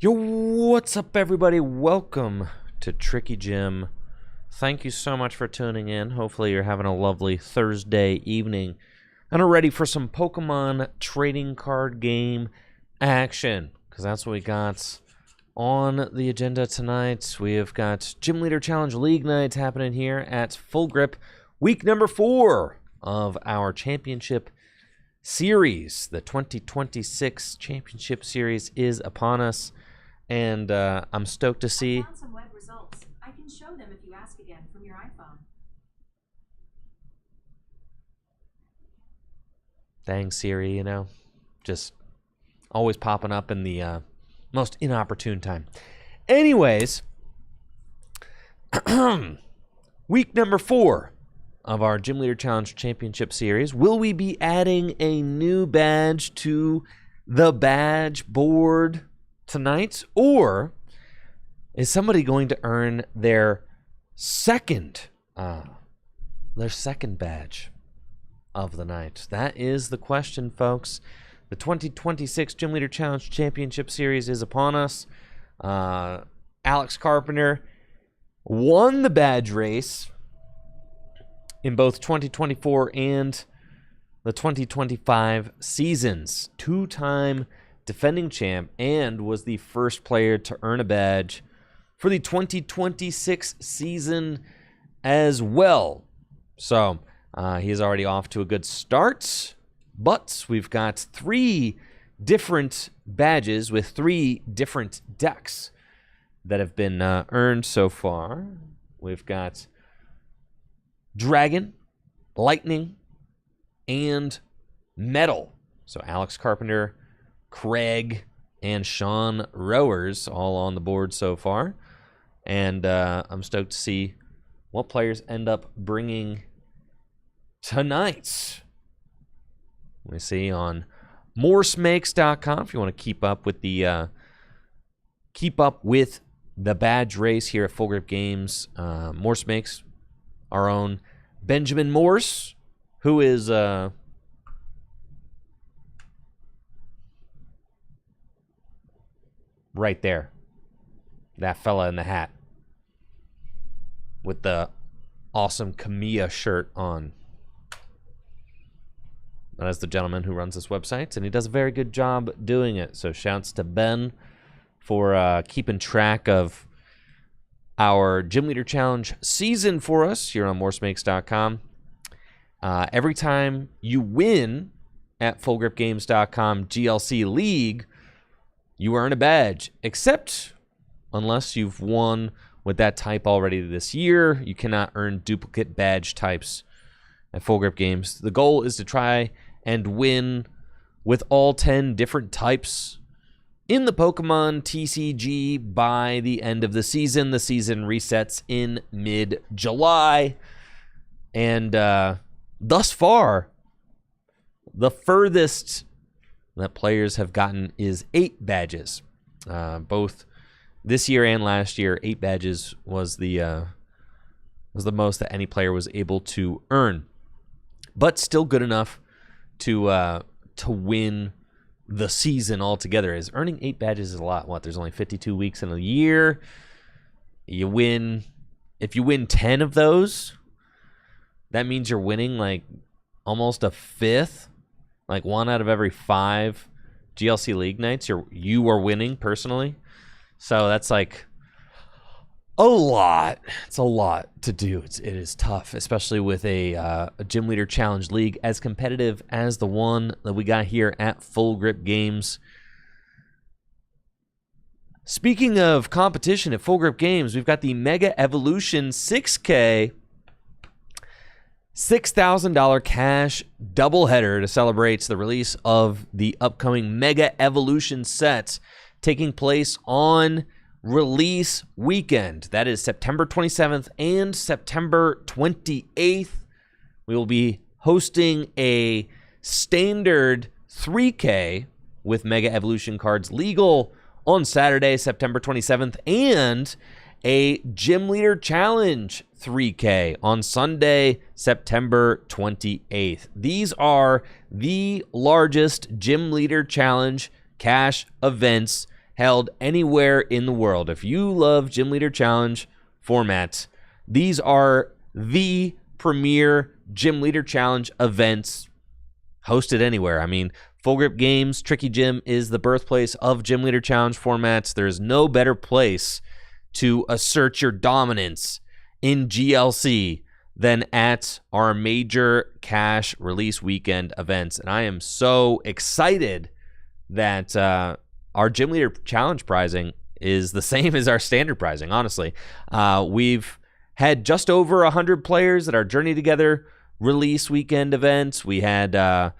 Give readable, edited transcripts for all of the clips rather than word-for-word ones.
Yo, what's up, everybody? Welcome to Tricky Gym. Thank you so much for tuning in. Hopefully you're having a lovely Thursday evening and are ready for some Pokemon trading card game action, because that's what we got on the agenda tonight. We have got Gym Leader Challenge League nights happening here at Full Grip. Week number 4 of our championship series. The 2026 championship series is upon us. And I'm stoked to see. I found some web results. I can show them if you ask again from your iPhone. Dang Siri, you know, just always popping up in the most inopportune time. Anyways, week number 4 of our Gym Leader Challenge Championship Series. Will we be adding a new badge to the badge board tonight, or is somebody going to earn their second badge of the night? That is the question, folks. The 2026 Gym Leader Challenge Championship Series is upon us. Alex Carpenter won the badge race in both 2024 and the 2025 seasons. Two-time defending champ, and was the first player to earn a badge for the 2026 season as well. So he is already off to a good start, but we've got 3 different badges with 3 different decks that have been earned so far. We've got Dragon, Lightning, and Metal. So Alex Carpenter, Craig, and Sean Rowers all on the board so far. And I'm stoked to see what players end up bringing tonight. We see on morsemakes.com if you want to keep up with the badge race here at Full Grip Games. Morse Makes, our own Benjamin Morse, who is right there. That fella in the hat with the awesome Kamiya shirt on. That is the gentleman who runs this website, and he does a very good job doing it. So shouts to Ben for keeping track of our Gym Leader Challenge season for us here on morsemakes.com. Every time you win at fullgripgames.com GLC League, you earn a badge, except unless you've won with that type already this year. You cannot earn duplicate badge types at Full Grip Games. The goal is to try and win with all 10 different types in the Pokemon TCG by the end of the season. The season resets in mid-July. And thus far, the furthest that players have gotten is 8 badges. Both this year and last year, 8 badges was the most that any player was able to earn. But still good enough to win the season altogether. Is earning 8 badges is a lot. What? There's only 52 weeks in a year. You win. If you win 10 of those, that means you're winning like almost a fifth. Like 1 out of every 5 GLC League nights, you are winning personally. So that's like a lot. It's a lot to do. It is tough, especially with a Gym Leader Challenge League as competitive as the one that we got here at Full Grip Games. Speaking of competition at Full Grip Games, we've got the Mega Evolution 6K $6,000 cash doubleheader to celebrate the release of the upcoming Mega Evolution set, taking place on release weekend. That is September 27th and September 28th. We will be hosting a standard 3K with Mega Evolution cards legal on Saturday, September 27th, and a Gym Leader Challenge 3K on Sunday, September 28th. These are the largest Gym Leader Challenge cash events held anywhere in the world. If you love Gym Leader Challenge formats, these are the premier Gym Leader Challenge events hosted anywhere. I mean, Full Grip Games, Tricky Gym is the birthplace of Gym Leader Challenge formats. There's no better place to assert your dominance in GLC than at our major cash release weekend events. And I am so excited that our Gym Leader Challenge pricing is the same as our standard pricing, honestly. We've had just over 100 players at our Journey Together release weekend events. We had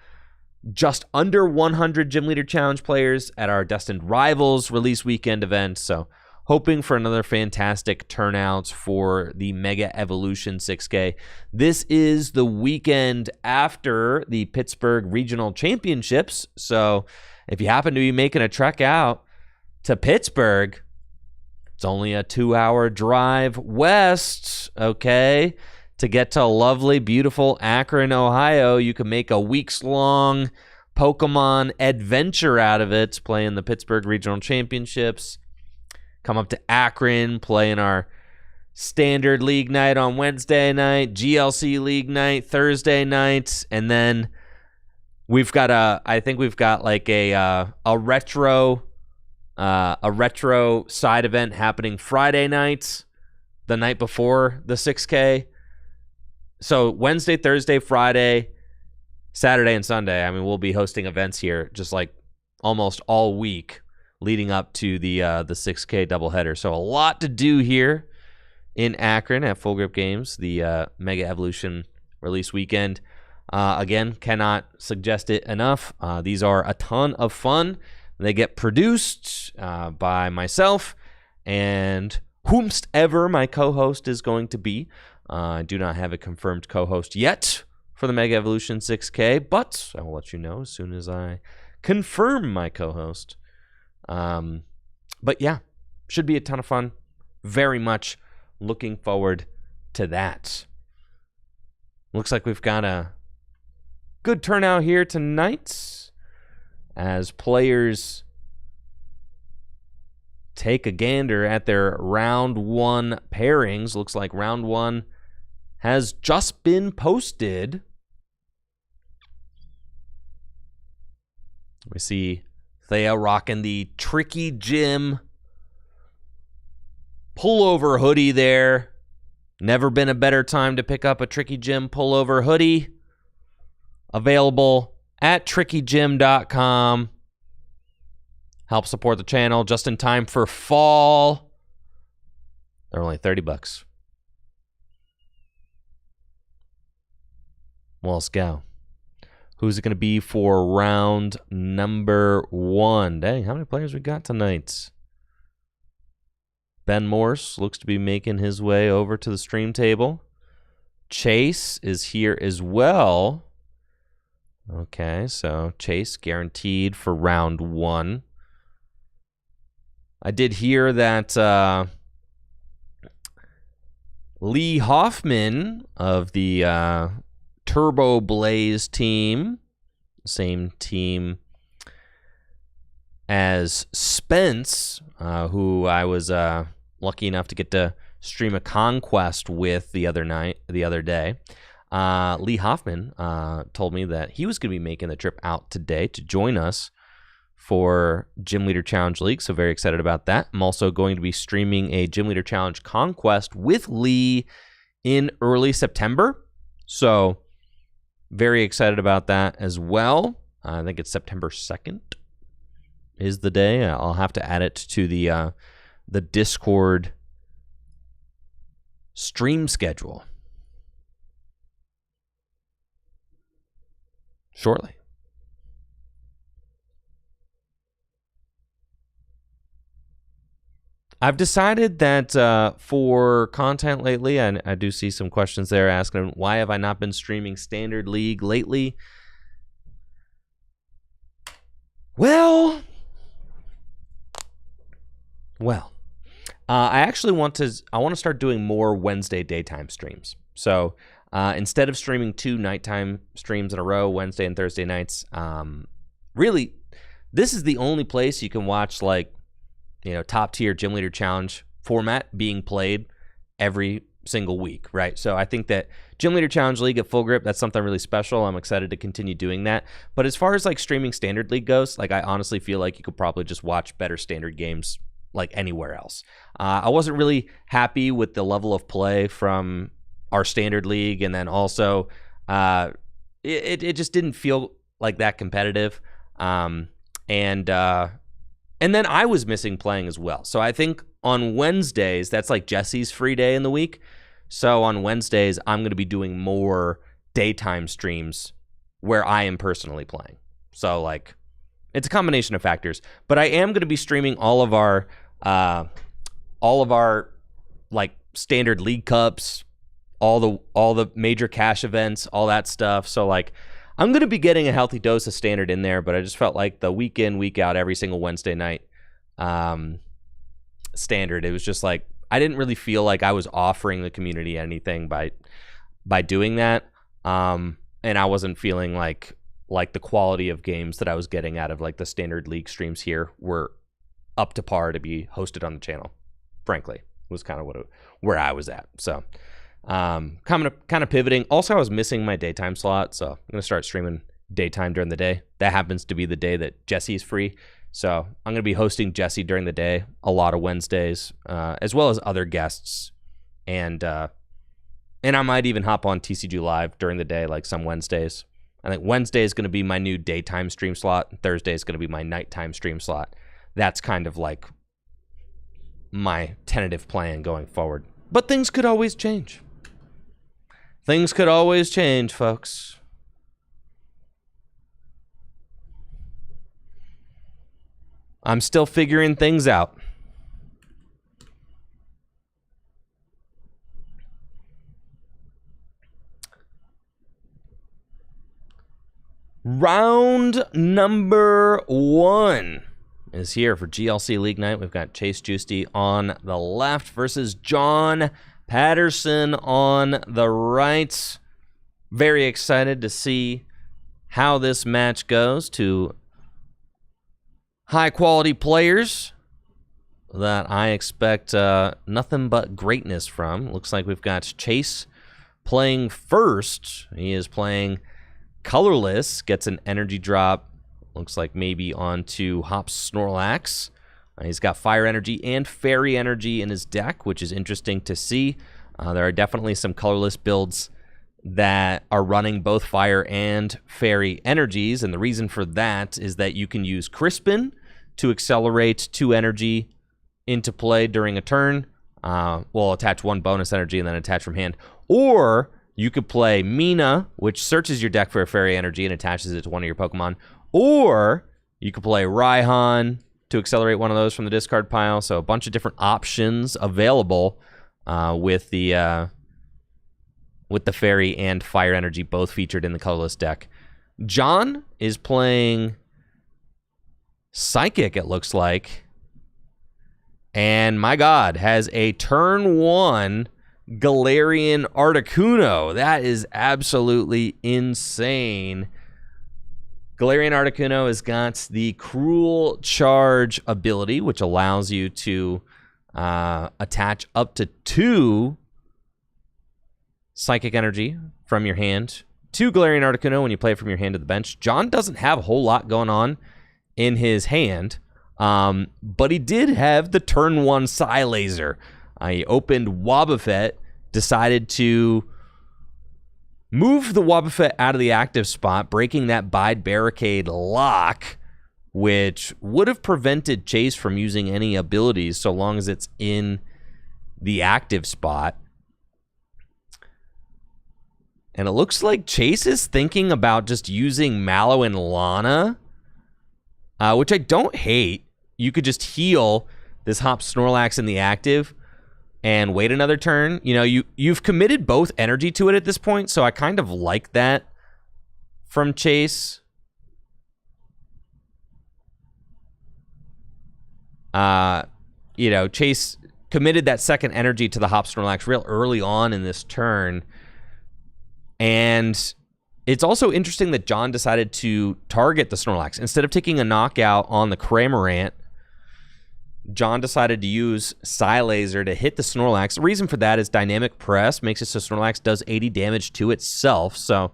just under 100 Gym Leader Challenge players at our Destined Rivals release weekend event. So hoping for another fantastic turnout for the Mega Evolution 6K. This is the weekend after the Pittsburgh Regional Championships. So if you happen to be making a trek out to Pittsburgh, it's only a 2-hour drive west, okay? To get to lovely, beautiful Akron, Ohio, you can make a weeks-long Pokemon adventure out of it, playing the Pittsburgh Regional Championships. Come up to Akron, play in our standard league night on Wednesday night, GLC league night Thursday night, and then we've got I think we've got like a retro side event happening Friday night, the night before the 6K. So Wednesday, Thursday, Friday, Saturday, and Sunday, I mean, we'll be hosting events here just like almost all week leading up to the 6K doubleheader. So a lot to do here in Akron at Full Grip Games, the Mega Evolution release weekend. Again, cannot suggest it enough. These are a ton of fun. They get produced by myself and whomstever my co-host is going to be. I do not have a confirmed co-host yet for the Mega Evolution 6K, but I will let you know as soon as I confirm my co-host. But yeah, should be a ton of fun. Very much looking forward to that. Looks like we've got a good turnout here tonight as players take a gander at their round one pairings. Looks like round one has just been posted. We see Thea rocking the Tricky Gym pullover hoodie there. Never been a better time to pick up a Tricky Gym pullover hoodie. Available at trickygym.com. Help support the channel just in time for fall. They're only $30. Well, let's go. Who's it going to be for round number one? Dang, how many players we got tonight? Ben Morse looks to be making his way over to the stream table. Chase is here as well. Okay, so Chase guaranteed for round one. I did hear that Lee Hoffman of the Turbo Blaze team, same team as Spence, who I was lucky enough to get to stream a conquest with the other day. Lee Hoffman told me that he was going to be making the trip out today to join us for Gym Leader Challenge League, so very excited about that. I'm also going to be streaming a Gym Leader Challenge Conquest with Lee in early September, so very excited about that as well. I think it's September 2nd is the day. I'll have to add it to the Discord stream schedule shortly. I've decided that for content lately, and I do see some questions there asking, why have I not been streaming Standard League lately? Well, I actually want to start doing more Wednesday daytime streams. So instead of streaming 2 nighttime streams in a row, Wednesday and Thursday nights, really, this is the only place you can watch like top tier gym leader challenge format being played every single week, right? So I think that Gym Leader Challenge League at Full Grip, that's something really special. I'm excited to continue doing that. But as far as like streaming Standard League goes, like I honestly feel like you could probably just watch better Standard games like anywhere else. I wasn't really happy with the level of play from our Standard League, and then also it just didn't feel like that competitive. And then I was missing playing as well. So I think on Wednesdays, that's like Jesse's free day in the week. So on Wednesdays, I'm going to be doing more daytime streams where I am personally playing. So like, it's a combination of factors. But I am going to be streaming all of our like standard league cups, all the major cash events, all that stuff. So like, I'm going to be getting a healthy dose of standard in there, but I just felt like the week in, week out, every single Wednesday night standard, it was just like, I didn't really feel like I was offering the community anything by doing that. And I wasn't feeling like the quality of games that I was getting out of like the standard league streams here were up to par to be hosted on the channel. Frankly, was kind of where I was at. So kind of pivoting. Also, I was missing my daytime slot, so I'm gonna start streaming daytime during the day. That happens to be the day that Jesse's free, so I'm gonna be hosting Jesse during the day a lot of Wednesdays, as well as other guests, and I might even hop on TCG Live during the day, like some Wednesdays. I think Wednesday is gonna be my new daytime stream slot, and Thursday is gonna be my nighttime stream slot. That's kind of like my tentative plan going forward, but things could always change. Things could always change, folks. I'm still figuring things out. Round number 1 is here for GLC League Night. We've got Chase Juicy on the left versus John Patterson on the right. Very excited to see how this match goes. Two high-quality players that I expect nothing but greatness from. Looks like we've got Chase playing first. He is playing colorless, gets an energy drop. Looks like maybe onto Hop Snorlax. He's got Fire Energy and Fairy Energy in his deck, which is interesting to see. There are definitely some colorless builds that are running both Fire and Fairy Energies, and the reason for that is that you can use Crispin to accelerate 2 energy into play during a turn. We'll attach 1 bonus energy and then attach from hand. Or you could play Mina, which searches your deck for a Fairy Energy and attaches it to one of your Pokemon. Or you could play Raihan to accelerate one of those from the discard pile. So a bunch of different options available with the Fairy and Fire Energy both featured in the colorless deck. John is playing Psychic, it looks like. And my God, has a turn 1 Galarian Articuno. That is absolutely insane. Galarian Articuno has got the Cruel Charge ability, which allows you to attach up to 2 Psychic Energy from your hand to Galarian Articuno when you play it from your hand to the bench. John doesn't have a whole lot going on in his hand, but he did have the turn 1 Psy Laser. He opened Wobbuffet, decided to move the Wobbuffet out of the active spot, breaking that Bide Barricade lock, which would have prevented Chase from using any abilities so long as it's in the active spot. And it looks like Chase is thinking about just using Mallow and Lana, which I don't hate. You could just heal this Hop Snorlax in the active and wait another turn. You know, you've committed both energy to it at this point, so I kind of like that from Chase. You know, Chase committed that second energy to the Hop Snorlax real early on in this turn. And it's also interesting that John decided to target the Snorlax. Instead of taking a knockout on the Cramorant, John decided to use Psy Laser to hit the Snorlax. The reason for that is dynamic press makes it so Snorlax does 80 damage to itself. So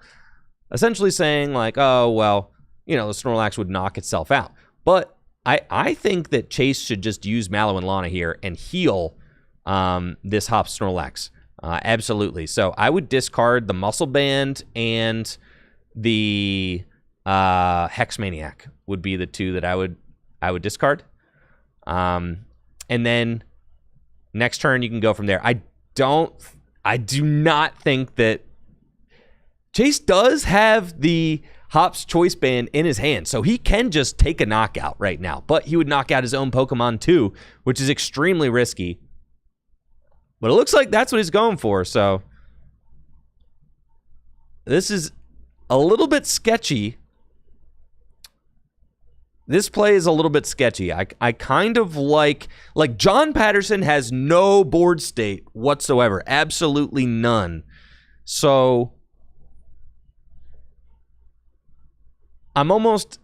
essentially saying like, oh, well, you know, the Snorlax would knock itself out. But I think that Chase should just use Mallow and Lana here and heal this Hop Snorlax. Absolutely. So I would discard the Muscle Band and the Hex Maniac would be the two that I would discard. And then next turn you can go from there. I do not think that Chase does have the Hop's Choice Band in his hand, so he can just take a knockout right now, but he would knock out his own Pokemon too, which is extremely risky. But it looks like that's what he's going for, so this is a little bit sketchy. This play is a little bit sketchy. I kind of like John Patterson has no board state whatsoever. Absolutely none. So I'm almost,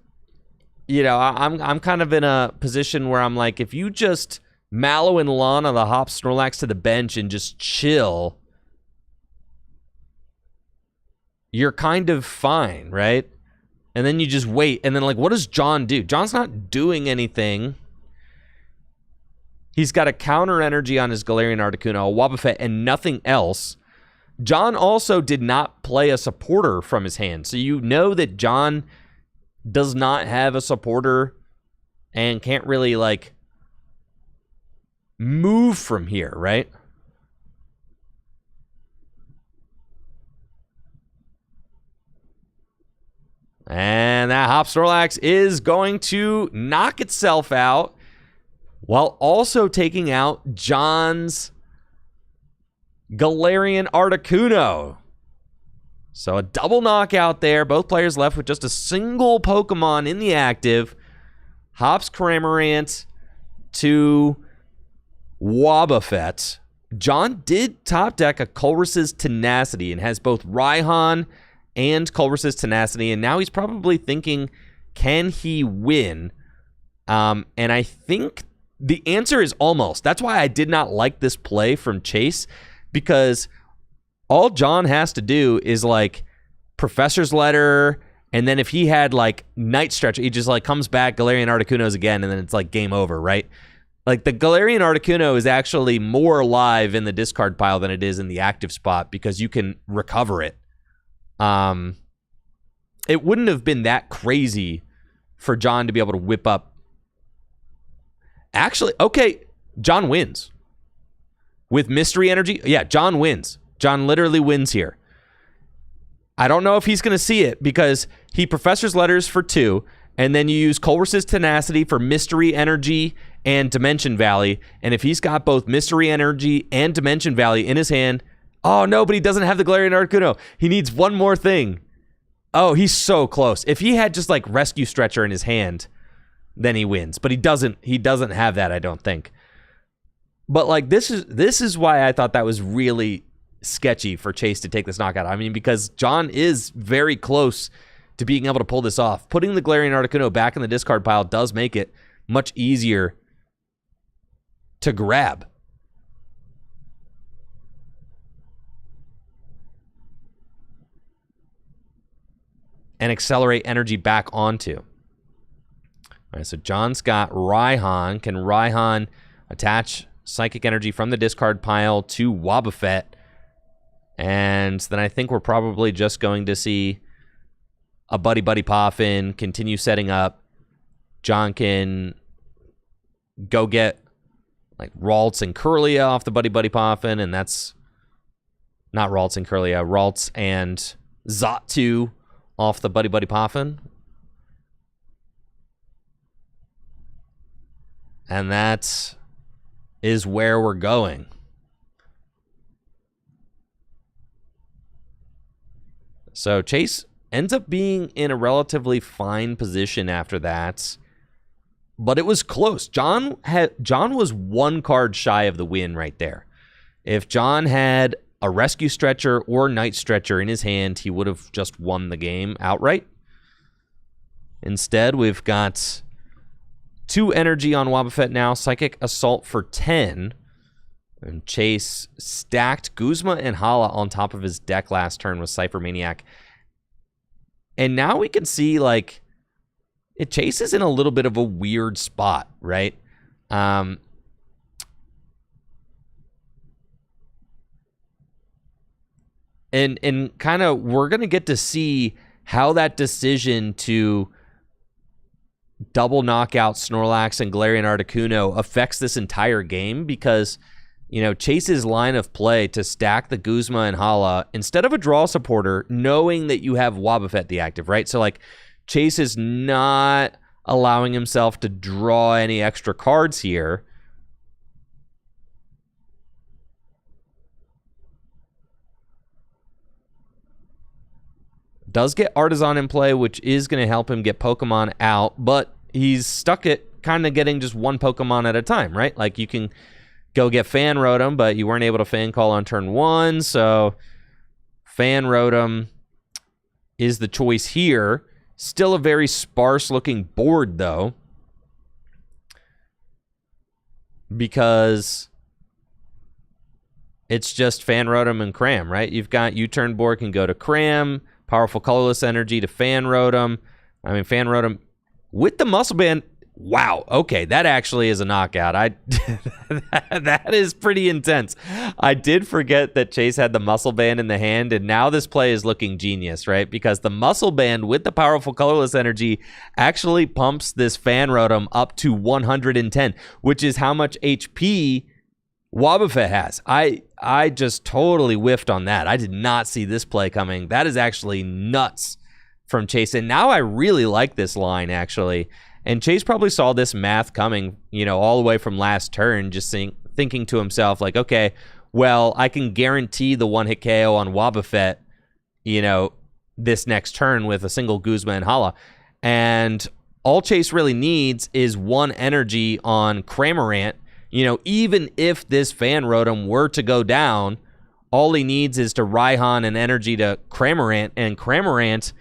you know, I'm kind of in a position where I'm like, if you just Mallow and Lana the Hop Snorlax to the bench and just chill, you're kind of fine, right? And then you just wait. And then, like, what does John do? John's not doing anything. He's got a counter energy on his Galarian Articuno, a Wobbuffet, and nothing else. John also did not play a supporter from his hand. So you know that John does not have a supporter and can't really, like, move from here, right? And that Hop Snorlax is going to knock itself out while also taking out John's Galarian Articuno. So a double knockout there. Both players left with just a single Pokemon in the active. Hop's Cramorant to Wobbuffet. John did top deck a Colress's Tenacity and has both Raihan and Colress's Tenacity, and now he's probably thinking, can he win? And I think the answer is almost. That's why I did not like this play from Chase, because all John has to do is, like, Professor's Letter, and then if he had, like, Night Stretcher, he just, like, comes back, Galarian Articuno's again, and then it's, like, game over, right? Like, the Galarian Articuno is actually more alive in the discard pile than it is in the active spot because you can recover it. It wouldn't have been that crazy for John to be able to whip up. Actually, okay, John wins. With Mystery Energy, yeah, John wins. John literally wins here. I don't know if he's going to see it because he Professor's Letters for 2, and then you use Colress's Tenacity for Mystery Energy and Dimension Valley, and if he's got both Mystery Energy and Dimension Valley in his hand, oh no, but he doesn't have the Galarian Articuno. He needs one more thing. Oh, he's so close. If he had just, like, Rescue Stretcher in his hand, then he wins. But he doesn't have that, I don't think. But, like, this is why I thought that was really sketchy for Chase to take this knockout. I mean, because John is very close to being able to pull this off. Putting the Galarian Articuno back in the discard pile does make it much easier to grab. And accelerate energy back onto. All right, so John's got Raihan. Can Raihan attach Psychic Energy from the discard pile to Wobbuffet? And then I think we're probably just going to see a Buddy Poffin continue setting up. John can go get, like, Ralts and Kirlia off the Buddy Poffin, and that's not Ralts and Kirlia, Ralts and Xatu off the Buddy Poffin. And that is where we're going. So Chase ends up being in a relatively fine position after that. But it was close. John was one card shy of the win right there. If John had a Rescue Stretcher or Night Stretcher in his hand, he would have just won the game outright. Instead, we've got 2 energy on Wobbuffet now. Psychic Assault for 10. And Chase stacked Guzma and Hala on top of his deck last turn with Cypher Maniac. And now we can see, like, Chase is in a little bit of a weird spot, right? And kind of we're going to get to see how that decision to double knockout Snorlax and Galarian Articuno affects this entire game, because, you know, Chase's line of play to stack the Guzma and Hala instead of a draw supporter, knowing that you have Wobbuffet the active, right? So, like, Chase is not allowing himself to draw any extra cards here. Does get Artisan in play, which is going to help him get Pokemon out, but he's stuck at kind of getting just one Pokemon at a time, right? Like, you can go get Fan Rotom, but you weren't able to Fan Call on turn 1, so Fan Rotom is the choice here. Still a very sparse-looking board, though, because it's just Fan Rotom and Cram, right? You've got U-turn board can go to Cram, Powerful Colorless Energy to Fan Rotom. I mean, Fan Rotom with the Muscle Band. Wow, okay, that actually is a knockout. That is pretty intense. I did forget that Chase had the Muscle Band in the hand, and now this play is looking genius, right? Because the Muscle Band with the Powerful Colorless Energy actually pumps this Fan Rotom up to 110, which is how much HP Wobbuffet has. I just totally whiffed on that. I did not see this play coming. That is actually nuts from Chase. And now I really like this line, actually. And Chase probably saw this math coming, you know, all the way from last turn, just thinking to himself, like, okay, well, I can guarantee the one-hit KO on Wobbuffet, you know, this next turn with a single Guzma and Hala. And all Chase really needs is 1 energy on Cramorant. You know, even if this Fan Rotom were to go down, all he needs is to Raihan an energy to Cramorant, and Cramorant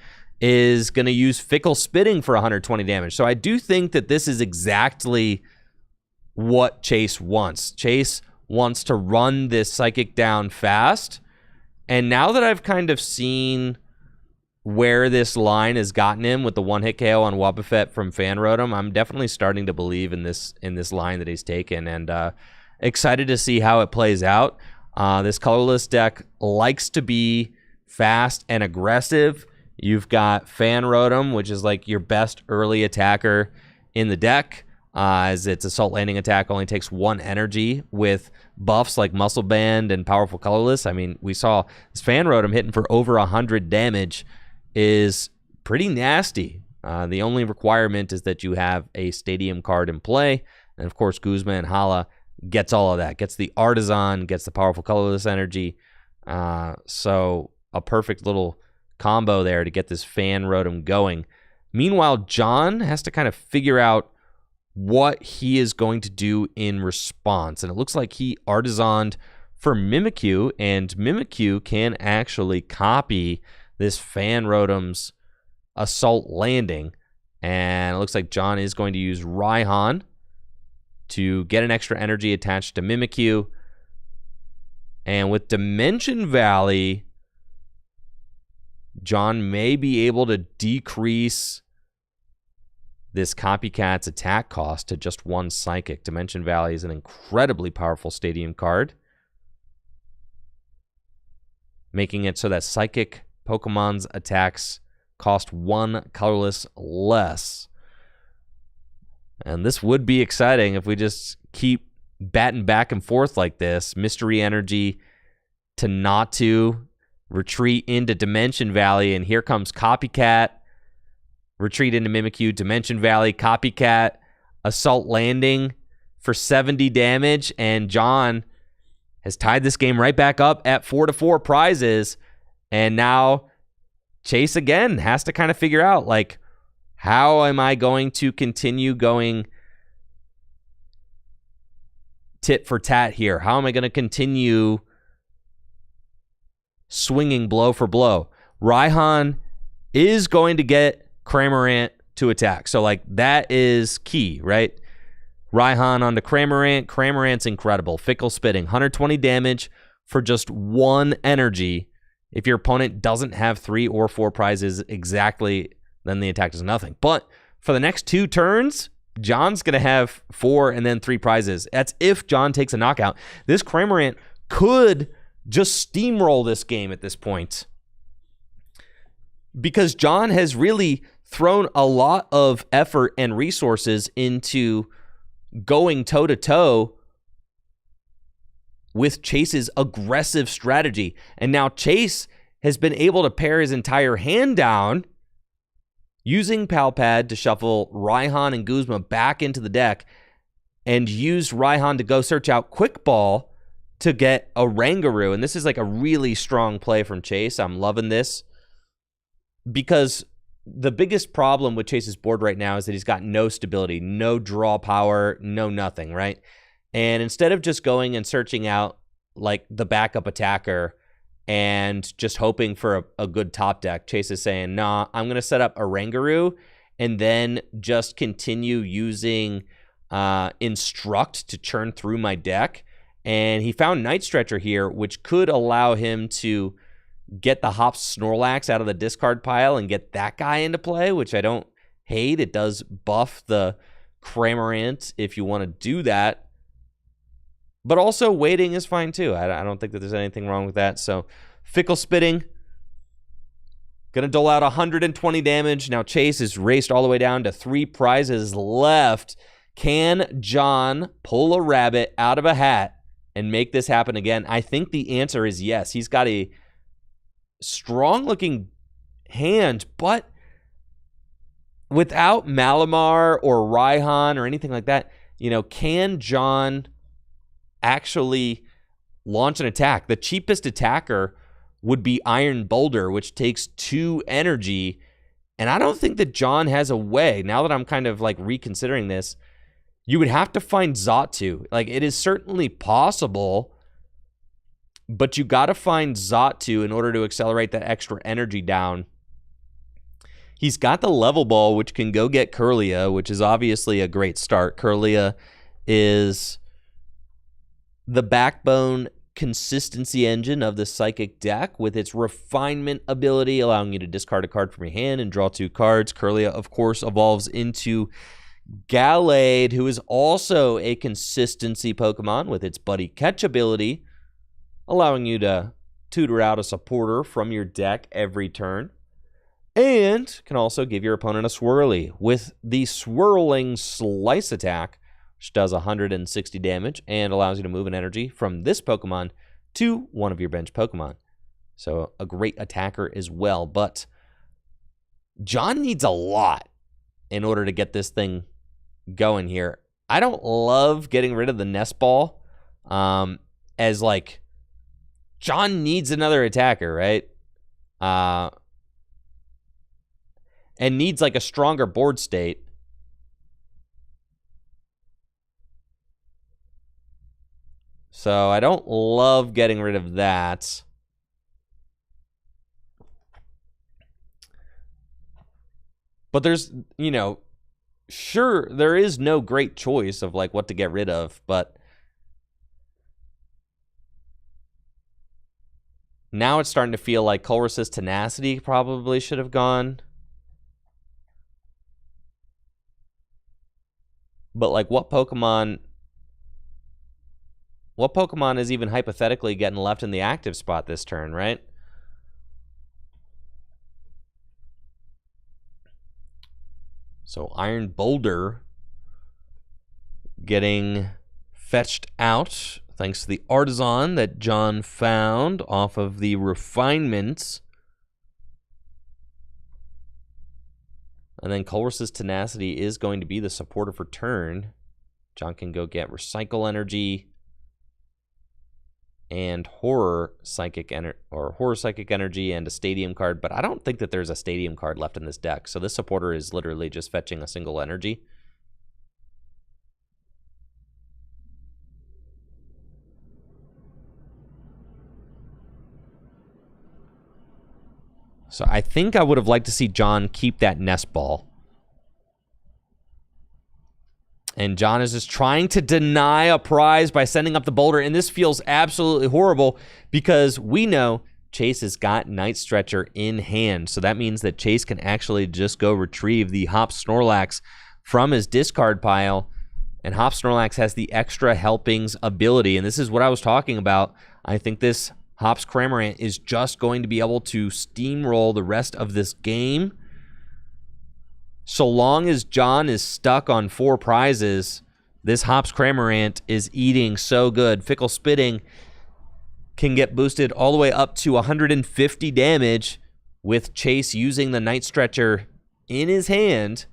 is going to use Fickle Spitting for 120 damage. So I do think that this is exactly what Chase wants. Chase wants to run this Psychic down fast. And now that I've kind of seen where this line has gotten him with the one-hit KO on Wobbuffet from Fan Rotom, I'm definitely starting to believe in this line that he's taken, and excited to see how it plays out. This colorless deck likes to be fast and aggressive. You've got Fan Rotom, which is like your best early attacker in the deck, as its Assault Landing attack only takes 1 energy with buffs like Muscle Band and Powerful Colorless. I mean, we saw this Fan Rotom hitting for over 100 damage is pretty nasty. The only requirement is that you have a Stadium card in play, and of course Guzma and Hala gets all of that. Gets the Artisan, gets the Powerful Colorless Energy. So a perfect little combo there to get this Fan Rotom going. Meanwhile, John has to kind of figure out what he is going to do in response. And it looks like he Artisaned for Mimikyu, and Mimikyu can actually copy this Fan Rotom's Assault Landing. And it looks like John is going to use Raihan to get an extra energy attached to Mimikyu. And with Dimension Valley, John may be able to decrease this Copycat's attack cost to just 1 Psychic. Dimension Valley is an incredibly powerful Stadium card, making it so that Psychic Pokemon's attacks cost 1 colorless less. And this would be exciting if we just keep batting back and forth like this. Mystery Energy to Natu, retreat into Dimension Valley, and here comes Copycat. Retreat into Mimikyu, Dimension Valley, Copycat, Assault Landing for 70 damage, and John has tied this game right back up at 4-4 prizes. And now Chase again has to kind of figure out, like, how am I going to continue going tit for tat here? How am I going to continue swinging blow for blow? Raihan is going to get Cramorant to attack. So, like, that is key, right? Raihan onto Cramorant. Cramorant's incredible. Fickle Spitting, 120 damage for just 1 energy. If your opponent doesn't have 3 or 4 prizes exactly, then the attack does nothing. But for the next 2 turns, John's going to have 4 and then 3 prizes. That's if John takes a knockout. This Cramorant could just steamroll this game at this point, because John has really thrown a lot of effort and resources into going toe-to-toe with Chase's aggressive strategy. And now Chase has been able to pare his entire hand down using Palpad to shuffle Raihan and Guzma back into the deck and use Raihan to go search out Quick Ball to get a Rangaroo. And this is like a really strong play from Chase. I'm loving this, because the biggest problem with Chase's board right now is that he's got no stability, no draw power, no nothing, right? And instead of just going and searching out like the backup attacker and just hoping for a good top deck, Chase is saying, nah, I'm going to set up a Rangaroo and then just continue using Instruct to churn through my deck. And he found Night Stretcher here, which could allow him to get the Hop Snorlax out of the discard pile and get that guy into play, which I don't hate. It does buff the Cramorant if you want to do that. But also waiting is fine too. I don't think that there's anything wrong with that. So Fickle Spitting, going to dole out 120 damage. Now Chase is raced all the way down to 3 prizes left. Can John pull a rabbit out of a hat and make this happen again? I think the answer is yes. He's got a strong-looking hand, but without Malamar or Raihan or anything like that, you know, can John actually launch an attack? The cheapest attacker would be Iron Boulder, which takes 2 energy, and I don't think that John has a way. Now that I'm kind of like reconsidering this, you would have to find Xatu. Like, it is certainly possible, but you got to find Xatu in order to accelerate that extra energy down. He's got the Level Ball, which can go get Kirlia, which is obviously a great start. Kirlia is the backbone consistency engine of the Psychic deck, with its refinement ability, allowing you to discard a card from your hand and draw 2 cards. Kirlia, of course, evolves into Gallade, who is also a consistency Pokemon with its Buddy Catch ability, allowing you to tutor out a supporter from your deck every turn, and can also give your opponent a Swirly with the Swirling Slice attack, which does 160 damage and allows you to move an energy from this Pokemon to one of your bench Pokemon. So a great attacker as well, but John needs a lot in order to get this thing going here. I don't love getting rid of the Nest Ball, as like John needs another attacker, right? And needs like a stronger board state. So I don't love getting rid of that. But there's, you know, sure, there is no great choice of like what to get rid of, but now it's starting to feel like Colress's Tenacity probably should have gone. But like what Pokemon is even hypothetically getting left in the active spot this turn, right? So Iron Boulder getting fetched out thanks to the Artisan that John found off of the refinements. And then Colress's Tenacity is going to be the supporter for turn. John can go get Recycle Energy and Horror Psychic Energy and a Stadium card, but I don't think that there's a Stadium card left in this deck. So this supporter is literally just fetching a single energy. So I think I would have liked to see John keep that Nest Ball. And John is just trying to deny a prize by sending up the boulder. And this feels absolutely horrible because we know Chase has got Night Stretcher in hand. So that means that Chase can actually just go retrieve the Hop Snorlax from his discard pile. And Hop Snorlax has the extra helpings ability. And this is what I was talking about. I think this Hops Cramorant is just going to be able to steamroll the rest of this game. So long as John is stuck on 4 prizes, this Hops Cramorant is eating so good. Fickle Spitting can get boosted all the way up to 150 damage with Chase using the Night Stretcher in his hand.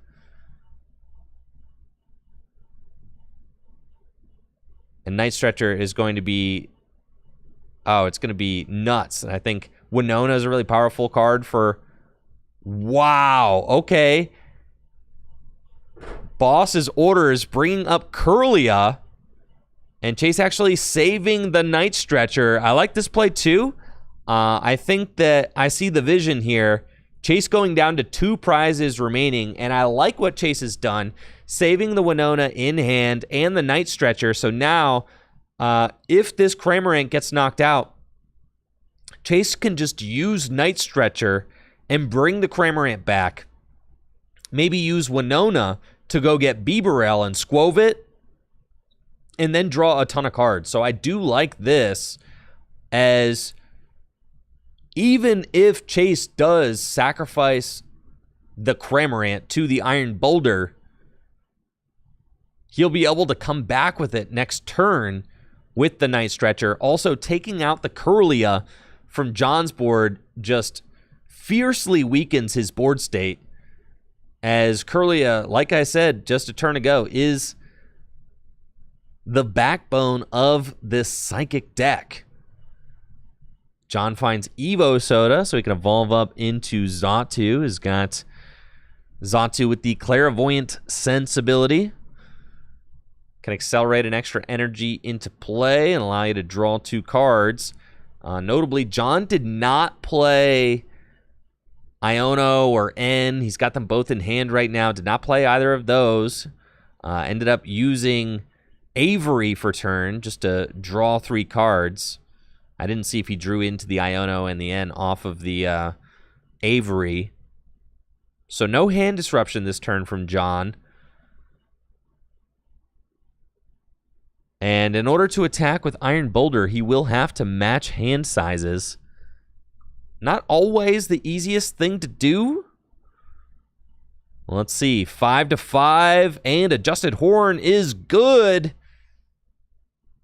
And Night Stretcher is going to be, it's going to be nuts. And I think Winona is a really powerful card for, wow, okay. Boss's order is bringing up Kirlia, and Chase actually saving the Night Stretcher. I like this play too. I think that I see the vision here. Chase going down to 2 prizes remaining, and I like what Chase has done, saving the Winona in hand and the Night Stretcher. So now, if this Cramorant gets knocked out, Chase can just use Night Stretcher and bring the Cramorant back. Maybe use Winona to go get Bibarel and Squovit, and then draw a ton of cards. So I do like this, as even if Chase does sacrifice the Cramorant to the Iron Boulder, he'll be able to come back with it next turn with the Night Stretcher. Also, taking out the Kirlia from John's board just fiercely weakens his board state, as Kirlia, like I said just a turn ago, is the backbone of this Psychic deck. John finds Evo Soda, so he can evolve up into Xatu. He's got Xatu with the Clairvoyant Sense ability. Can accelerate an extra energy into play and allow you to draw 2 cards. Notably, John did not play Iono or N. He's got them both in hand right now. Did not play either of those. Ended up using Avery for turn just to draw 3 cards. I didn't see if he drew into the Iono and the N off of the Avery. So no hand disruption this turn from John. And in order to attack with Iron Boulder, he will have to match hand sizes. Not always the easiest thing to do. Let's see. 5-5, and Adjusted Horn is good.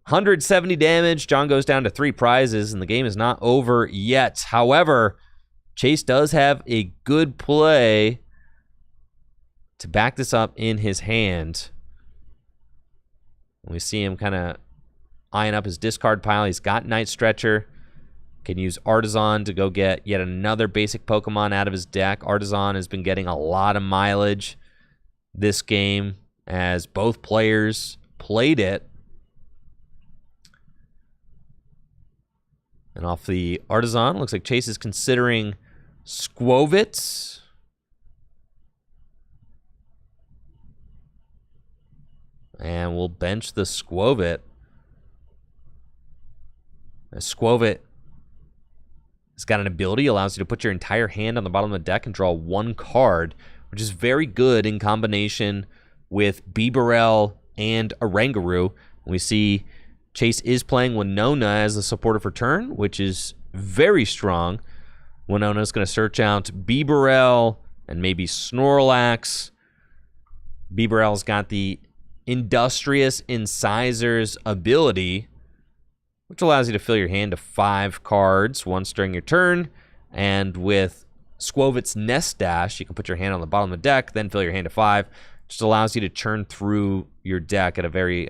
170 damage. John goes down to 3 prizes, and the game is not over yet. However, Chase does have a good play to back this up in his hand. We see him kind of eyeing up his discard pile. He's got Night Stretcher. Can use Artisan to go get yet another basic Pokemon out of his deck. Artisan has been getting a lot of mileage this game as both players played it. And off the Artisan, looks like Chase is considering Squovit. And we'll bench the Squovit. Squovit has got an ability, allows you to put your entire hand on the bottom of the deck and draw 1 card, which is very good in combination with Bibarel and Oranguru. We see Chase is playing Winona as a supporter for turn, which is very strong. Winona is going to search out Bibarel and maybe Snorlax. Bibarel's got the Industrious Incisors ability, which allows you to fill your hand to 5 cards once during your turn. And with Squovit's Nest Dash, you can put your hand on the bottom of the deck, then fill your hand to 5. Just allows you to churn through your deck at a very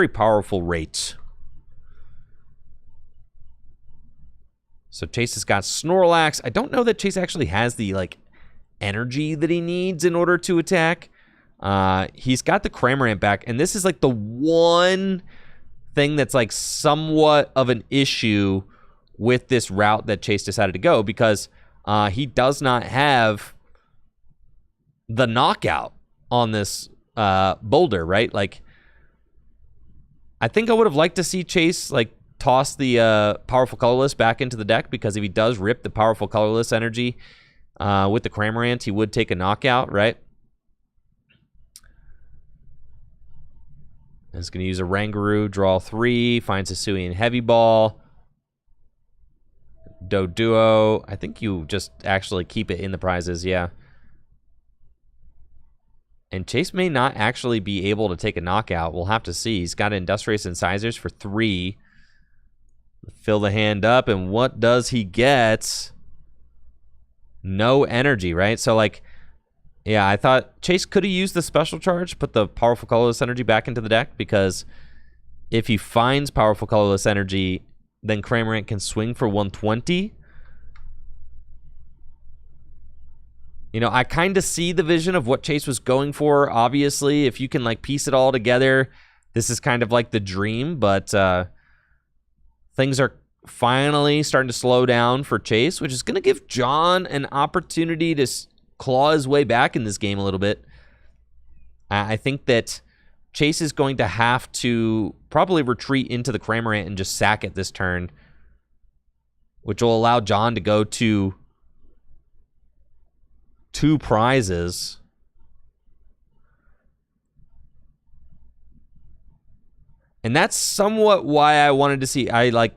powerful rate. So Chase has got Snorlax. I don't know that Chase actually has the energy that he needs in order to attack. He's got the Cramorant back, and this is the one thing that's somewhat of an issue with this route that Chase decided to go, because he does not have the knockout. on this boulder, right? Like, I think I would have liked to see Chase like toss the powerful colorless back into the deck, because if he does rip the powerful colorless energy with the Cramorant, he would take a knockout, right? He's going to use a Rangaroo, draw 3, finds a Hisuian Heavy Ball. Doduo. I think you just actually keep it in the prizes, yeah. And Chase may not actually be able to take a knockout. We'll have to see. He's got Industrious Incisors for 3. Fill the hand up, and what does he get? No energy, right? So, like, yeah, I thought Chase could have used the special charge, put the powerful colorless energy back into the deck, because if he finds powerful colorless energy, then Cramorant can swing for 120. You know, I kind of see the vision of what Chase was going for. Obviously, if you can, like, piece it all together, this is kind of like the dream, but things are finally starting to slow down for Chase, which is going to give John an opportunity to claw his way back in this game a little bit. I think that Chase is going to have to probably retreat into the Cramorant and just sack it this turn, which will allow John to go to 2 prizes. And that's somewhat why I wanted to see, I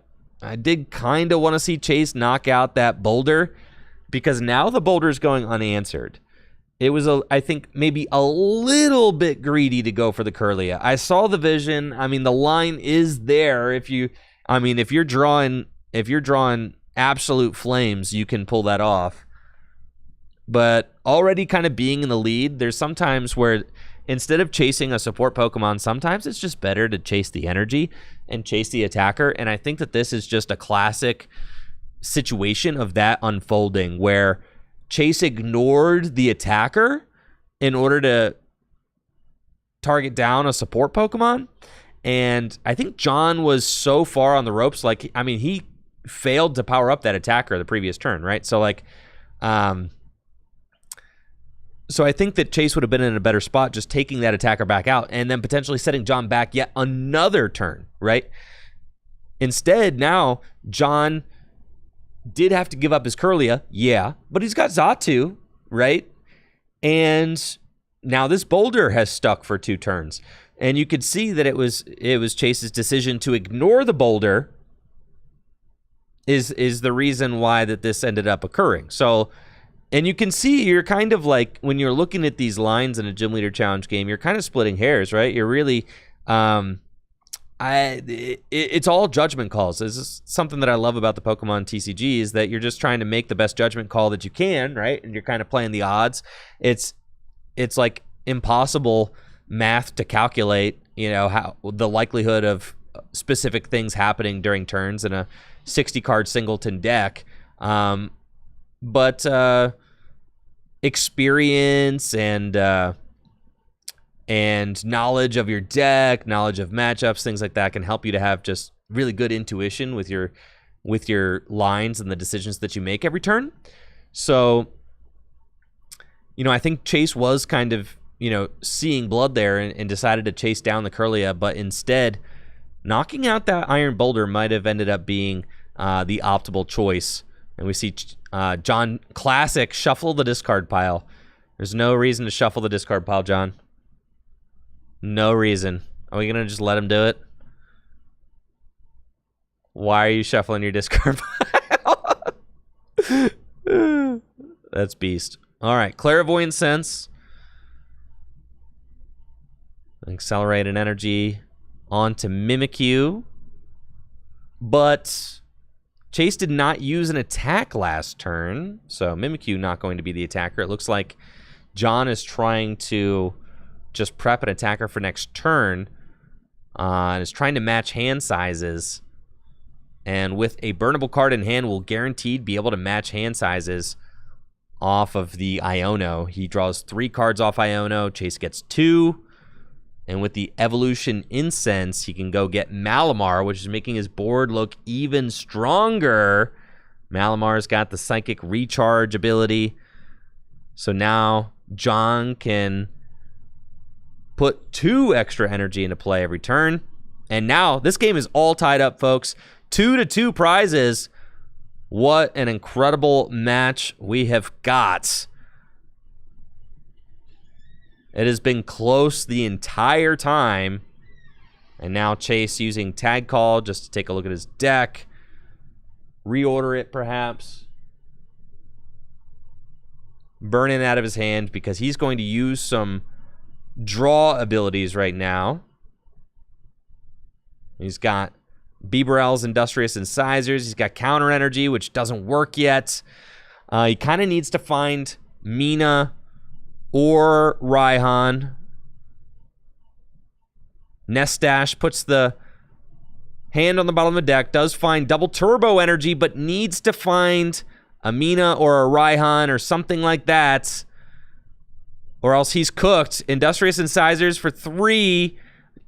did kind of want to see Chase knock out that boulder, because now the boulder is going unanswered. It was, I think, maybe a little bit greedy to go for the Kirlia. I saw the vision. I mean, the line is there. If you're drawing absolute flames, you can pull that off. But already kind of being in the lead, there's sometimes where instead of chasing a support Pokemon, sometimes it's just better to chase the energy and chase the attacker. And I think that this is just a classic situation of that unfolding, where Chase ignored the attacker in order to target down a support Pokemon. And I think John was so far on the ropes, like, I mean, he failed to power up that attacker the previous turn, right? So, like, so I think that Chase would have been in a better spot just taking that attacker back out and then potentially setting John back yet another turn, right? Instead, now, John did have to give up his Kirlia, yeah, but he's got Xatu, right? And now this boulder has stuck for 2 turns. And you could see that it was Chase's decision to ignore the boulder is the reason why that this ended up occurring. So, and you can see, you're kind of like, when you're looking at these lines in a Gym Leader Challenge game, you're kind of splitting hairs, right? You're really, it's all judgment calls. This is something that I love about the Pokemon TCG, is that you're just trying to make the best judgment call that you can, right? And you're kind of playing the odds. It's like impossible math to calculate, you know, how the likelihood of specific things happening during turns in a 60-card singleton deck. But experience and knowledge of your deck, knowledge of matchups, things like that can help you to have just really good intuition with your lines and the decisions that you make every turn. So, you know, I think Chase was kind of, you know, seeing blood there and decided to chase down the Kirlia, but instead knocking out that Iron Boulder might have ended up being the optimal choice. And we see John classic shuffle the discard pile. There's no reason to shuffle the discard pile, John. No reason. Are we going to just let him do it? Why are you shuffling your discard pile? That's beast. All right, Clairvoyant Sense. Accelerate an energy onto Mimikyu. But Chase did not use an attack last turn, so Mimikyu not going to be the attacker. It looks like John is trying to just prep an attacker for next turn, and is trying to match hand sizes. And with a burnable card in hand, will guaranteed be able to match hand sizes off of the Iono. He draws 3 cards off Iono. Chase gets 2. And with the Evolution Incense, he can go get Malamar, which is making his board look even stronger. Malamar's got the Psychic Recharge ability. So now John can put 2 extra energy into play every turn. And now this game is all tied up, folks. 2-2 prizes. What an incredible match we have got. It has been close the entire time. And now Chase using Tag Call just to take a look at his deck. Reorder it, perhaps. Burn it out of his hand because he's going to use some draw abilities right now. He's got Beaverell's Industrious Incisors. He's got Counter Energy, which doesn't work yet. He kind of needs to find Mina or Raihan. Nestash puts the hand on the bottom of the deck, does find double turbo energy, but needs to find a Mina or a Raihan or something like that, or else he's cooked. Industrious Incisors for 3.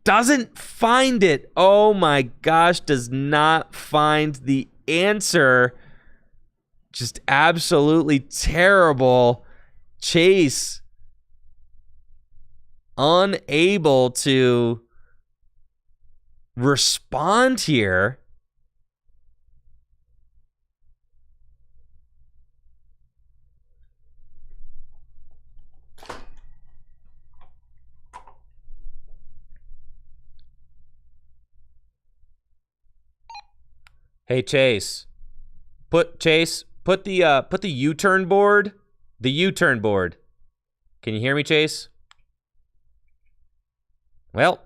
Doesn't find it. Oh my gosh, does not find the answer. Just absolutely terrible. Chase unable to respond here. Hey Chase, put the U-turn board, Can you hear me, Chase? Well,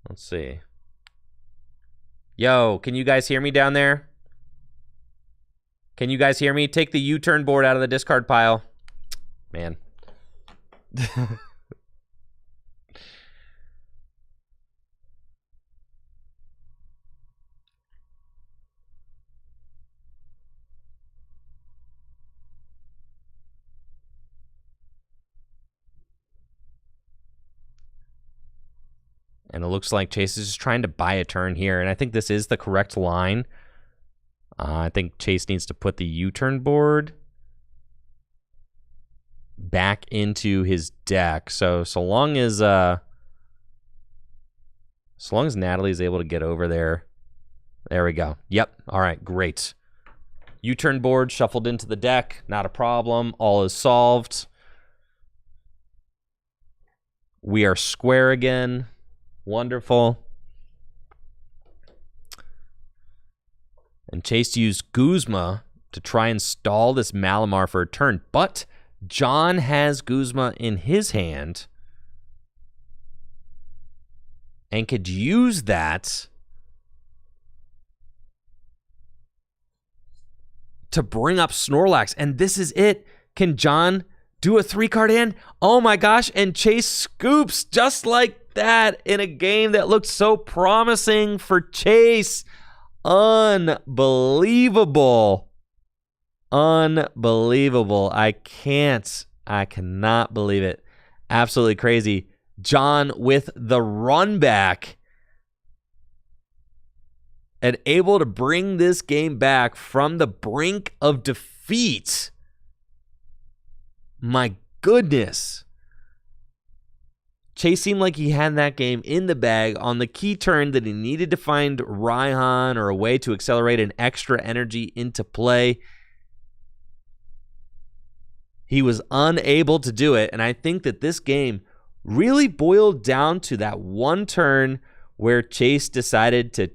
let's see. Yo, can you guys hear me down there? Can you guys hear me? Take the U-turn board out of the discard pile. Man. And it looks like Chase is just trying to buy a turn here. And I think this is the correct line. I think Chase needs to put the U-turn board back into his deck. So long as Natalie's able to get over there. There we go. Yep. All right, great. U-turn board shuffled into the deck. Not a problem. All is solved. We are square again. Wonderful. And Chase used Guzma to try and stall this Malamar for a turn. But John has Guzma in his hand and could use that to bring up Snorlax. And this is it. Can John do a 3-card hand? Oh my gosh. And Chase scoops just like that in a game that looked so promising for Chase. Unbelievable. Unbelievable. I cannot believe it. Absolutely crazy. John with the run back and able to bring this game back from the brink of defeat. My goodness. Chase seemed like he had that game in the bag on the key turn that he needed to find Raihan or a way to accelerate an extra energy into play. He was unable to do it, and I think that this game really boiled down to that one turn where Chase decided to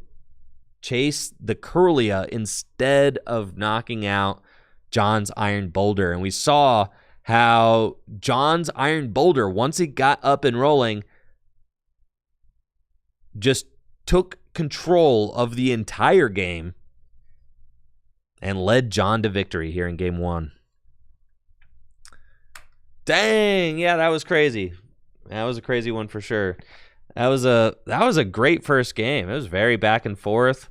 chase the Kirlia instead of knocking out John's Iron Boulder. And we saw how John's Iron Boulder, once it got up and rolling, just took control of the entire game and led John to victory here in game 1. Dang, yeah, that was crazy. That was a crazy one for sure. That was a great first game. It was very back and forth.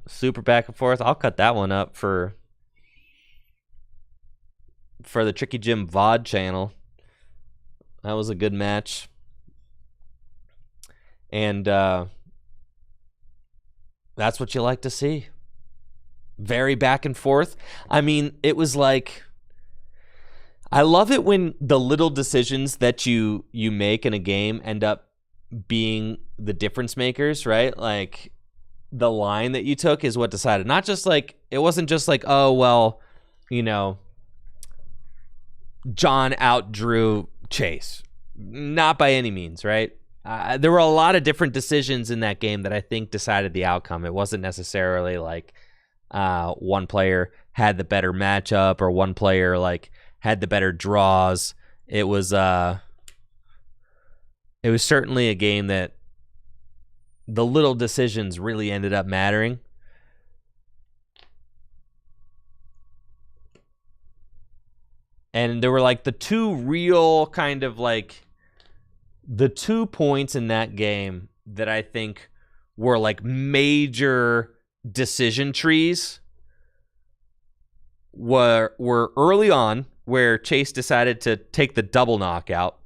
Super back and forth. I'll cut that one up for the Tricky Jim VOD channel. That was a good match. And that's what you like to see. Very back and forth. I mean, it was like, I love it when the little decisions that you make in a game end up being the difference makers, right? Like the line that you took is what decided. Not just like, it wasn't just like, oh, well, you know, John outdrew Chase. Not by any means, right? There were a lot of different decisions in that game that I think decided the outcome. It wasn't necessarily like one player had the better matchup or one player like had the better draws. It was certainly a game that the little decisions really ended up mattering. And there were like the two real kind of like the 2 points in that game that I think were like major decision trees were early on, where Chase decided to take the double knockout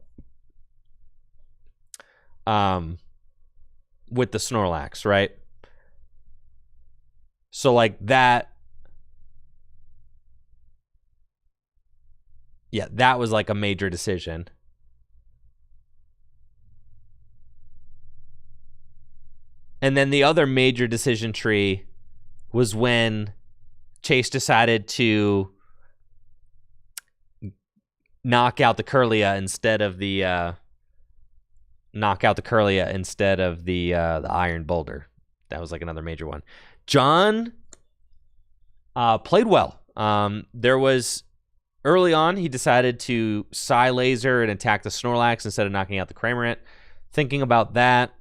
with the Snorlax, right? So like that, yeah, that was like a major decision. And then the other major decision tree was when Chase decided to knock out the Kirlia instead of the Iron Boulder. That was like another major one. John played well. There was early on, he decided to Psy Laser and attack the Snorlax instead of knocking out the Cramorant. Thinking about that,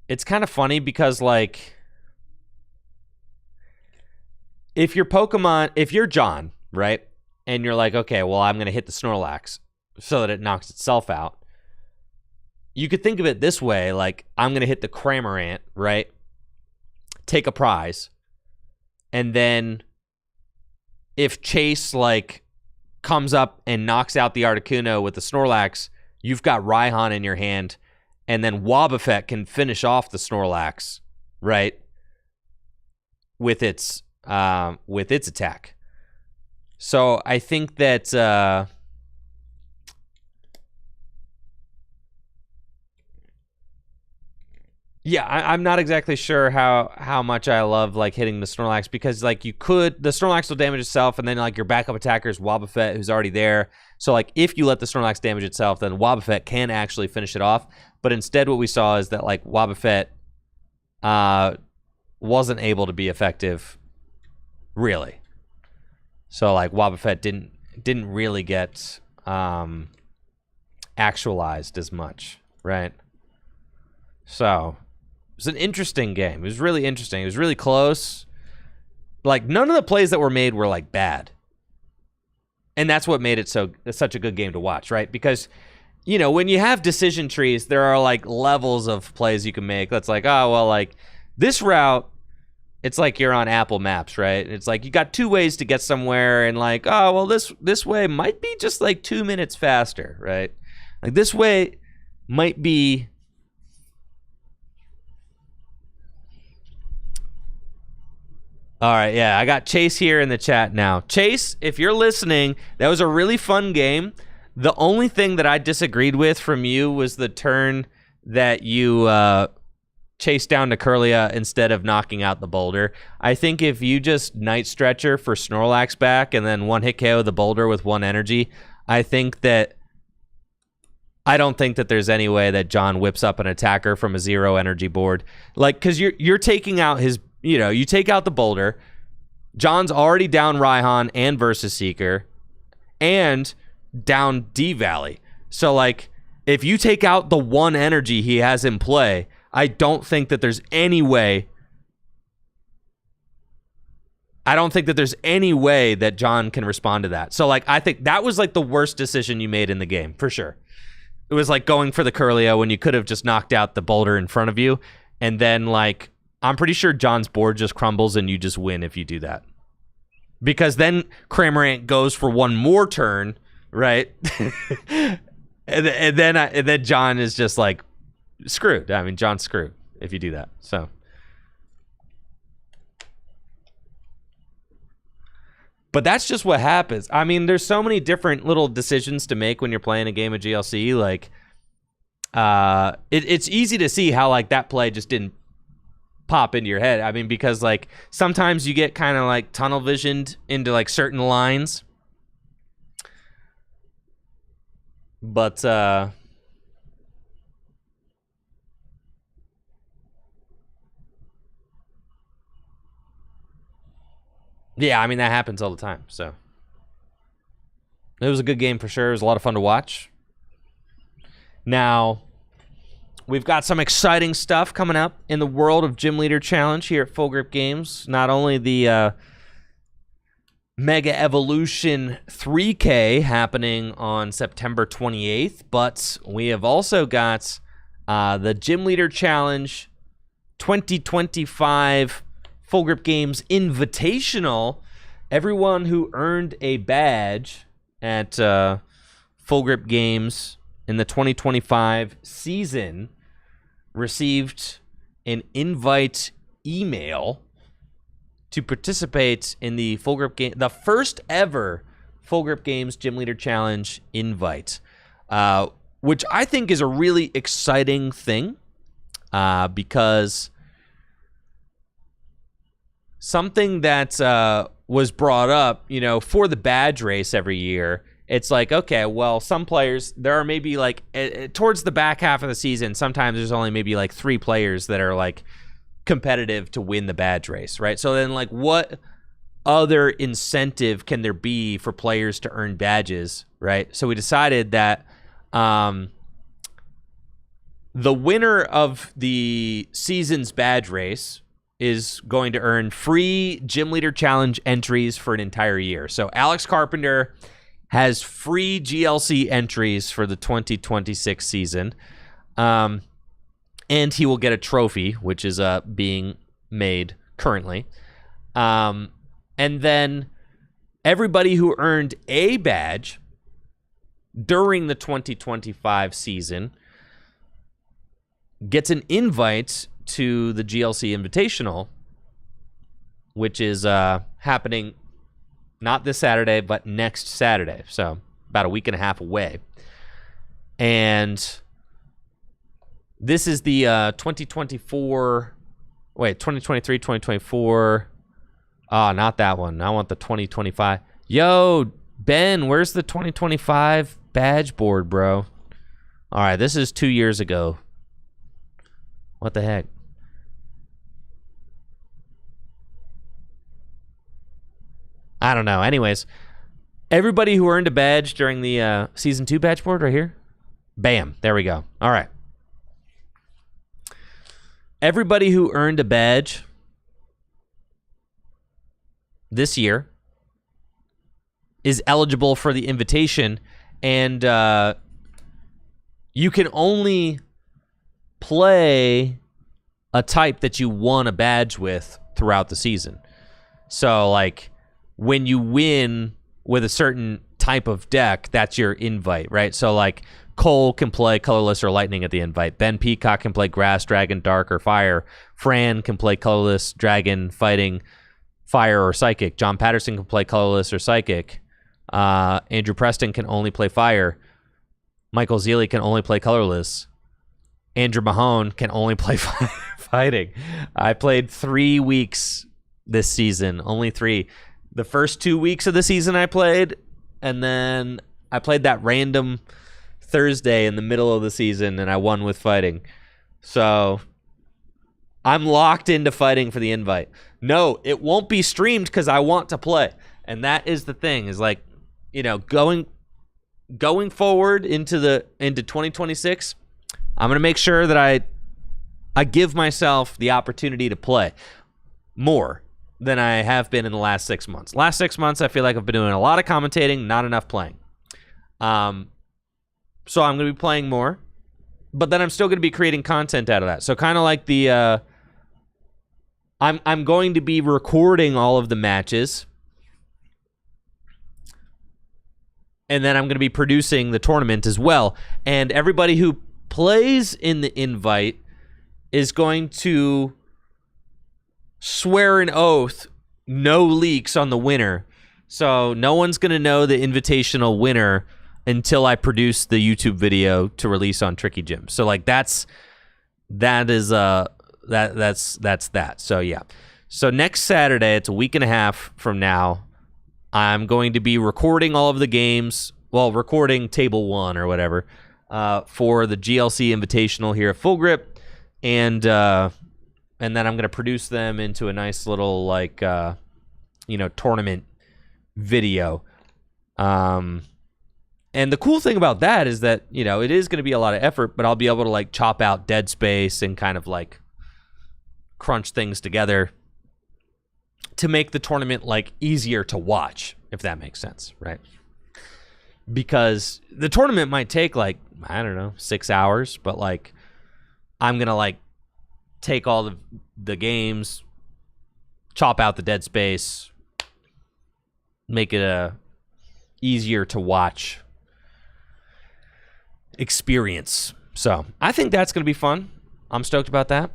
it's kind of funny because, like, if you're John, right, and you're like, okay, well, I'm going to hit the Snorlax so that it knocks itself out, you could think of it this way, like, I'm going to hit the Cramorant, right, take a prize, and then if Chase, like, comes up and knocks out the Articuno with the Snorlax, you've got Raihan in your hand, and then Wobbuffet can finish off the Snorlax, right, with its attack. So I think that I'm not exactly sure how much I love like hitting the Snorlax, because like the Snorlax will damage itself, and then like your backup attacker is Wobbuffet, who's already there. So like if you let the Snorlax damage itself, then Wobbuffet can actually finish it off. But instead what we saw is that like Wobbuffet wasn't able to be effective, really. So like Wobbuffet didn't really get actualized as much, right? So it was an interesting game. It was really interesting. It was really close. Like none of the plays that were made were like bad. And that's what made it such a good game to watch, right? Because, you know, when you have decision trees, there are like levels of plays you can make. That's like, oh, well, like this route, it's like you're on Apple Maps, right? It's like you got 2 ways to get somewhere, and like, oh, well, this way might be just like 2 minutes faster, right? Like this way might be. All right, yeah, I got Chase here in the chat now. Chase, if you're listening, that was a really fun game. The only thing that I disagreed with from you was the turn that you chased down to Kirlia instead of knocking out the Boulder. I think if you just Night Stretcher for Snorlax back and then one hit KO the Boulder with 1 energy, I don't think that there's any way that John whips up an attacker from a 0 energy board. Like, because you're taking out his, you know, you take out the Boulder. John's already down Raihan and Versus Seeker and down D-Valley. So, like, if you take out the 1 energy he has in play, I don't think that there's any way. I don't think that there's any way that John can respond to that. So, like, I think that was, like, the worst decision you made in the game, for sure. It was, like, going for the Kirlia when you could have just knocked out the Boulder in front of you. And then, like, I'm pretty sure John's board just crumbles and you just win if you do that. Because then Cramorant goes for 1 more turn, right? and then John is just, like, screwed. I mean, John's screwed if you do that. So But that's just what happens. I mean, there's so many different little decisions to make when you're playing a game of GLC. Like, it's easy to see how like that play just didn't pop into your head. I mean, because like sometimes you get kind of like tunnel visioned into like certain lines. But yeah, I mean that happens all the time. So it was a good game for sure. It was a lot of fun to watch. Now, we've got some exciting stuff coming up in the world of Gym Leader Challenge here at Full Grip Games. Not only the Mega Evolution 3K happening on September 28th, but we have also got the Gym Leader Challenge 2025 Full Grip Games Invitational. Everyone who earned a badge at Full Grip Games in the 2025 season received an invite email to participate in the Full Grip game, the first ever Full Grip Games Gym Leader Challenge invite, which I think is a really exciting thing because something that was brought up, you know, for the badge race every year. It's like, okay, well, some players, there are maybe like towards the back half of the season, sometimes there's only maybe like 3 players that are like competitive to win the badge race, right? So then like what other incentive can there be for players to earn badges, right? So we decided that the winner of the season's badge race is going to earn free Gym Leader Challenge entries for an entire year. So Alex Carpenter has free GLC entries for the 2026 season. And he will get a trophy, which is being made currently. And then everybody who earned a badge during the 2025 season gets an invite to the GLC Invitational, which is happening not this Saturday, but next Saturday. So about a week and a half away. And this is the 2023, 2024. Oh, not that one. I want the 2025. Yo, Ben, where's the 2025 badge board, bro? All right, this is 2 years ago. What the heck? I don't know. Anyways, everybody who earned a badge during the Season 2 badge board right here. Bam. There we go. All right. Everybody who earned a badge this year is eligible for the invitation, and you can only play a type that you won a badge with throughout the season. So, like, when you win with a certain type of deck, that's your invite, right? So, like, Cole can play Colorless or Lightning at the invite. Ben Peacock can play Grass, Dragon, Dark, or Fire. Fran can play Colorless, Dragon, Fighting, Fire, or Psychic. John Patterson can play Colorless or Psychic. Andrew Preston can only play Fire. Michael Zealy can only play Colorless. Andrew Mahone can only play Fighting. I played 3 weeks this season, only 3. The first 2 weeks of the season I played, and then I played that random Thursday in the middle of the season, and I won with Fighting. So I'm locked into Fighting for the invite. No, it won't be streamed because I want to play. And that is the thing, is like, you know, going forward into 2026, I'm going to make sure that I give myself the opportunity to play more than I have been in the last 6 months. Last 6 months, I feel like I've been doing a lot of commentating, not enough playing. So I'm going to be playing more, but then I'm still going to be creating content out of that. So kind of like the, I'm going to be recording all of the matches, and then I'm going to be producing the tournament as well. And everybody who plays in the invite is going to swear an oath, no leaks on the winner, So no one's going to know the invitational winner until I produce the YouTube video to release on Tricky Gym. So like that's that. So yeah. So next Saturday, it's a week and a half from now, I'm going to be recording all of the games, well, recording table 1 or whatever, for the GLC Invitational here at Full Grip, and then I'm going to produce them into a nice little like tournament video. And the cool thing about that is that, it is going to be a lot of effort, but I'll be able to like chop out dead space and kind of like crunch things together to make the tournament like easier to watch, if that makes sense, right? Because the tournament might take like, I don't know, 6 hours, but like I'm going to like take all the games, chop out the dead space, make it a easier to watch experience. So I think that's going to be fun. I'm stoked about that.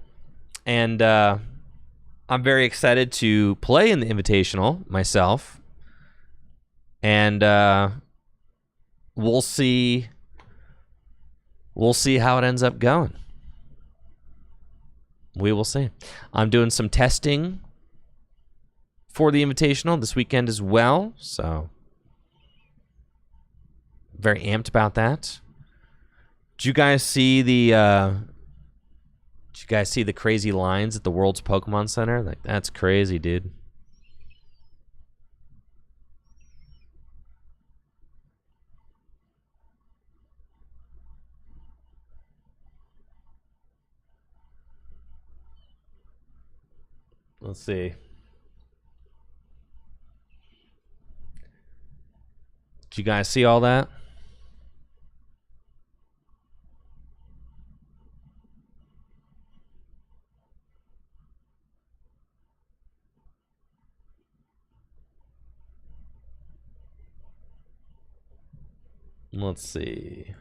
And I'm very excited to play in the Invitational myself. And we'll see how it ends up going. We will see. I'm doing some testing for the Invitational this weekend as well, so very amped about that. Did you guys see the crazy lines at the World's Pokemon Center? Like, that's crazy, dude. Let's see. Did you guys see all that? Let's see.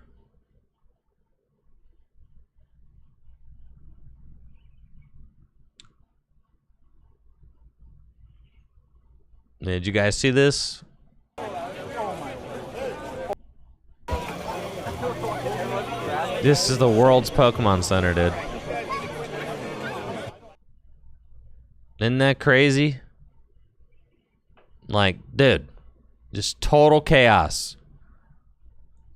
Did you guys see this? This is the world's Pokemon Center, dude. Isn't that crazy? Like, dude, just total chaos.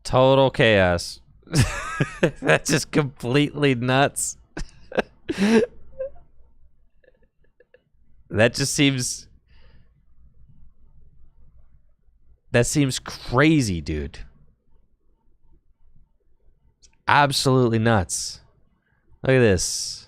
Total chaos. That's just completely nuts. That seems crazy, dude. Absolutely nuts. Look at this.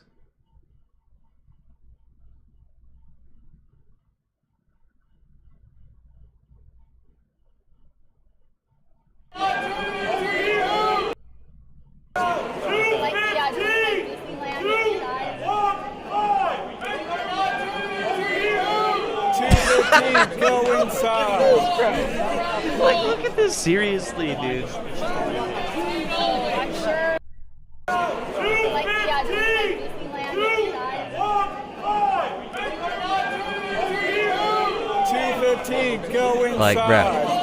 Go inside. Like, look at this. Seriously, dude. Go inside. Like, bro.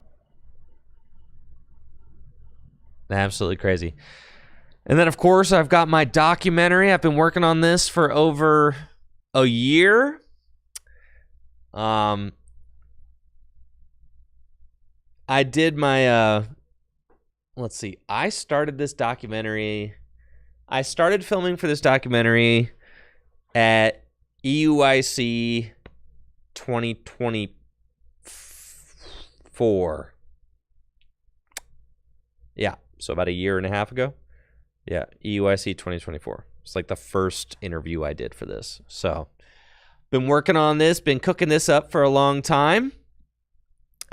Absolutely crazy. And then, of course, I've got my documentary. I've been working on this for over a year. I did my, let's see. I started filming for this documentary at EUIC 2024. Yeah, so about a year and a half ago. Yeah, EUIC 2024. It's like the first interview I did for this. So, been working on this, been cooking this up for a long time.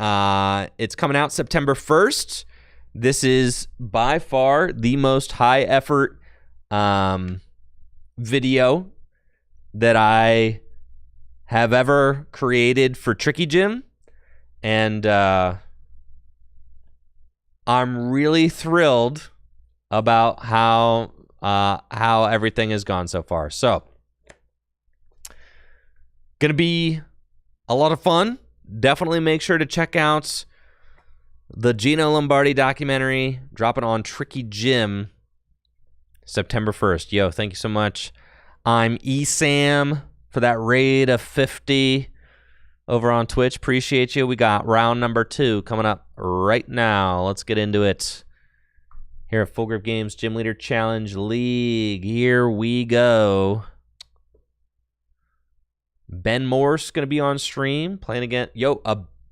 It's coming out September 1st. This is by far the most high effort video that I have ever created for Tricky Gym. And I'm really thrilled about how everything has gone so far. So, gonna be a lot of fun. definitely make sure to check out the Gino Lombardi documentary dropping on Tricky Jim September 1st. Yo, thank you so much. I'm ESAM for that raid of 50 over on Twitch. Appreciate you. We got round number 2 coming up right now. Let's get into it. Here at Full Grip Games Gym Leader Challenge League. Here we go. Ben Morse going to be on stream playing again. Yo,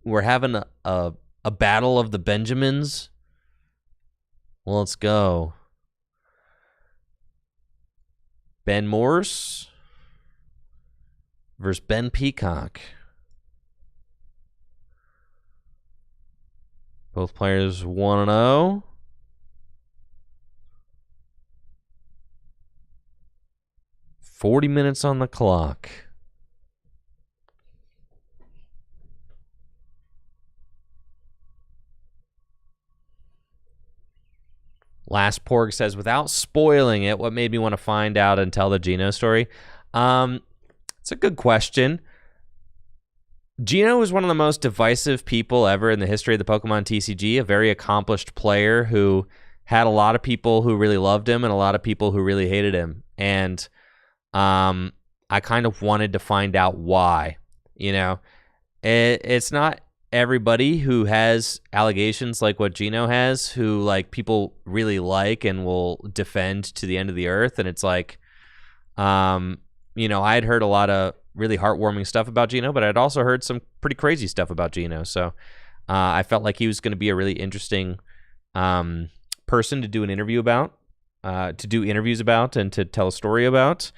we're having a battle of the Benjamins. Well, let's go. Ben Morse versus Ben Peacock. Both players 1-0. $40 minutes on the clock. Last Porg says, without spoiling it, what made me want to find out and tell the Gino story? It's a good question. Gino was one of the most divisive people ever in the history of the Pokemon TCG, a very accomplished player who had a lot of people who really loved him and a lot of people who really hated him. And I kind of wanted to find out why. You know, it's not everybody who has allegations like what Gino has, who like people really like and will defend to the end of the earth. And it's like, you know, I had heard a lot of really heartwarming stuff about Gino, but I'd also heard some pretty crazy stuff about Gino. So I felt like he was going to be a really interesting person to do an interview about, to do interviews about, and to tell a story about,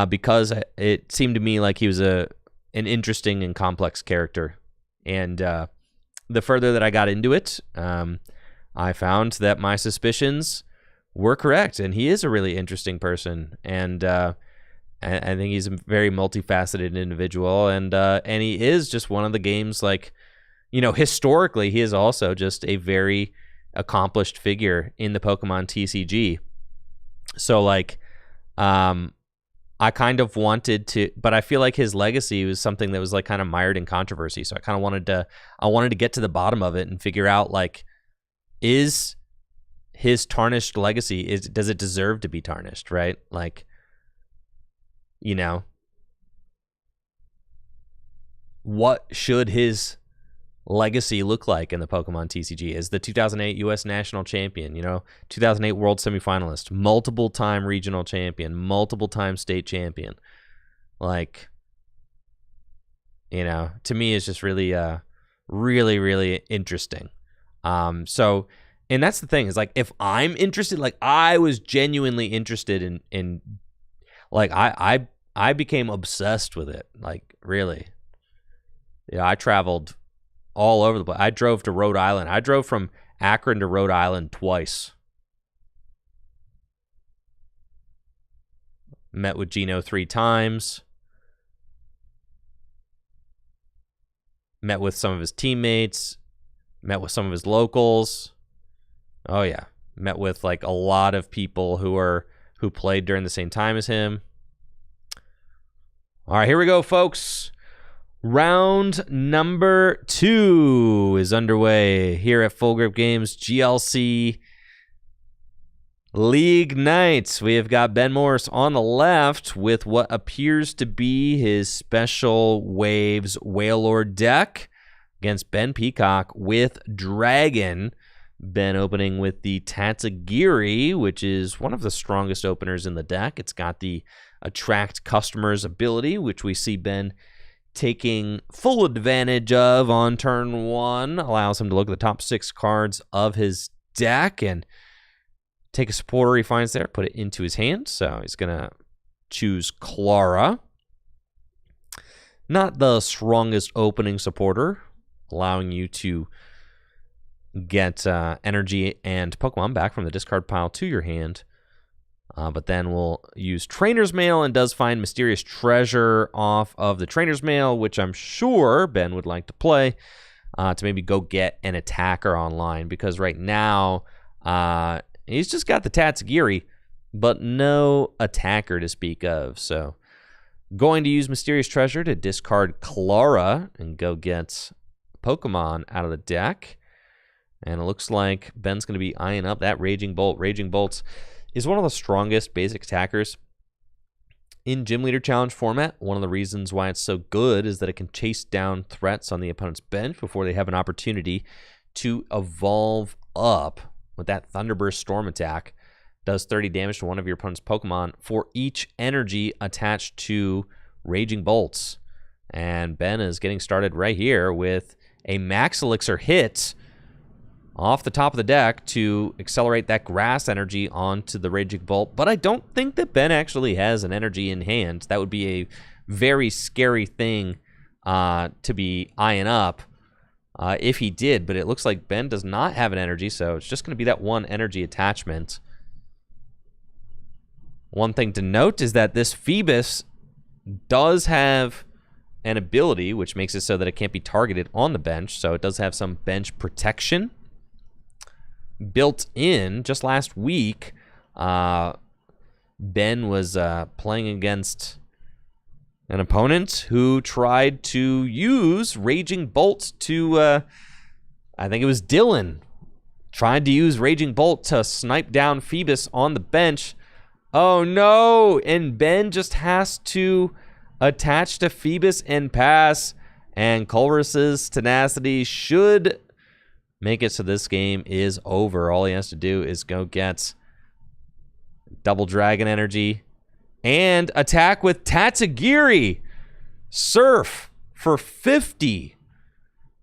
because it seemed to me like he was an interesting and complex character. And the further that I got into it, I found that my suspicions were correct, and he is a really interesting person. And I think he's a very multifaceted individual, and he is just one of the game's, like, you know, historically, he is also just a very accomplished figure in the Pokemon TCG. So, like, I kind of wanted to, but I feel like his legacy was something that was like kind of mired in controversy. So I kind of wanted to get to the bottom of it and figure out, like, is his tarnished legacy, does it deserve to be tarnished, right? Like, you know, what should his legacy look like in the Pokemon TCG? Is the 2008 U.S. National Champion, you know, 2008 World Semifinalist, multiple-time regional champion, multiple-time state champion. Like, you know, to me, it's just really, really, really interesting. So, and that's the thing, is like, if I'm interested, like, I was genuinely interested in like, I became obsessed with it, like, really. Yeah, I traveled all over the place. I drove to Rhode Island. I drove from Akron to Rhode Island twice. Met with Gino 3 times. Met with some of his teammates. Met with some of his locals. Oh yeah. Met with like a lot of people who played during the same time as him. All right, here we go, folks. Round number 2 is underway here at Full Grip Games GLC League Nights. We have got Ben Morse on the left with what appears to be his Special Waves Wailord deck against Ben Peacock with Dragon. Ben opening with the Tatsugiri, which is one of the strongest openers in the deck. It's got the Attract Customers ability, which we see Ben taking full advantage of on turn 1. Allows him to look at the top 6 cards of his deck and take a supporter he finds there, put it into his hand. So he's going to choose Clara. Not the strongest opening supporter, allowing you to get energy and Pokemon back from the discard pile to your hand. But then we'll use Trainer's Mail, and does find Mysterious Treasure off of the Trainer's Mail, which I'm sure Ben would like to play to maybe go get an attacker online, because right now he's just got the Tatsugiri, but no attacker to speak of. So Going to use Mysterious Treasure to discard Clara and go get Pokemon out of the deck. And it looks like Ben's going to be eyeing up that Raging Bolt. Raging Bolt is one of the strongest basic attackers in Gym Leader Challenge format. One of the reasons why it's so good is that it can chase down threats on the opponent's bench before they have an opportunity to evolve up with that Thunderburst Storm attack. Does 30 damage to one of your opponent's Pokemon for each energy attached to Raging Bolts. And Ben is getting started right here with a Max Elixir hit off the top of the deck to accelerate that grass energy onto the Raging Bolt. But I don't think that Ben actually has an energy in hand. That would be a very scary thing to be eyeing up if he did. But it looks like Ben does not have an energy, so it's just going to be that one energy attachment. One thing to note is that this Phoebus does have an ability, which makes it so that it can't be targeted on the bench. So it does have some bench protection built in. Just last week, Ben was playing against an opponent who tried to use Raging Bolt to, I think it was Dylan, tried to use Raging Bolt to snipe down Phoebus on the bench. Oh no, and Ben just has to attach to Phoebus and pass, and Culverus's tenacity should make it so this game is over. All he has to do is go get Double Dragon Energy and attack with Tatsugiri. Surf for 50.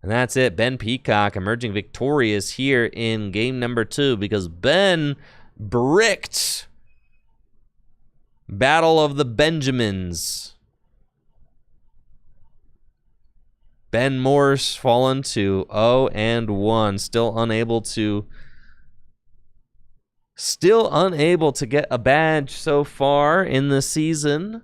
And that's it. Ben Peacock emerging victorious here in game number 2 because Ben bricked Battle of the Benjamins. Ben Morse fallen to 0-1. Still unable to get a badge so far in the season.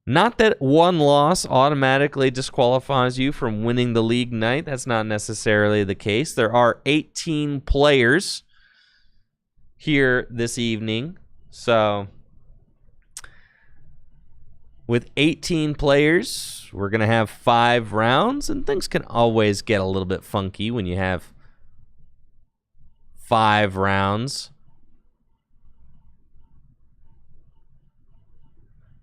Not that one loss automatically disqualifies you from winning the league night. That's not necessarily the case. There are 18 players here this evening. So with 18 players, we're going to have 5 rounds, and things can always get a little bit funky when you have 5 rounds.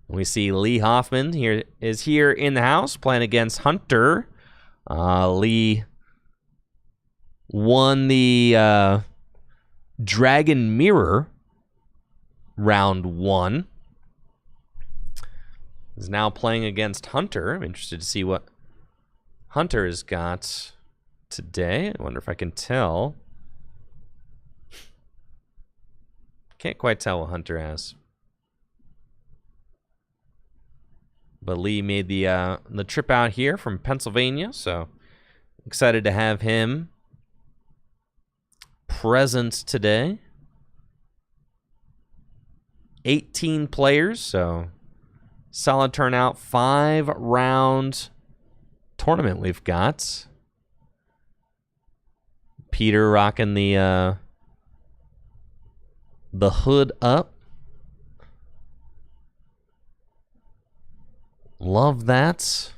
We see Lee Hoffman is here in the house playing against Hunter. Lee won the Dragon Mirror round 1. Is now playing against Hunter. I'm interested to see what Hunter has got today. I wonder if I can tell. Can't quite tell what Hunter has. But Lee made the trip out here from Pennsylvania, so excited to have him present today. 18 players, so solid turnout. 5-round tournament we've got. Peter rocking the hood up. Love that.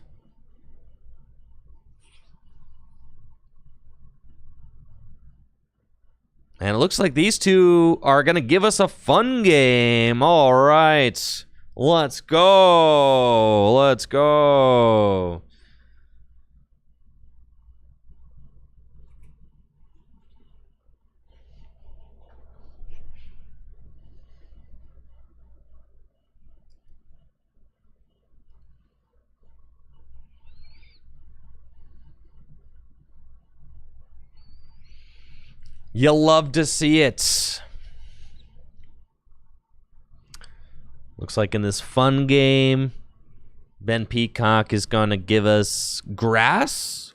And it looks like these two are going to give us a fun game. All right. Let's go. Let's go. You'll love to see it. Looks like in this fun game, Ben Peacock is going to give us grass.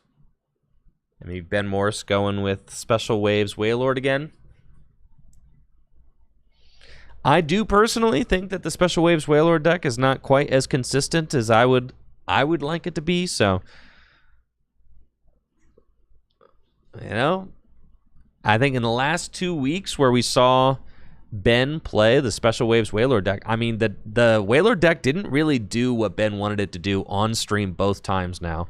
I mean, Ben Morse going with Special Waves Wailord again. I do personally think that the Special Waves Wailord deck is not quite as consistent as I would like it to be, so you know, I think in the last 2 weeks where we saw Ben play the Special Waves Wailord deck. I mean, the Wailord deck didn't really do what Ben wanted it to do on stream both times now.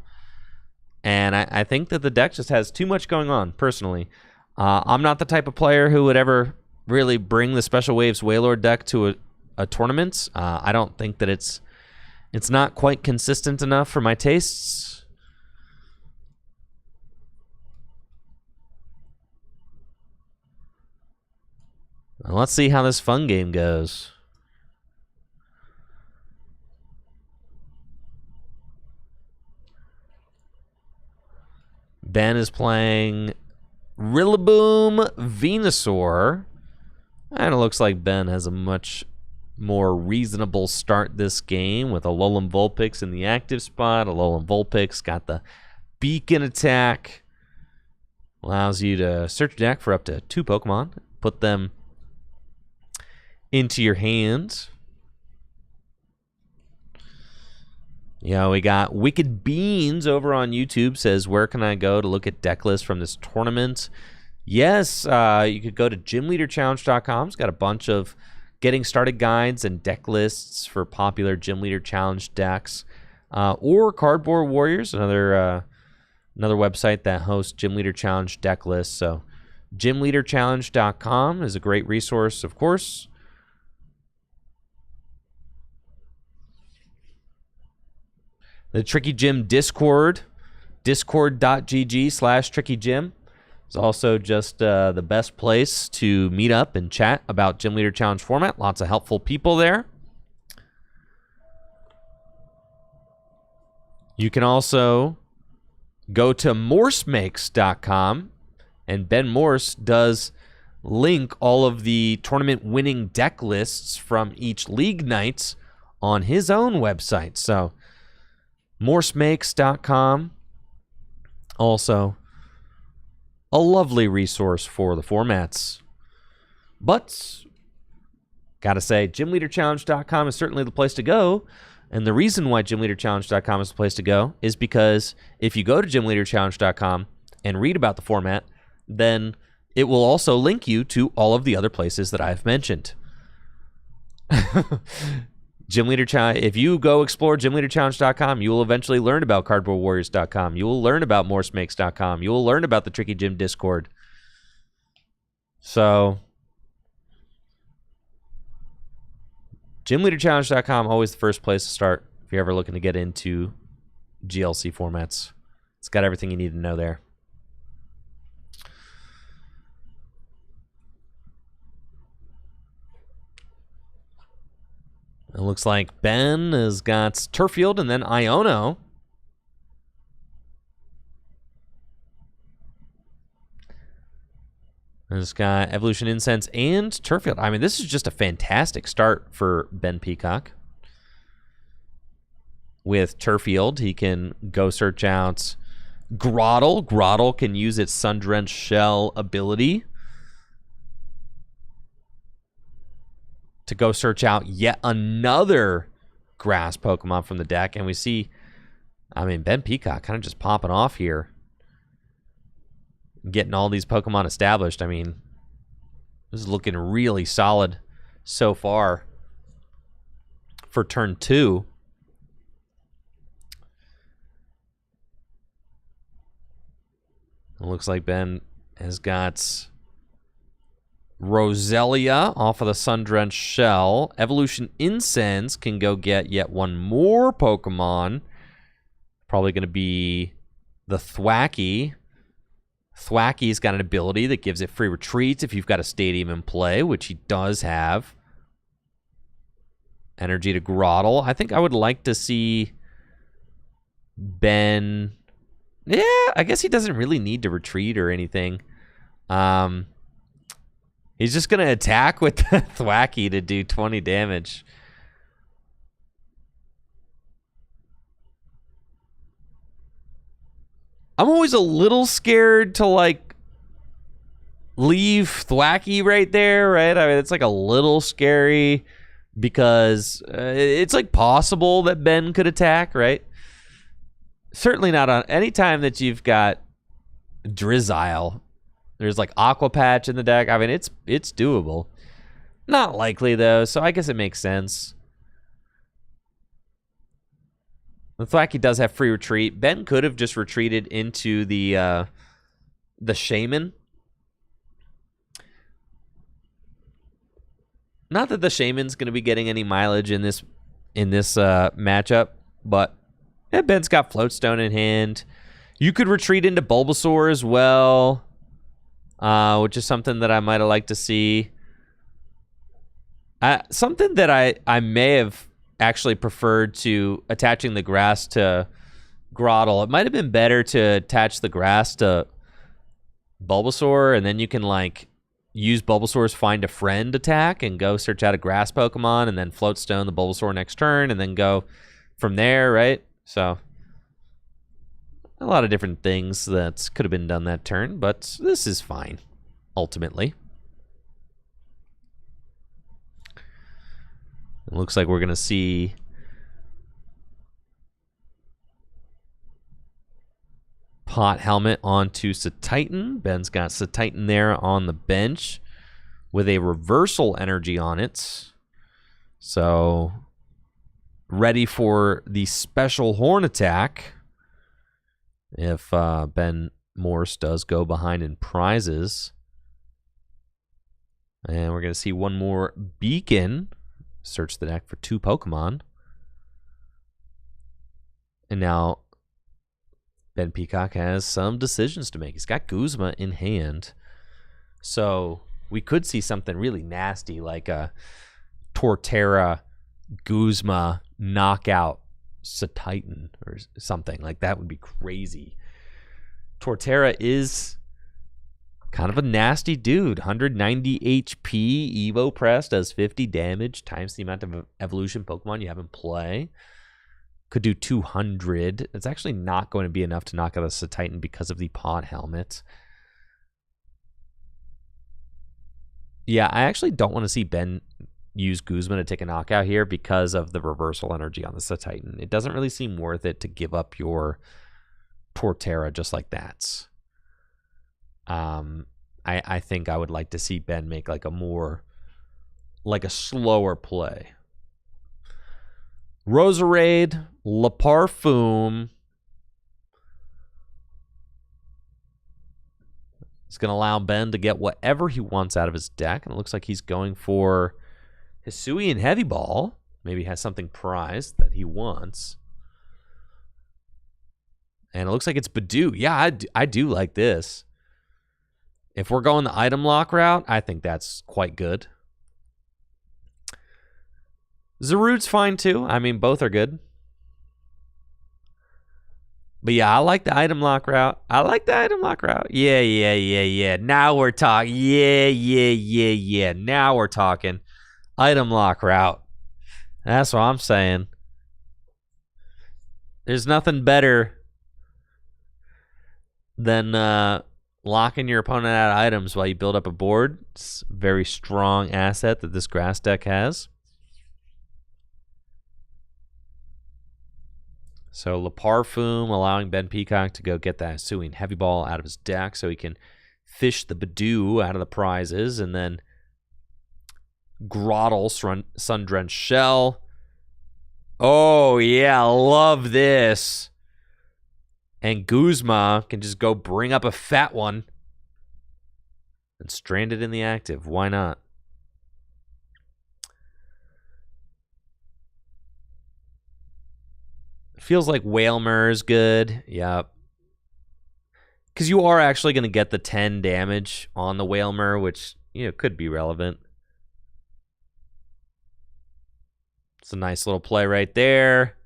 And I think that the deck just has too much going on, personally. I'm not the type of player who would ever really bring the Special Waves Wailord deck to a tournament. I don't think that it's not quite consistent enough for my tastes. Well, let's see how this fun game goes. Ben is playing Rillaboom Venusaur. And it looks like Ben has a much more reasonable start this game with Alolan Vulpix in the active spot. Alolan Vulpix got the beacon attack. Allows you to search your deck for up to 2 Pokemon. Put them into your hands. Yeah, we got Wicked Beans over on YouTube says, where can I go to look at deck lists from this tournament? Yes, you could go to gymleaderchallenge.com. It's got a bunch of getting started guides and deck lists for popular Gym Leader Challenge decks. Or Cardboard Warriors, another website that hosts Gym Leader Challenge deck lists. So gymleaderchallenge.com is a great resource, of course. The Tricky Gym Discord, discord.gg/trickygym, is also just the best place to meet up and chat about Gym Leader Challenge format. Lots of helpful people there. You can also go to morsemakes.com, and Ben Morse does link all of the tournament-winning deck lists from each league night on his own website. So morsemakes.com, also a lovely resource for the formats. But gotta say, gymleaderchallenge.com is certainly the place to go. And the reason why gymleaderchallenge.com is the place to go is because if you go to gymleaderchallenge.com and read about the format, then it will also link you to all of the other places that I've mentioned. Gym Leader Challenge. If you go explore gymleaderchallenge.com, you will eventually learn about cardboardwarriors.com. You will learn about morsemakes.com. You will learn about the Tricky Gym Discord. So gymleaderchallenge.com, always the first place to start if you're ever looking to get into GLC formats. It's got everything you need to know there. It looks like Ben has got Turfield and then Iono. And it's got Evolution Incense and Turfield. I mean, this is just a fantastic start for Ben Peacock. With Turfield, he can go search out Grottle. Grottle can use its Sun-Drenched Shell ability to go search out yet another grass Pokemon from the deck. And we see, I mean, Ben Peacock kind of just popping off here. Getting all these Pokemon established. I mean, this is looking really solid so far for turn 2. It looks like Ben has got Roselia off of the Sun-Drenched Shell. Evolution Incense can go get yet one more Pokemon. Probably going to be the Thwackey. Thwacky's got an ability that gives it free retreats if you've got a stadium in play, which he does have. Energy to Grottle. I think I would like to see Ben... Yeah, I guess he doesn't really need to retreat or anything. He's just going to attack with the Thwackey to do 20 damage. I'm always a little scared to, like, leave Thwackey right there, right? I mean, it's, like, a little scary because it's, like, possible that Ben could attack, right? Certainly not on any time that you've got Drizzile. There's like Aqua Patch in the deck. I mean, it's doable. Not likely, though, so I guess it makes sense. The Thwackey does have free retreat. Ben could have just retreated into the Shaman. Not that the Shaman's going to be getting any mileage in this matchup, but yeah, Ben's got Floatstone in hand. You could retreat into Bulbasaur as well, which is something that I might have liked to see. Something that I may have actually preferred to attaching the grass to Groddle. It might have been better to attach the grass to Bulbasaur, and then you can like use Bulbasaur's Find a Friend attack and go search out a grass Pokemon, and then Floatstone the Bulbasaur next turn, and then go from there, right? So a lot of different things that could have been done that turn, but this is fine, ultimately. It looks like we're going to see Pot Helmet onto Satitan. Ben's got Satitan there on the bench with a reversal energy on it. So, ready for the special horn attack if Ben Morse does go behind in prizes. And we're going to see one more Beacon. Search the deck for 2 Pokemon. And now Ben Peacock has some decisions to make. He's got Guzma in hand. So we could see something really nasty like a Torterra Guzma knockout Satitan or something. Like that would be crazy. Torterra is kind of a nasty dude. 190 HP, Evo Press, does 50 damage, times the amount of evolution Pokemon you have in play. Could do 200. It's actually not going to be enough to knock out a Satitan because of the Pod Helmet. Yeah, I actually don't want to see Ben use Guzman to take a knockout here because of the reversal energy on the Satitan. It doesn't really seem worth it to give up your Torterra just like that. I think I would like to see Ben make like a slower play. Roserade, La Parfum. It's going to allow Ben to get whatever he wants out of his deck. And it looks like he's going for Hisuian Heavy Ball. Maybe has something prized that he wants. And it looks like it's Badoo. Yeah, I do like this. If we're going the item lock route, I think that's quite good. Zarude's fine too. I mean, both are good. But yeah, I like the item lock route. Yeah. Now we're talking. Yeah. Now we're talking. Item lock route. That's what I'm saying. There's nothing better than locking your opponent out of items while you build up a board. It's a very strong asset that this grass deck has. So La Parfum allowing Ben Peacock to go get that Hisuian Heavy Ball out of his deck so he can fish the Badoo out of the prizes, and then Groddle, Sun-Drenched Shell. Oh yeah, love this. And Guzma can just go bring up a fat one and strand it in the active. Why not? Feels like Whalmer is good. Yep. Because you are actually going to get the 10 damage on the Whalmer, which, could be relevant. It's a nice little play right there.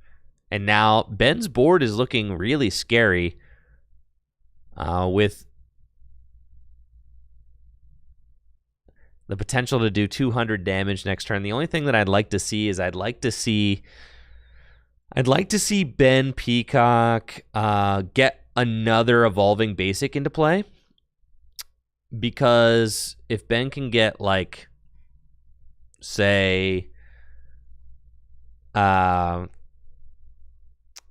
And now Ben's board is looking really scary with the potential to do 200 damage next turn. The only thing that I'd like to see is I'd like to see Ben Peacock get another evolving basic into play. Because if Ben can get, like, say,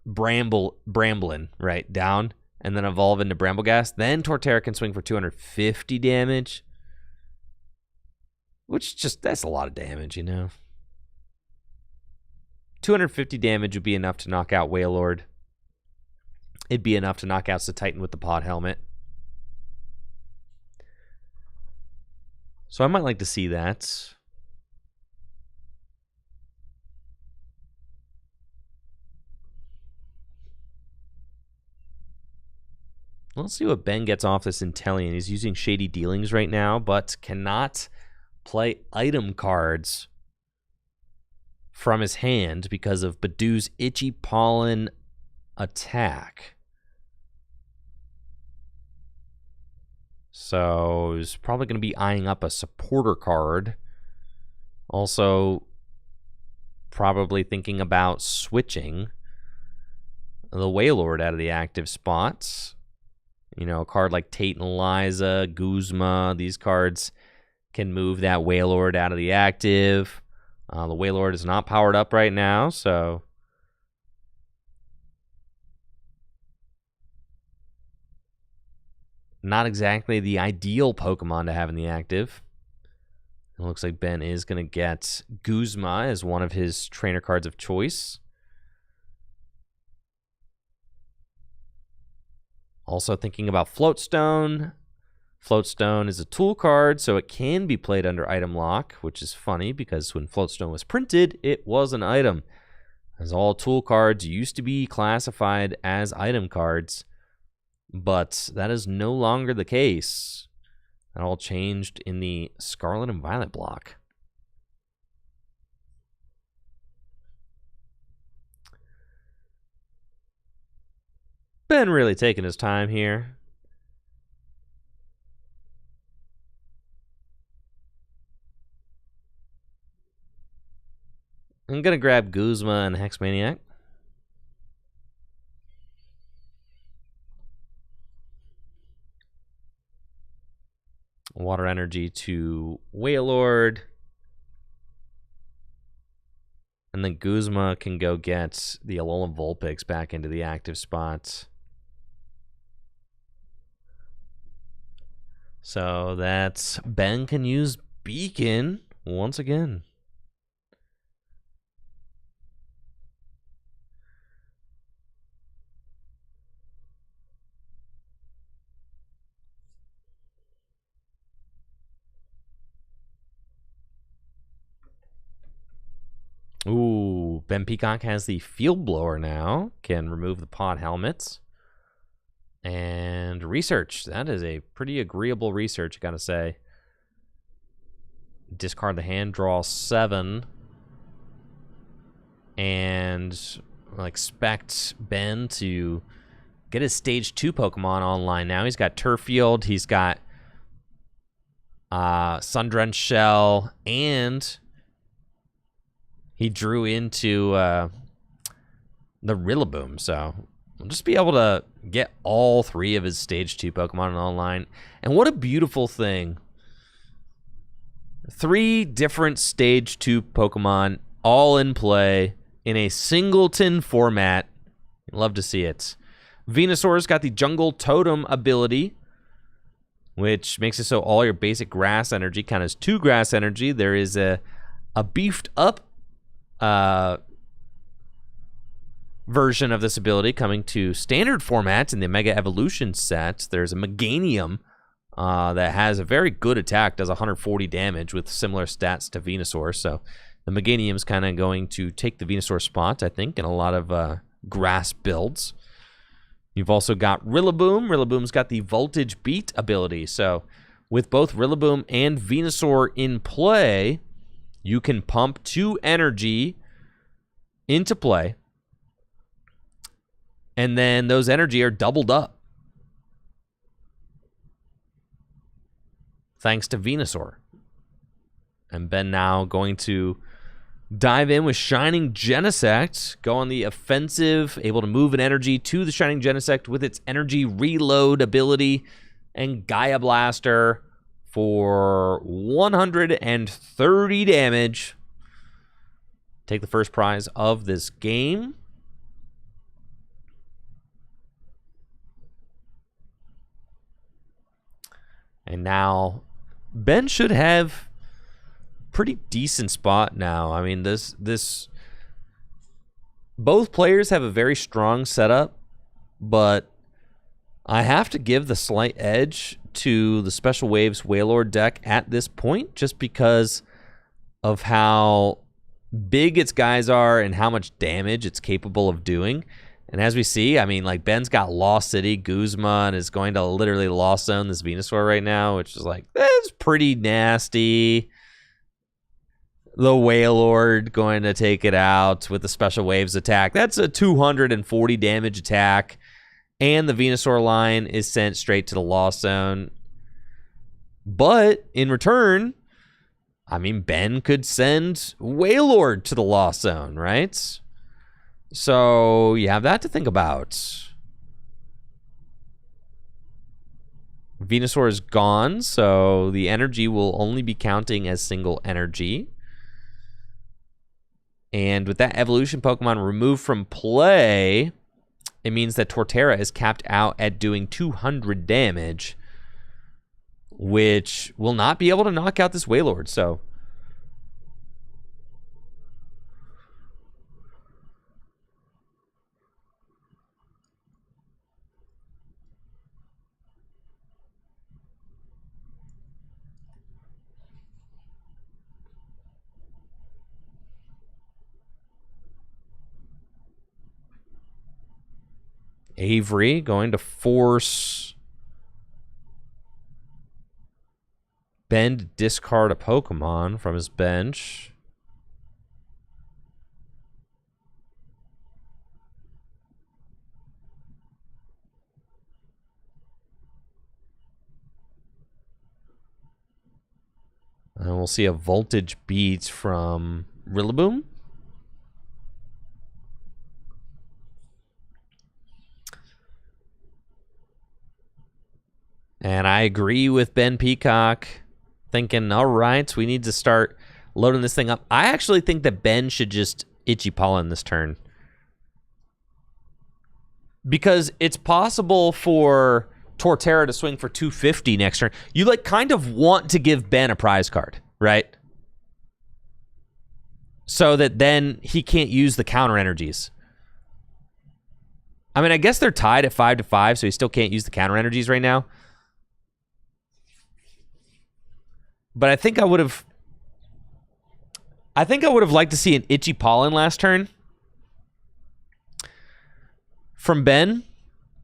Bramblin, right, down, and then evolve into Brambleghast, then Torterra can swing for 250 damage. Which just, that's a lot of damage, you know? 250 damage would be enough to knock out Wailord. It'd be enough to knock out the Titan with the pod helmet. So I might like to see that. Let's see what Ben gets off this Intellion. He's using Shady Dealings right now, but cannot play item cards from his hand because of Badoo's Itchy Pollen attack. So he's probably going to be eyeing up a supporter card. Also, probably thinking about switching the Wailord out of the active spots. You know, a card like Tate and Eliza, Guzma, these cards can move that Wailord out of the active. The Wailord is not powered up right now, so not exactly the ideal Pokemon to have in the active. It looks like Ben is going to get Guzma as one of his trainer cards of choice. Also thinking about Floatstone. Floatstone is a tool card, so it can be played under item lock, which is funny because when Floatstone was printed, it was an item. As all tool cards used to be classified as item cards, but that is no longer the case. That all changed in the Scarlet and Violet block. Ben really taking his time here. I'm going to grab Guzma and Hexmaniac. Water Energy to Wailord. And then Guzma can go get the Alolan Vulpix back into the active spots. So that's Ben can use Beacon once again. Ooh, Ben Peacock has the Field Blower now. Can remove the pod helmets. And research. That is a pretty agreeable research, I gotta say. Discard the hand, draw 7. And I'll expect Ben to get his Stage 2 Pokemon online now. He's got Turffield, he's got Sundrenched Shell, and he drew into the Rillaboom, so we'll just be able to get all 3 of his Stage 2 Pokemon online. And what a beautiful thing. 3 different Stage 2 Pokemon all in play in a singleton format. Love to see it. Venusaur's got the Jungle Totem ability, which makes it so all your basic grass energy count as 2 grass energy. There is a beefed up version of this ability coming to standard formats in the Mega Evolution set. There's a Meganium that has a very good attack, does 140 damage with similar stats to Venusaur. So the Meganium's kind of going to take the Venusaur spot, I think, in a lot of grass builds. You've also got Rillaboom. Rillaboom's got the Voltage Beat ability. So with both Rillaboom and Venusaur in play, you can pump 2 energy into play, and then those energy are doubled up thanks to Venusaur. And Ben now going to dive in with Shining Genesect, go on the offensive, able to move an energy to the Shining Genesect with its energy reload ability, and Gaia Blaster for 130 damage. Take the first prize of this game. And now Ben should have pretty decent spot now. I mean, this both players have a very strong setup, but I have to give the slight edge to the Special Waves Wailord deck at this point, just because of how big its guys are and how much damage it's capable of doing. And as we see, I mean, like, Ben's got Lost City, Guzma, and is going to literally Lost Zone this Venusaur right now, which is like, that's pretty nasty. The Wailord going to take it out with the Special Waves attack. That's a 240 damage attack. And the Venusaur line is sent straight to the Lost Zone. But in return, I mean, Ben could send Wailord to the Lost Zone, right? So you have that to think about. Venusaur is gone, so the energy will only be counting as single energy. And with that evolution Pokemon removed from play, it means that Torterra is capped out at doing 200 damage, which will not be able to knock out this Wailord, so... Avery going to force Ben to discard a Pokemon from his bench. And we'll see a Voltage Beat from Rillaboom. And I agree with Ben Peacock, thinking, all right, we need to start loading this thing up. I actually think that Ben should just Itchy Pollen this turn. Because it's possible for Torterra to swing for 250 next turn. You, like, kind of want to give Ben a prize card, right? So that then he can't use the counter energies. I mean, I guess they're tied at 5-5, so he still can't use the counter energies right now. But I think I would have liked to see an Itchy Pollen last turn from Ben,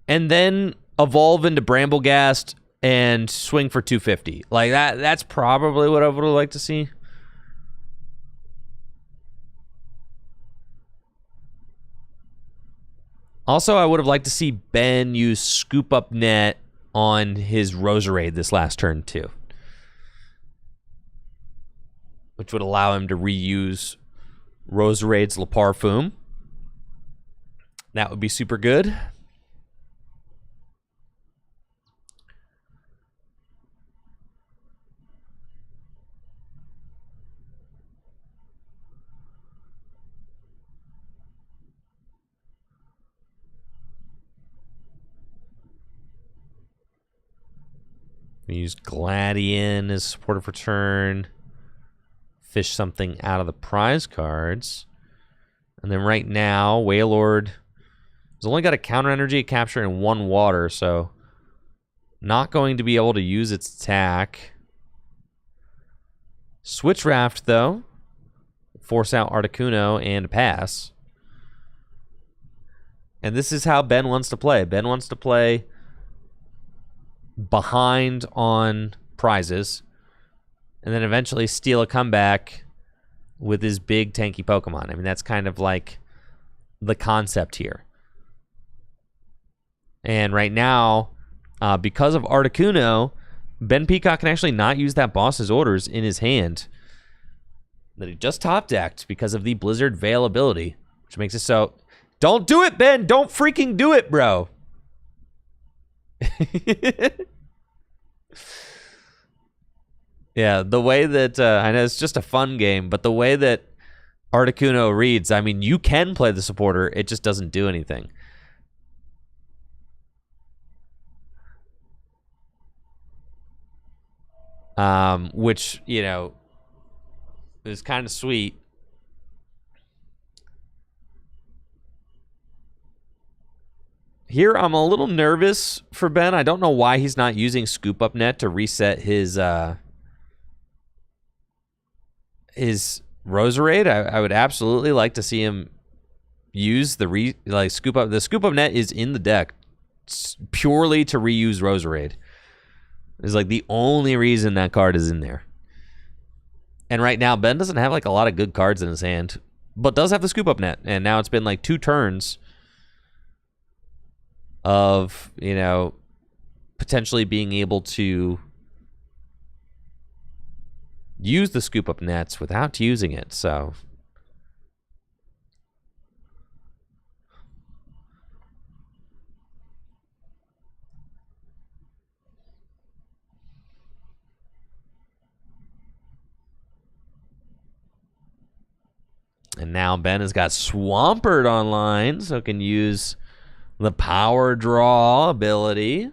and then evolve into Bramblegast and swing for 250. Like that's probably what I would have liked to see. Also, I would have liked to see Ben use Scoop Up Net on his Roserade this last turn too, which would allow him to reuse Roserade's Leparfum. That would be super good. We use Gladian as supportive return. Fish something out of the prize cards. And then right now, Wailord has only got a counter energy, a capture, and 1 water, so not going to be able to use its attack. Switch Raft, though. Force out Articuno and pass. And this is how Ben wants to play. Ben wants to play behind on prizes, and then eventually steal a comeback with his big tanky Pokemon. I mean, that's kind of like the concept here. And right now, because of Articuno, Ben Peacock can actually not use that boss's orders in his hand that he just top decked because of the Blizzard Veil ability, which makes it so... Don't do it, Ben! Don't freaking do it, bro! Yeah, the way that, I know it's just a fun game, but the way that Articuno reads, I mean, you can play the supporter, it just doesn't do anything. Which, you know, is kind of sweet. Here, I'm a little nervous for Ben. I don't know why he's not using Scoop Up Net to reset his Roserade. I would absolutely like to see him use the Scoop Up. The Scoop Up Net is in the deck purely to reuse Roserade. It's like the only reason that card is in there. And right now, Ben doesn't have like a lot of good cards in his hand, but does have the Scoop Up Net. And now it's been like 2 turns of, you know, potentially being able to use the Scoop Up Nets without using it. So and now Ben has got Swampert online, so can use the Power Draw ability.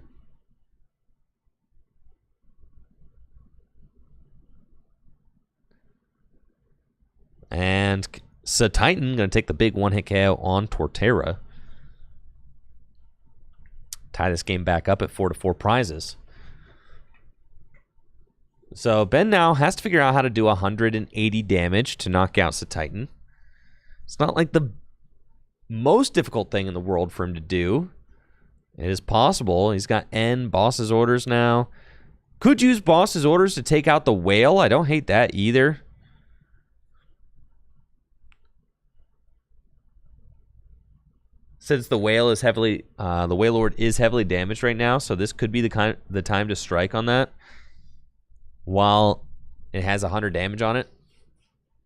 And Titan going to take the big one-hit KO on Torterra. Tie this game back up at 4-4 prizes. So Ben now has to figure out how to do 180 damage to knock out Titan. It's not like the most difficult thing in the world for him to do. It is possible. He's got N Boss's Orders now. Could use Boss's Orders to take out the Whale. I don't hate that either. Since the Whale is heavily, the Whale Lord is heavily damaged right now, so this could be the time to strike on that. While it has 100 damage on it,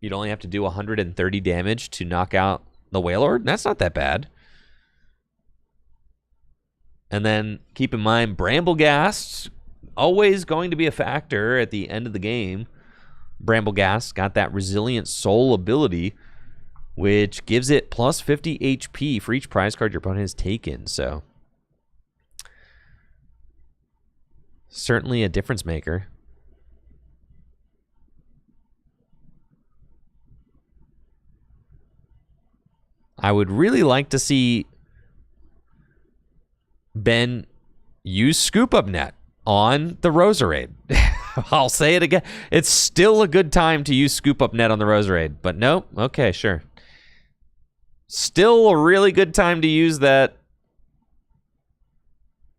you'd only have to do 130 damage to knock out the Whale Lord. That's not that bad. And then keep in mind, Bramblegast, always going to be a factor at the end of the game. Bramblegast got that Resilient Soul ability, which gives it plus 50 HP for each prize card your opponent has taken. So certainly a difference maker. I would really like to see Ben use Scoop Up Net on the Roserade. I'll say it again. It's still a good time to use Scoop Up Net on the Roserade, but nope. Okay, sure. Still a really good time to use that.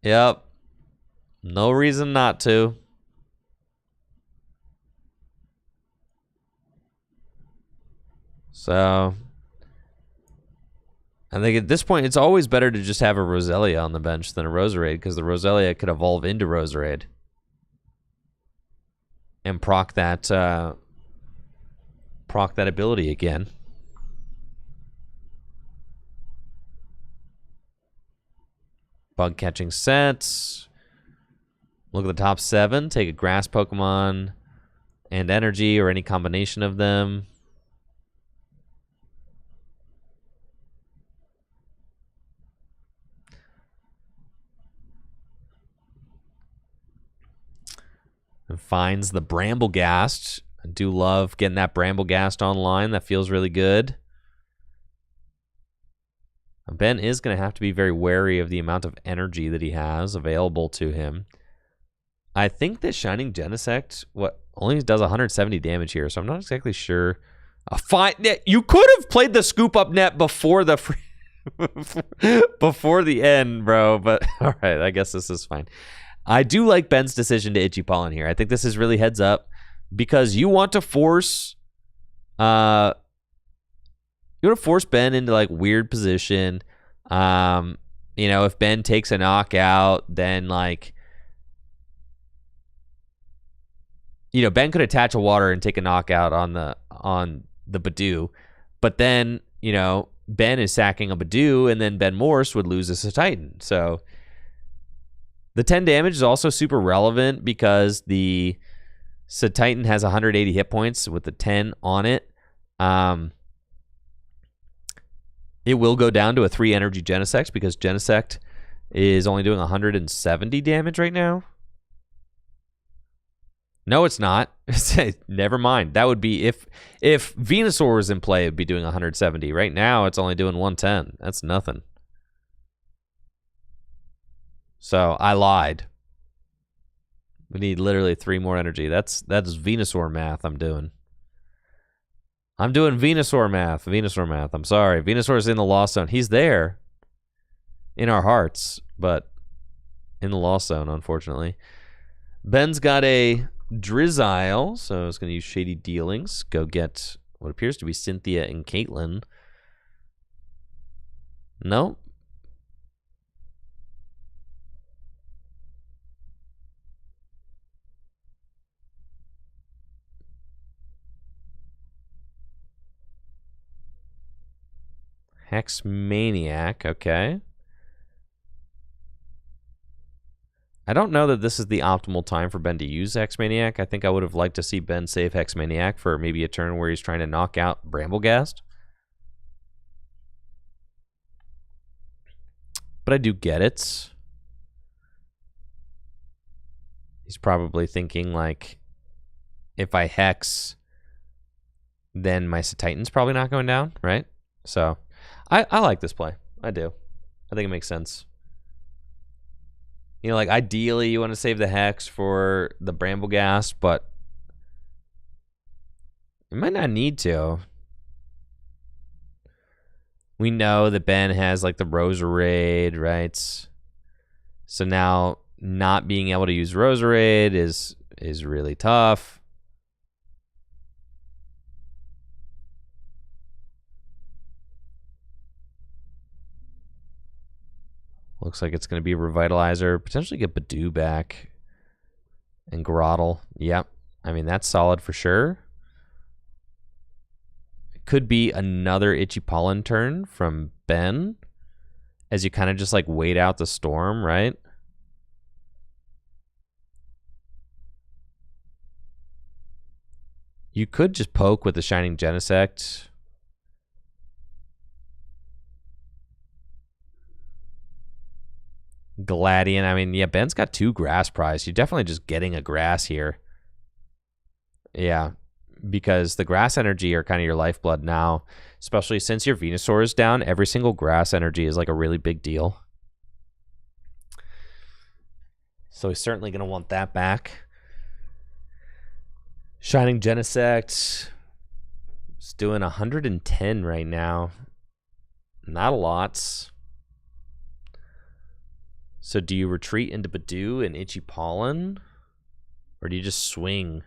Yep. No reason not to. So I think at this point, it's always better to just have a Roselia on the bench than a Roserade, because the Roselia could evolve into Roserade and proc that ability again. Bug catching sets. Look at the top 7. Take a grass Pokemon and energy, or any combination of them. And finds the Bramblegast. I do love getting that Bramblegast online. That feels really good. Ben is going to have to be very wary of the amount of energy that he has available to him. I think that Shining Genesect only does 170 damage here, so I'm not exactly sure. You could have played the Scoop Up Net before the before the end, bro. But all right, I guess this is fine. I do like Ben's decision to Itchy Pollen here. I think this is really heads up, because you want to force Ben into like weird position. You know, if Ben takes a knockout, then like, you know, Ben could attach a water and take a knockout on the Badoo, but then, you know, Ben is sacking a Badoo, and then Ben Morse would lose a Titan. So the 10 damage is also super relevant, because the Titan has 180 hit points with the 10 on it. It will go down to a 3 energy Genesect, because Genesect is only doing 170 damage right now. No, it's not. Never mind. That would be if Venusaur was in play, it'd be doing 170. Right now, it's only doing 110. That's nothing. So I lied. We need literally 3 more energy. That's Venusaur math I'm doing. I'm doing Venusaur math. Venusaur math. I'm sorry. Venusaur's in the Lost Zone. He's there in our hearts, but in the Lost Zone, unfortunately. Ben's got a Drizzile, so it's going to use Shady Dealings. Go get what appears to be Cynthia and Caitlin. No. Hex Maniac, okay. I don't know that this is the optimal time for Ben to use Hex Maniac. I think I would have liked to see Ben save Hex Maniac for maybe a turn where he's trying to knock out Bramblegast. But I do get it. He's probably thinking, like, if I Hex, then my Titan's probably not going down, right? So I like this play. I do. I think it makes sense. You know, like, ideally you want to save the Hex for the Bramblegast, but you might not need to. We know that Ben has, like, the Roserade, right? So now not being able to use Roserade is really tough. Looks like it's going to be a Revitalizer. Potentially get Badoo back. And Grottle. Yep. I mean, that's solid for sure. It could be another Itchy Pollen turn from Ben. As you kind of just, like, wait out the storm, right? You could just poke with the Shining Genesect. Gladian. I mean, yeah, Ben's got 2 grass prize. You're definitely just getting a grass here. Yeah, because the grass energy are kind of your lifeblood now, especially since your Venusaur is down. Every single grass energy is like a really big deal. So he's certainly going to want that back. Shining Genesect is doing 110 right now. Not a lot. So do you retreat into Badoo and Itchy Pollen? Or do you just swing?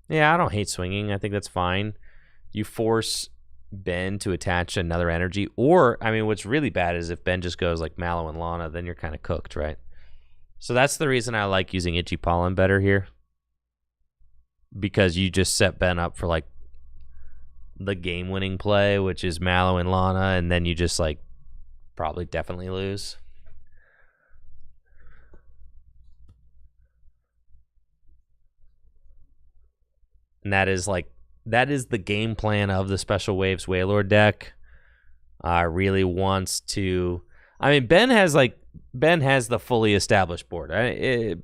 Yeah, I don't hate swinging. I think that's fine. You force Ben to attach another energy. Or, I mean, what's really bad is if Ben just goes like Mallow and Lana, then you're kind of cooked, right? So that's the reason I like using Itchy Pollen better here. Because you just set Ben up for, like, the game-winning play, which is Mallow and Lana, and then you just, like, probably definitely lose. And that is the game plan of the Special Waves Wailord deck. Really wants to. I mean, Ben has the fully established board.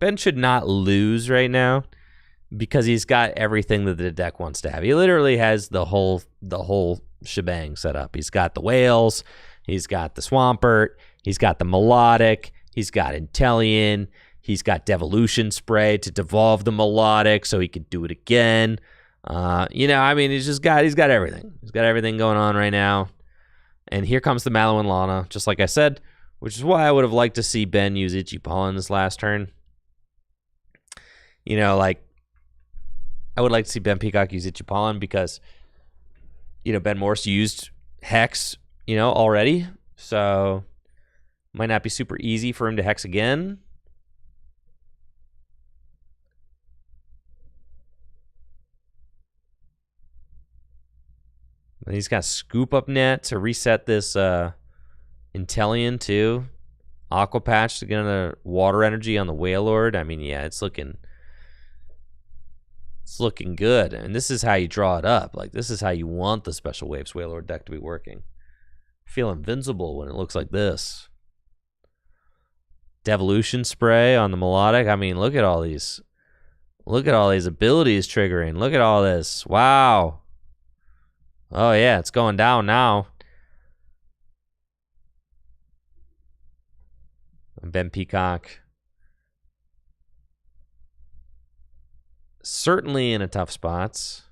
Ben should not lose right now because he's got everything that the deck wants to have. He literally has the whole shebang set up. He's got the whales. He's got the Swampert. He's got the Melodic. He's got Intellion. He's got Devolution Spray to devolve the Melodic so he could do it again. I mean, he's got everything. He's got everything going on right now. And here comes the Mallow and Lana, just like I said, which is why I would have liked to see Ben use Itchy Pollen this last turn. Like, I would like to see Ben Peacock use Itchy Pollen because, Ben Morse used Hex, already. So, might not be super easy for him to Hex again. And he's got Scoop Up Net to reset this Intellion too. Aqua Patch to get another water energy on the Wailord. I mean, yeah, it's looking good. And this is how you draw it up. Like, this is how you want the Special Waves Wailord deck to be working. Feel invincible when it looks like this. Devolution Spray on the Melodic. I mean, look at all these Look at all these abilities triggering. Look at all this. Wow. Oh, yeah, it's going down now. Ben Peacock. Certainly in a tough spot.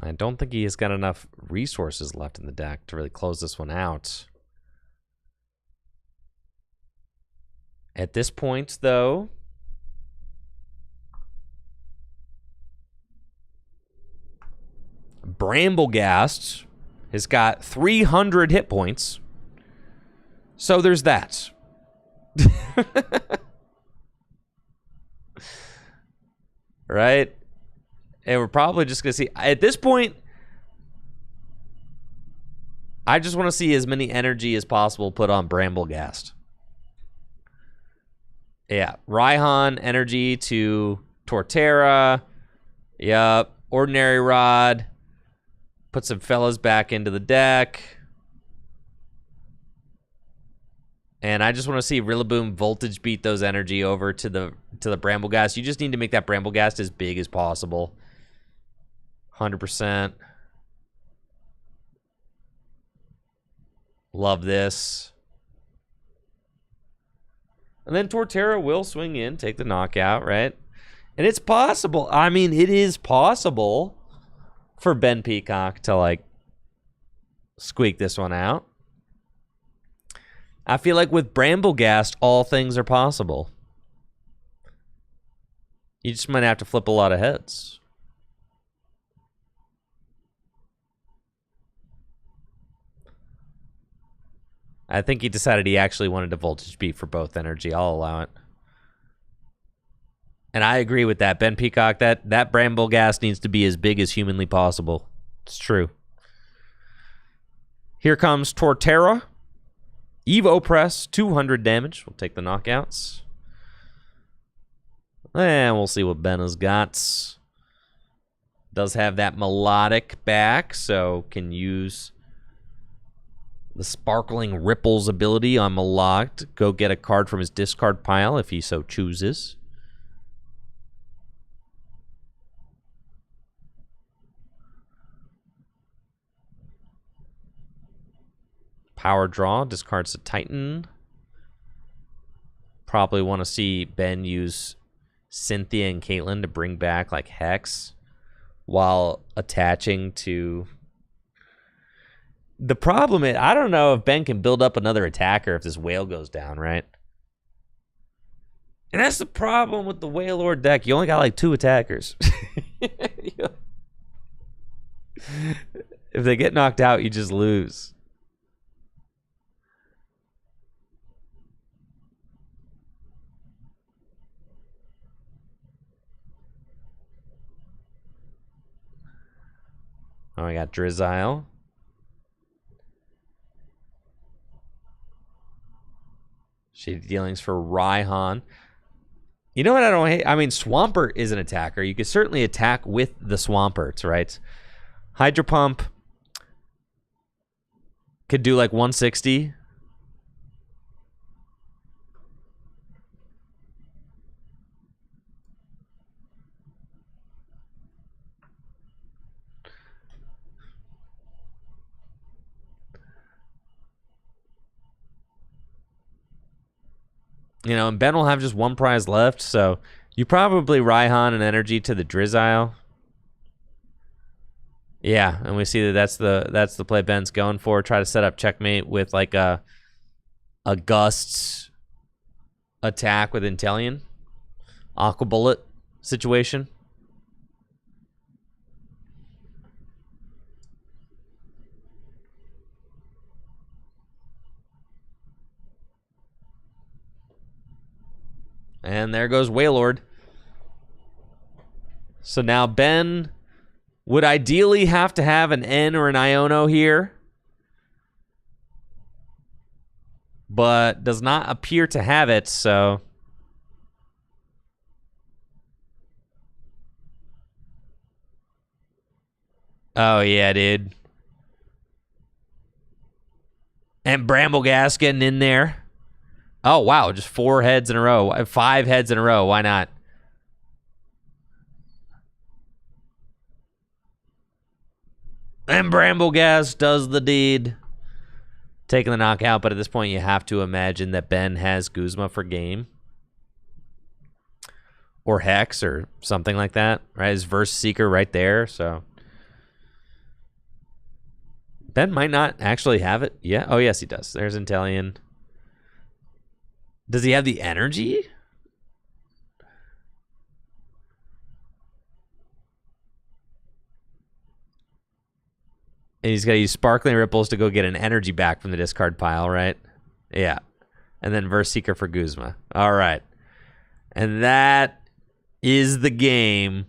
I don't think he has got enough resources left in the deck to really close this one out. At this point, though, Bramblegast has got 300 hit points. So there's that. Right? And we're probably just going to see... At this point, I just want to see as many energy as possible put on Bramblegast. Yeah. Raihan energy to Torterra. Yep. Ordinary Rod. Put some fellas back into the deck. And I just want to see Rillaboom Voltage beat those energy over to the Bramblegast. You just need to make that Bramblegast as big as possible. 100%. Love this. And then Torterra will swing in, take the knockout, right? And it's possible. I mean, it is possible for Ben Peacock to, like, squeak this one out. I feel like with Bramblegast, all things are possible. You just might have to flip a lot of heads. I think he decided he actually wanted a voltage beat for both energy. I'll allow it. And I agree with that. Ben Peacock, that Bramblegast needs to be as big as humanly possible. It's true. Here comes Torterra. Evo Press, 200 damage. We'll take the knockouts. And we'll see what Ben has got. Does have that melodic back, so can use the Sparkling Ripples ability on Malak. Go get a card from his discard pile if he so chooses. Power draw, discards a Titan. Probably want to see Ben use Cynthia and Caitlyn to bring back like Hex while attaching to... The problem is, I don't know if Ben can build up another attacker if this Whale goes down, right? And that's the problem with the Whalelord deck. You only got like 2 attackers. If they get knocked out, you just lose. Oh, I got Drizzile. Shady Dealings for Raihan. You know what I don't hate? I mean, Swampert is an attacker. You could certainly attack with the Swampert, right? Hydro Pump could do like 160. You know, and Ben will have just 1 prize left, so you probably Raihan and energy to the Drizzile. Yeah, and we see that that's the play Ben's going for. Try to set up checkmate with like a Gust attack with Inteleon. Aqua Bullet situation. And there goes Whalelord. So now Ben would ideally have to have an N or an Iono here, but does not appear to have it, so... Oh, yeah, dude. And Bramblegas getting in there. Oh, wow. Just 4 heads in a row. 5 heads in a row. Why not? And Bramblegas does the deed. Taking the knockout, but at this point you have to imagine that Ben has Guzma for game. Or Hex or something like that. Right? His Verse Seeker right there, so... Ben might not actually have it. Yeah. Oh, yes, he does. There's Intellion. Does he have the energy? And he's got to use Sparkling Ripples to go get an energy back from the discard pile, right? Yeah. And then Verse Seeker for Guzma. All right. And that is the game.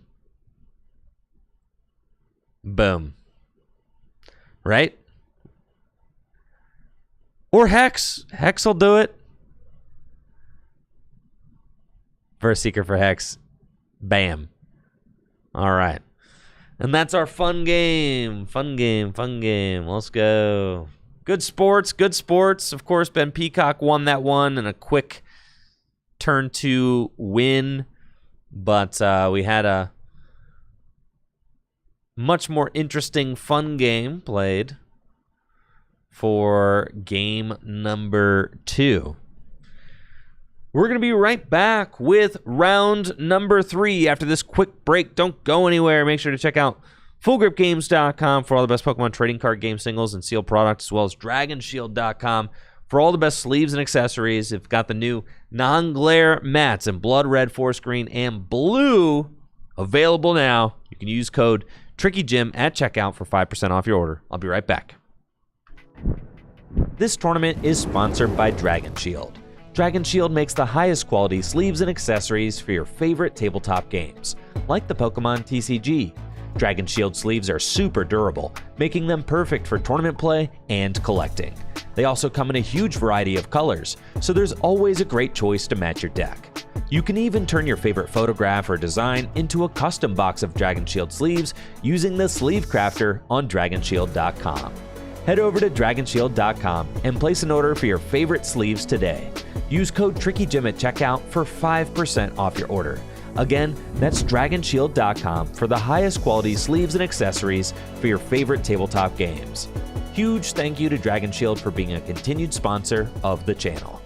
Boom. Right? Or Hex. Hex will do it. Verse Seeker for Hex. Bam. All right. And that's our fun game. Fun game. Fun game. Let's go. Good sports. Good sports. Of course, Ben Peacock won that one in a quick turn 2 win. But we had a much more interesting, fun game played for game number 2. We're going to be right back with round number 3 after this quick break. Don't go anywhere. Make sure to check out FullGripGames.com for all the best Pokemon trading card game singles and sealed products, as well as DragonShield.com for all the best sleeves and accessories. They've got the new non-glare mats in blood red, forest green, and blue available now. You can use code TrickyJim at checkout for 5% off your order. I'll be right back. This tournament is sponsored by Dragon Shield. Dragon Shield makes the highest quality sleeves and accessories for your favorite tabletop games, like the Pokemon TCG. Dragon Shield sleeves are super durable, making them perfect for tournament play and collecting. They also come in a huge variety of colors, so there's always a great choice to match your deck. You can even turn your favorite photograph or design into a custom box of Dragon Shield sleeves using the Sleeve Crafter on DragonShield.com. Head over to DragonShield.com and place an order for your favorite sleeves today. Use code TrickyJim at checkout for 5% off your order. Again, that's DragonShield.com for the highest quality sleeves and accessories for your favorite tabletop games. Huge thank you to Dragon Shield for being a continued sponsor of the channel.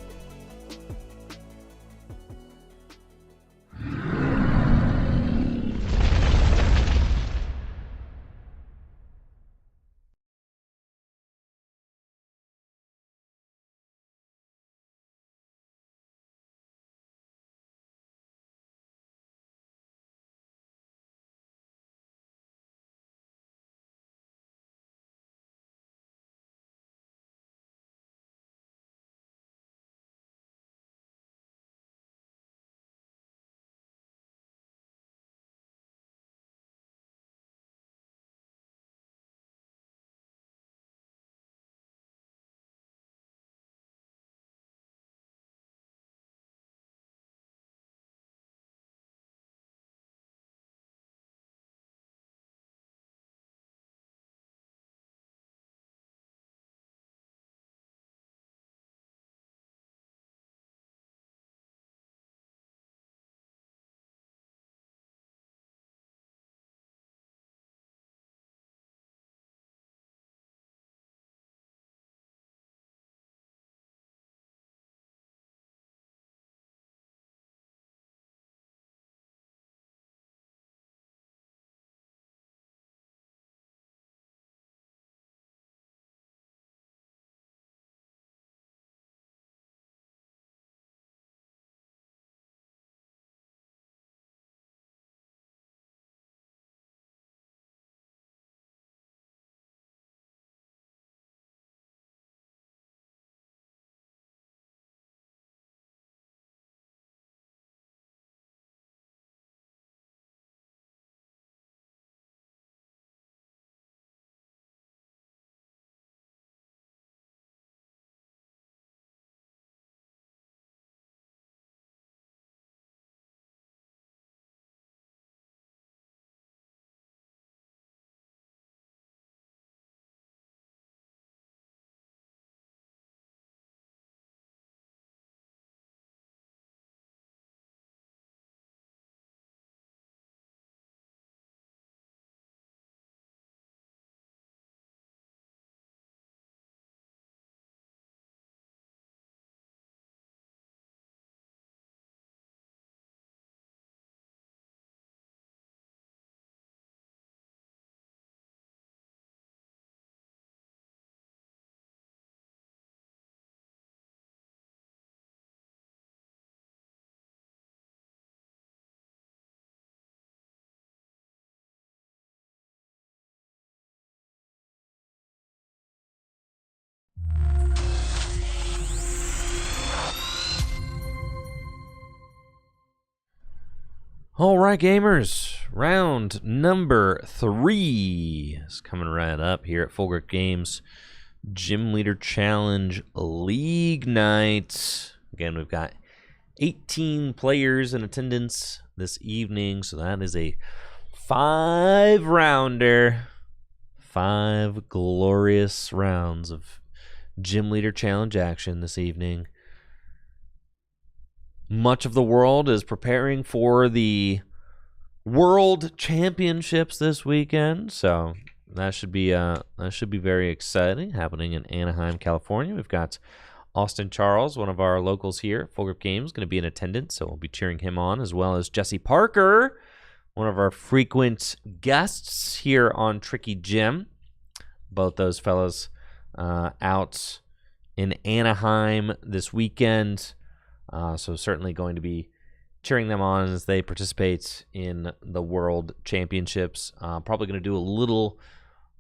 All right, gamers. Round number 3 is coming right up here at Full Grip Games Gym Leader Challenge League Night. Again, we've got 18 players in attendance this evening, so that is a 5-rounder. 5 glorious rounds of Gym Leader Challenge action this evening. Much of the world is preparing for the World Championships this weekend, so that should be very exciting. Happening in Anaheim, California. We've got Austin Charles, one of our locals here, Full Grip Games, going to be in attendance, so we'll be cheering him on, as well as Jesse Parker, one of our frequent guests here on Tricky Gym. Both those fellas out in Anaheim this weekend. So certainly going to be cheering them on as they participate in the World Championships. Probably going to do a little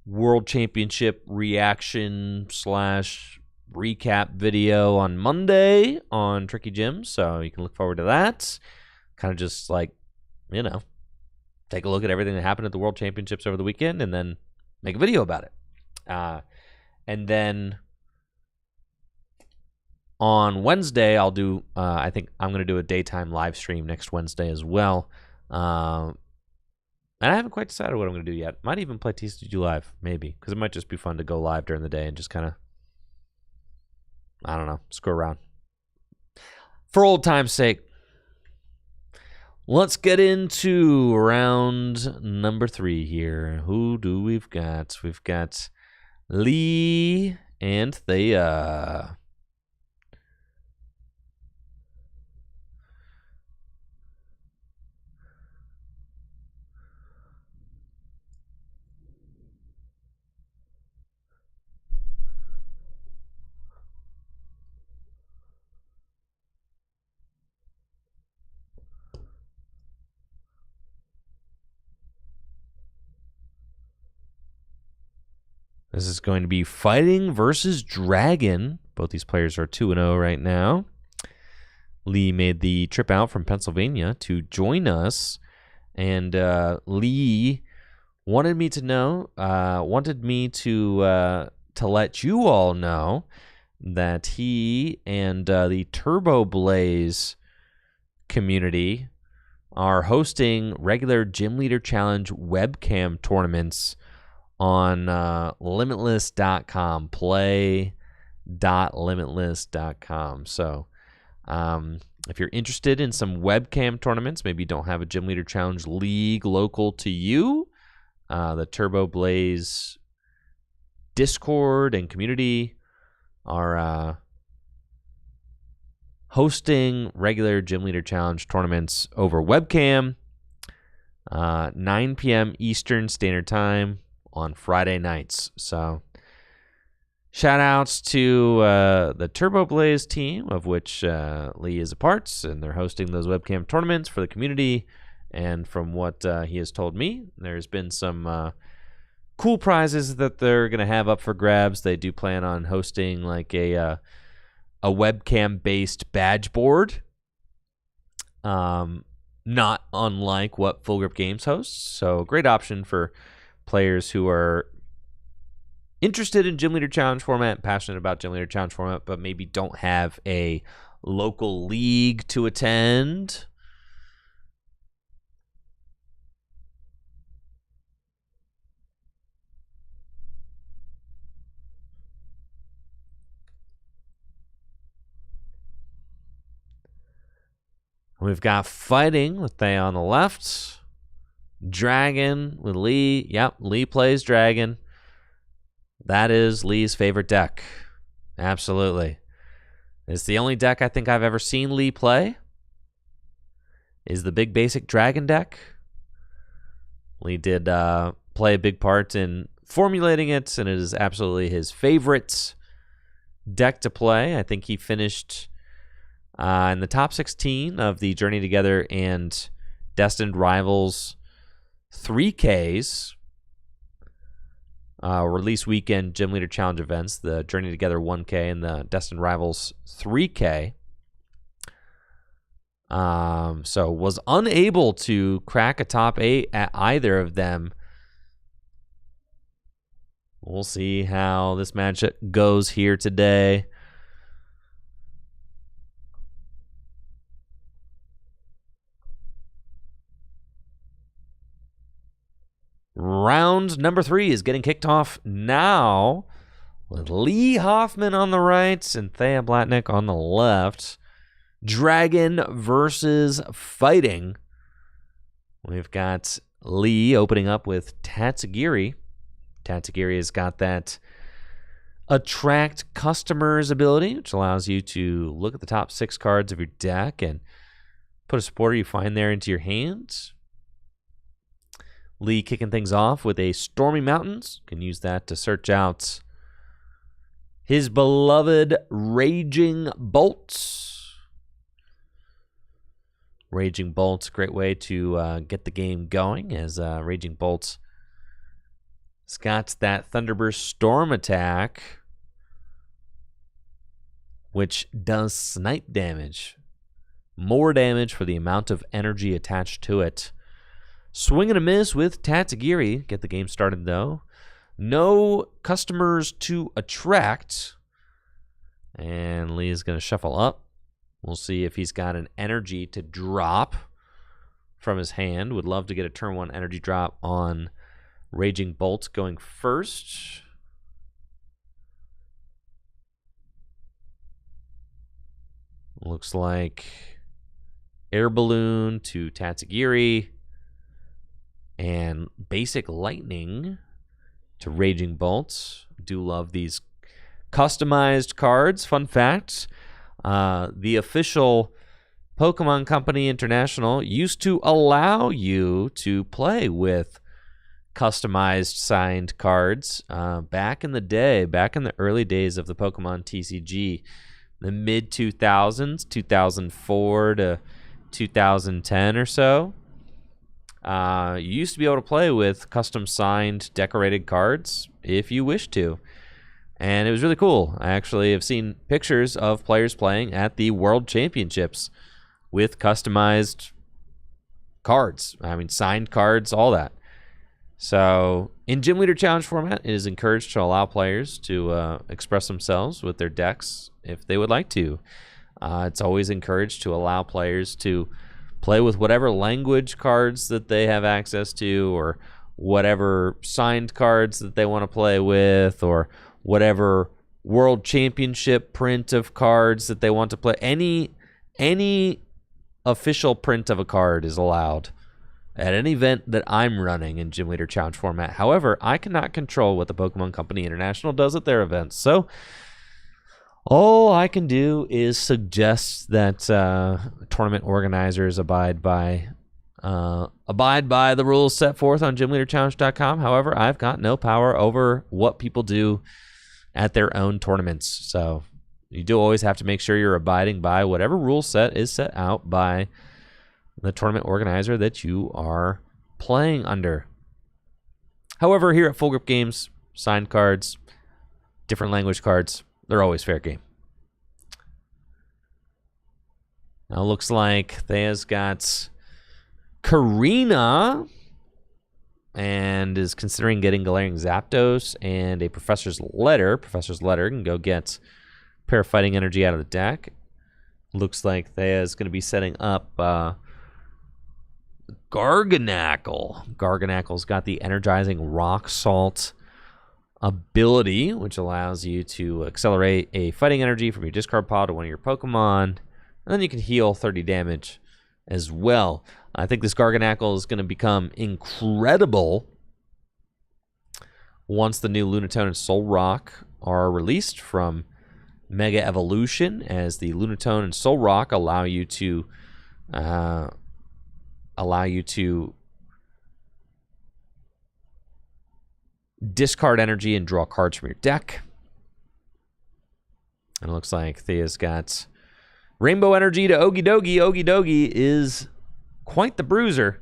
World Championship reaction / recap video on Monday on Tricky Gym. So you can look forward to that. Kind of just like, take a look at everything that happened at the World Championships over the weekend and then make a video about it. And then on Wednesday, I'll do, I think I'm going to do a daytime live stream next Wednesday as well. And I haven't quite decided what I'm going to do yet. Might even play TCG Live, maybe, because it might just be fun to go live during the day and just kind of, I don't know, screw around. For old time's sake, let's get into round number 3 here. Who do we've got? We've got Lee and Thea. This is going to be Fighting versus Dragon. Both these players are 2-0 right now. Lee made the trip out from Pennsylvania to join us. And Lee wanted me to let you all know that he and the Turbo Blaze community are hosting regular Gym Leader Challenge webcam tournaments on limitless.com, play.limitless.com. So if you're interested in some webcam tournaments, maybe you don't have a Gym Leader Challenge League local to you, the Turbo Blaze Discord and community are hosting regular Gym Leader Challenge tournaments over webcam, 9 p.m. Eastern Standard Time on Friday nights. So shout outs to the Turbo Blaze team, of which Lee is a part, and they're hosting those webcam tournaments for the community. And from what he has told me, there's been some cool prizes that they're going to have up for grabs. They do plan on hosting like a webcam based badge board, not unlike what Full Grip Games hosts. So great option for players who are interested in Gym Leader Challenge format, passionate about Gym Leader Challenge format, but maybe don't have a local league to attend. We've got Fighting with Thea on the left. Dragon with Lee. Yep, Lee plays Dragon. That is Lee's favorite deck. Absolutely. It's the only deck I think I've ever seen Lee play. Is the big basic Dragon deck. Lee did play a big part in formulating it, and it is absolutely his favorite deck to play. I think he finished in the top 16 of the Journey Together and Destined Rivals 3Ks, release weekend Gym Leader Challenge events, the Journey Together 1K and the Destined Rivals 3K. So was unable to crack a top 8 at either of them. We'll see how this match goes here today. Round number 3 is getting kicked off now with Lee Hoffman on the right and Thea Blatnick on the left. Dragon versus Fighting. We've got Lee opening up with Tatsugiri. Tatsugiri has got that Attract Customers ability, which allows you to look at the top 6 cards of your deck and put a supporter you find there into your hands. Lee kicking things off with a Stormy Mountains. Can use that to search out his beloved Raging Bolts. Raging Bolts, great way to get the game going, as Raging Bolts has got that Thunderburst Storm attack, which does snipe damage. More damage for the amount of energy attached to it. Swing and a miss with Tatsugiri. Get the game started, though. No customers to attract. And Lee is going to shuffle up. We'll see if he's got an energy to drop from his hand. Would love to get a turn 1 energy drop on Raging Bolt going first. Looks like Air Balloon to Tatsugiri. And Basic Lightning to Raging Bolts. Do love these customized cards. Fun fact, the official Pokemon Company International used to allow you to play with customized signed cards back in the day, back in the early days of the Pokemon TCG, the mid-2000s, 2004 to 2010 or so. You used to be able to play with custom signed decorated cards if you wish to. And it was really cool. I actually have seen pictures of players playing at the World Championships with customized cards. I mean, signed cards, all that. So in Gym Leader Challenge format, it is encouraged to allow players to express themselves with their decks if they would like to. It's always encouraged to allow players to play with whatever language cards that they have access to, or whatever signed cards that they want to play with, or whatever World Championship print of cards that they want to play. Any official print of a card is allowed at an event that I'm running in Gym Leader Challenge format. However, I cannot control what the Pokemon Company International does at their events. So all I can do is suggest that tournament organizers abide by the rules set forth on gymleaderchallenge.com. However, I've got no power over what people do at their own tournaments. So you do always have to make sure you're abiding by whatever rule set is set out by the tournament organizer that you are playing under. However, here at Full Grip Games, signed cards, different language cards, they're always fair game. Now looks like Thea's got Karina and is considering getting Galarian Zapdos and a Professor's Letter. Professor's Letter can go get a pair of Fighting Energy out of the deck. Looks like Thea's going to be setting up Garganackle. Garganackle's got the Energizing Rock Salt ability, which allows you to accelerate a Fighting Energy from your discard pile to one of your Pokemon. And then you can heal 30 damage as well. I think this Garganackle is going to become incredible once the new Lunatone and Solrock are released from Mega Evolution, as the Lunatone and Solrock allow you to discard energy and draw cards from your deck. And it looks like Thea's got Rainbow Energy to Okidogi. Okidogi is quite the bruiser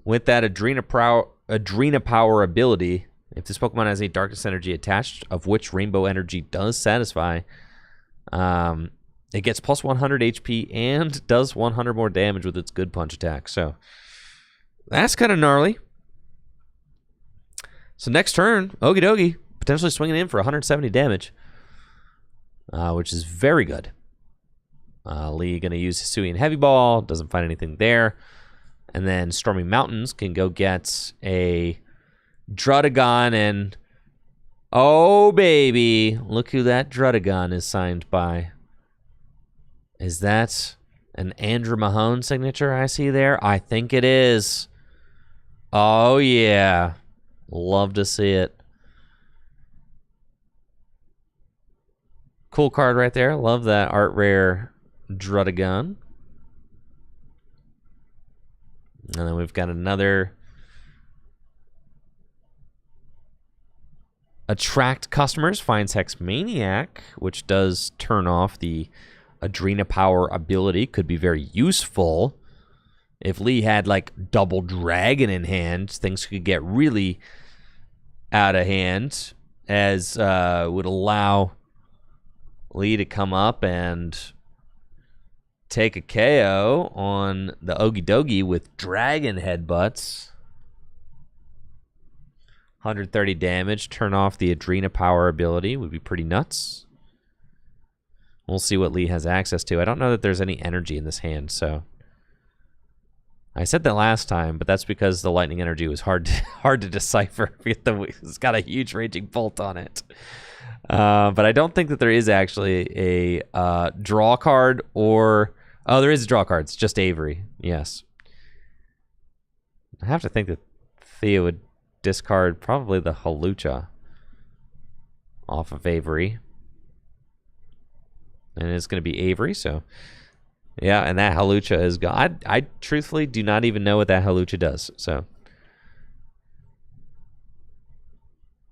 with that Adrena Power ability. If this Pokemon has a Darkness Energy attached, of which Rainbow Energy does satisfy, it gets plus 100 HP and does 100 more damage with its good punch attack. So that's kind of gnarly. So next turn, Okie dokie, potentially swinging in for 170 damage, which is very good. Lee going to use Hisuian Heavy Ball, doesn't find anything there. And then Stormy Mountains can go get a Drudagon, and oh baby, look who that Drudagon is signed by. Is that an Andrew Mahone signature I see there? I think it is. Oh yeah, love to see it. Cool card right there. Love that art rare Drudagon. And then we've got another Attract Customers, finds Hex Maniac, which does turn off the Adrena Power ability. Could be very useful. If Lee had like double Dragon in hand, things could get really out of hand, as would allow Lee to come up and take a KO on the Ogie Dogie with Dragon Headbutts. 130 damage, turn off the Adrena Power ability, would be pretty nuts. We'll see what Lee has access to. I don't know that there's any energy in this hand, so I said that last time, but that's because the lightning energy was hard to decipher. It's got a huge raging bolt on it. But I don't think that there is actually a draw card, or oh, there is a draw card. It's just Avery. Yes. I have to think that Thea would discard probably the Halucha off of Avery. And it's going to be Avery, so yeah, and that Halucha is gone. I truthfully do not even know what that Halucha does, so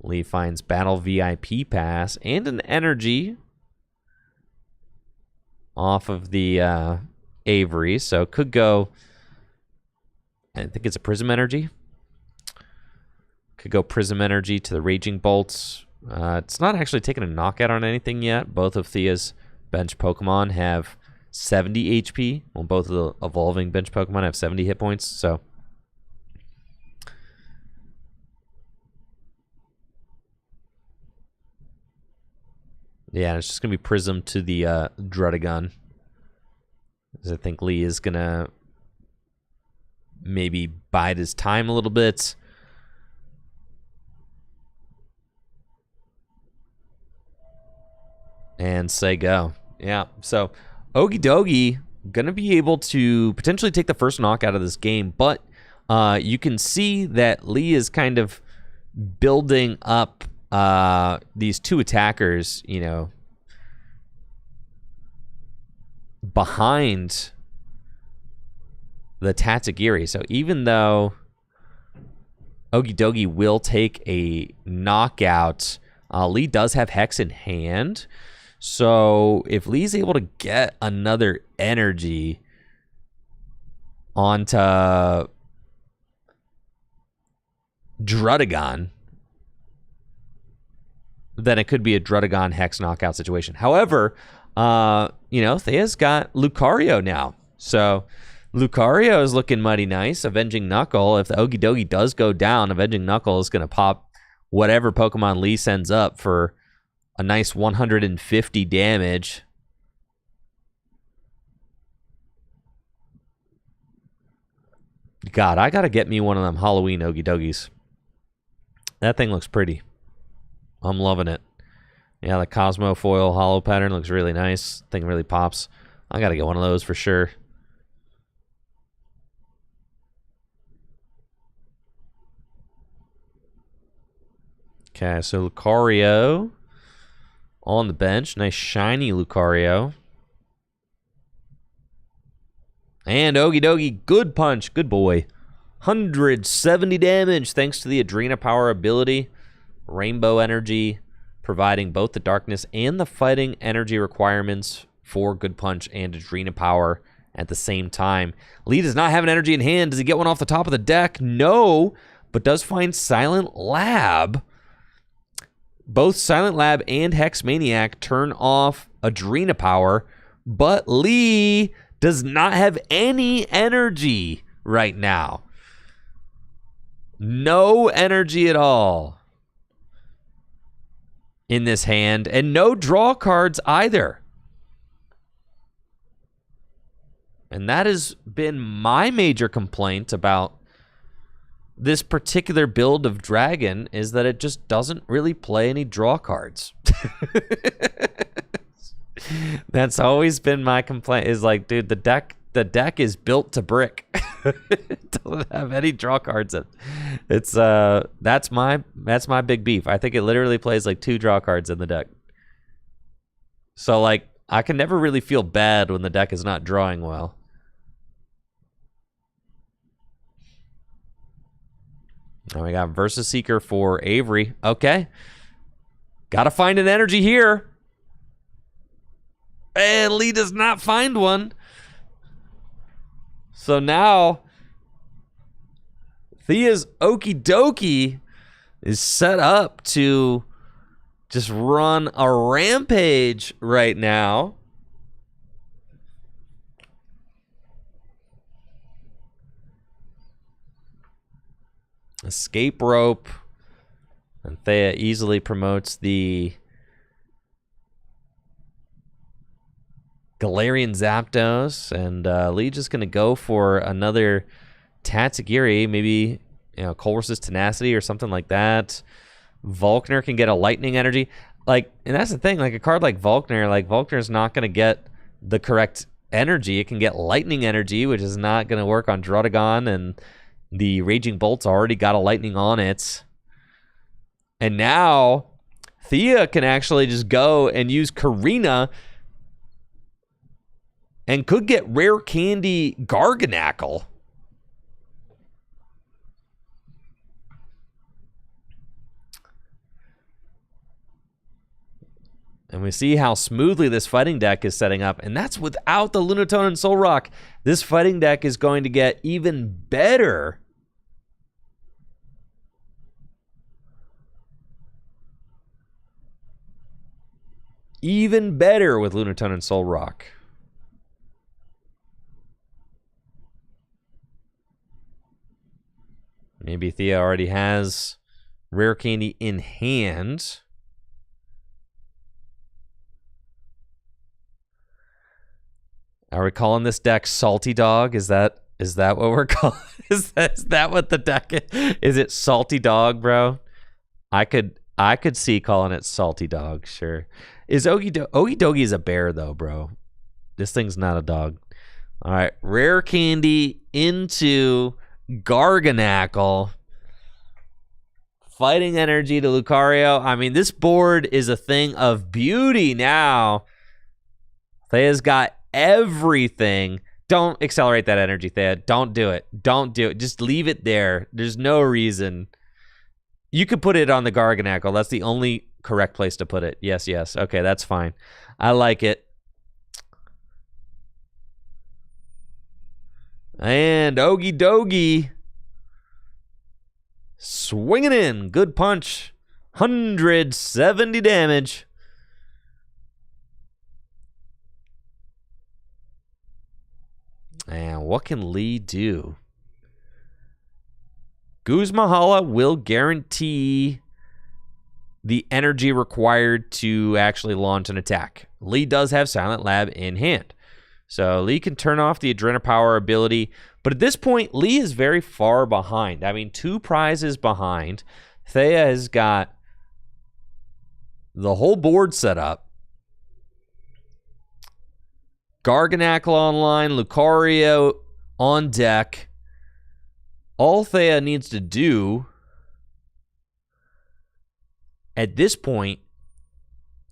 Lee finds Battle VIP Pass and an energy off of the Avery, so could go, I think it's a Prism Energy. Could go Prism Energy to the Raging Bolts. It's not actually taking a knockout on anything yet. Both of Thea's bench Pokemon have 70 HP. Well, both of the evolving bench Pokemon have 70 hit points, so yeah, it's just going to be Prism to the Drudagon. I think Lee is going to maybe bide his time a little bit. And say go. Yeah, so Ogie Dogie going to be able to potentially take the first knockout of this game, but you can see that Lee is kind of building up these two attackers, you know, behind the Tatsugiri. So even though Ogie Dogie will take a knockout, Lee does have Hex in hand. So if Lee's able to get another energy onto Drudagon, then it could be a Drudagon Hex knockout situation. However, you know, Thea's got Lucario now. So Lucario is looking mighty nice. Avenging Knuckle, if the Ogie Dogie does go down, Avenging Knuckle is going to pop whatever Pokemon Lee sends up for a nice 150 damage. God, I got to get me one of them Halloween Ogie Dogies. That thing looks pretty. I'm loving it. Yeah, the Cosmo foil hollow pattern looks really nice. Thing really pops. I got to get one of those for sure. Okay, so Lucario on the bench. Nice shiny Lucario. And Ogie Dogie, good punch. Good boy. 170 damage thanks to the Adrena Power ability. Rainbow Energy, providing both the darkness and the fighting energy requirements for good punch and Adrena Power at the same time. Lee does not have an energy in hand. Does he get one off the top of the deck? No, but does find Silent Lab. Both Silent Lab and Hex Maniac turn off Adrena Power But Lee does not have any energy right now. No energy at all in this hand, and no draw cards either. And that has been my major complaint about this particular build of Dragon, is that it just doesn't really play any draw cards. That's always been my complaint, is like, dude, the deck is built to brick. It doesn't have any draw cards in it. It's that's my big beef. I think it literally plays like 2 draw cards in the deck. So like I can never really feel bad when the deck is not drawing well. And we got Versus Seeker for Avery. Okay. Gotta find an energy here. And Lee does not find one. So now Thea's Okie Dokie is set up to just run a rampage right now. Escape rope. And Thea easily promotes the Galarian Zapdos. And Lee just going to go for another Tatsugiri. Maybe, Colress's Tenacity or something like that. Volkner can get a Lightning Energy. And that's the thing. Like a card like Volkner's not going to get the correct energy. It can get Lightning Energy, which is not going to work on Draudigon, and the Raging Bolt's already got a Lightning on it. And now Thea can actually just go and use Karina and could get Rare Candy Garganacl. And we see how smoothly this fighting deck is setting up. And that's without the Lunatone and Solrock. This fighting deck is going to get even better. Even better with Lunatone and Solrock. Maybe Thea already has Rare Candy in hand. Are we calling this deck Salty Dog? Is that what we're calling? Is that what the deck is? Is it Salty Dog, bro? I could see calling it Salty Dog, sure. Is Okie Dokie is a bear though, bro. This thing's not a dog. All right, Rare Candy into Garganacl. Fighting Energy to Lucario. I mean, this board is a thing of beauty now. Thea's got everything. Don't accelerate that energy, Thea. Don't do it. Don't do it. Just leave it there. There's no reason. You could put it on the Garganacl. That's the only correct place to put it. Yes, yes. Okay, that's fine. I like it. And Okie Dokie. Swinging in. Good punch. 170 damage. And what can Lee do? Guzmahala will guarantee the energy required to actually launch an attack. Lee does have Silent Lab in hand. So Lee can turn off the Adrenopower ability. But at this point, Lee is very far behind. I mean, 2 prizes behind. Thea has got the whole board set up. Garganacl online, Lucario on deck. All Thea needs to do at this point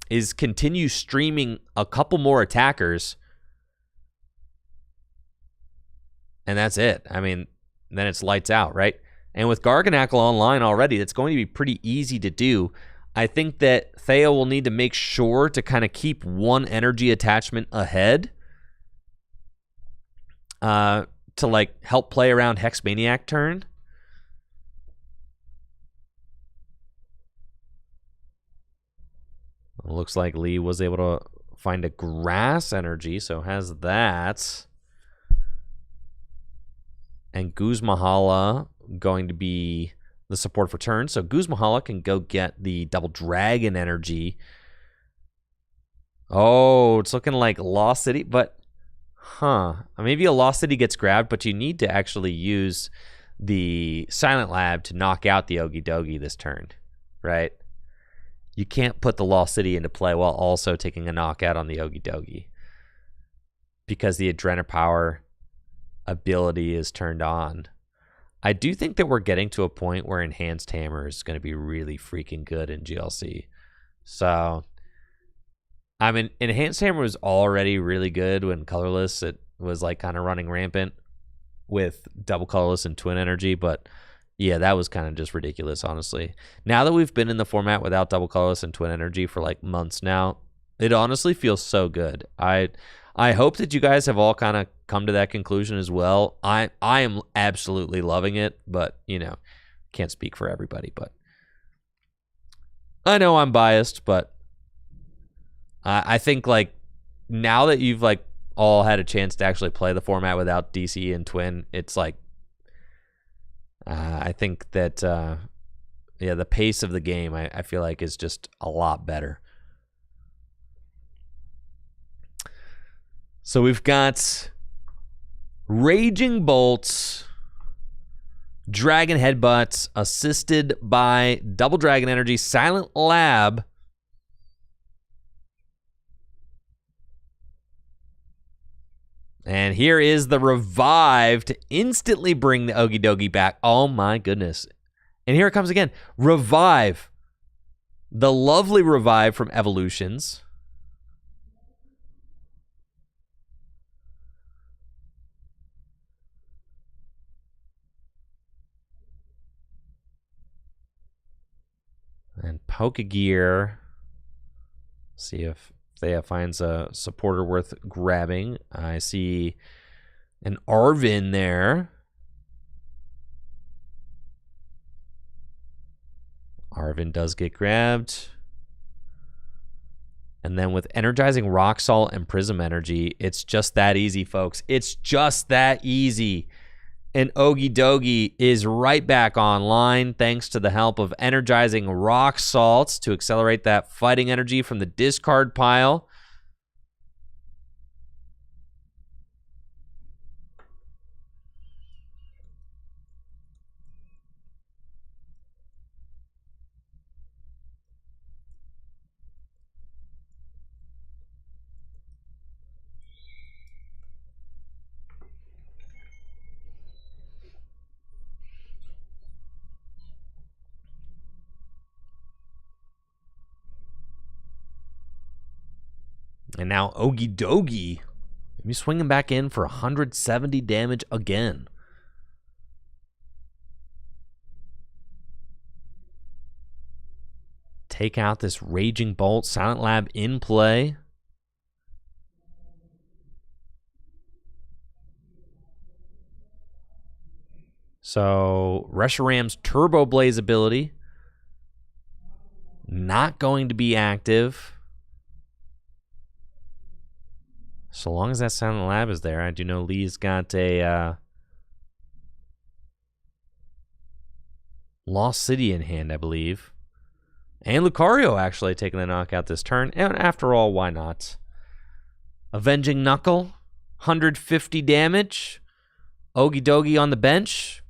is continue streaming a couple more attackers. And that's it. I mean, then it's lights out, right? And with Garganacl online already, that's going to be pretty easy to do. I think that Thea will need to make sure to kind of keep one energy attachment ahead. To like help play around Hex Maniac turn. Looks like Lee was able to find a grass energy, so has that. And Guzmahala going to be the support for turn. So Guzmahala can go get the double dragon energy. Oh, it's looking like Lost City, but maybe a Lost City gets grabbed, but you need to actually use the Silent Lab to knock out the Ogie Dogie this turn, right? You can't put the Lost City into play while also taking a knockout on the Ogie Dogie because the Adrenopower ability is turned on. I do think that we're getting to a point where Enhanced Hammer is going to be really freaking good in GLC. So, I mean, Enhanced Hammer was already really good when Colorless, it was like kind of running rampant with double Colorless and Twin Energy, but yeah, that was kind of just ridiculous, honestly. Now that we've been in the format without double Colorless and Twin Energy for like months now, it honestly feels so good. I hope that you guys have all kind of come to that conclusion as well. I am absolutely loving it, but, you know, can't speak for everybody, but I know I'm biased, but I think, like, now that you've, like, all had a chance to actually play the format without DC and Twin, it's, like, I think that, the pace of the game, I feel like, is just a lot better. So we've got Raging Bolts, Dragon Headbutts, assisted by Double Dragon Energy, Silent Lab, and here is the Revive to instantly bring the Ogie Dogie back. Oh my goodness. And here it comes again. Revive. The lovely Revive from Evolutions. And Pokegear. See if Thea finds a supporter worth grabbing. I see an Arvin there. Arvin does get grabbed. And then with Energizing Rock Salt and Prism Energy, it's just that easy, folks. It's just that easy. And Ogie Dogie is right back online thanks to the help of Energizing Rock Salts to accelerate that fighting energy from the discard pile. And now Ogie Dogie. Maybe swinging back in for 170 damage again. Take out this Raging Bolt. Silent Lab in play. So Reshiram's Turbo Blaze ability not going to be active. So long as that Silent Lab is there. I do know Lee's got a Lost City in hand, I believe. And Lucario actually taking the knockout this turn. And after all, why not? Avenging Knuckle, 150 damage. Ogie Dogie on the bench.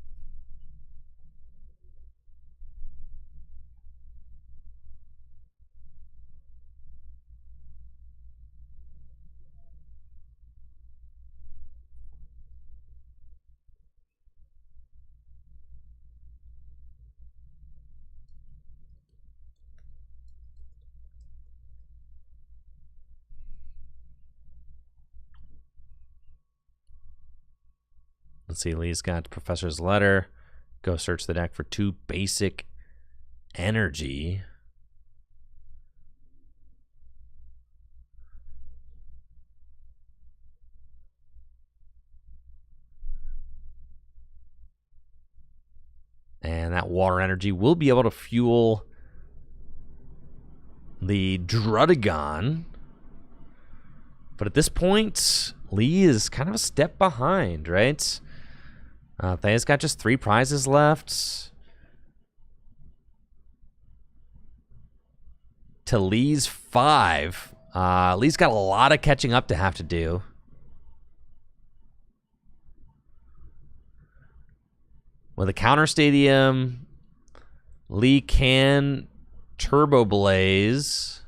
Let's see, Lee's got Professor's Letter. Go search the deck for 2 basic energy. And that water energy will be able to fuel the Drudagon. But at this point, Lee is kind of a step behind, right? Thea's got just 3 prizes left. To Lee's 5. Lee's got a lot of catching up to have to do. With a counter stadium, Lee can Turbo Blaze.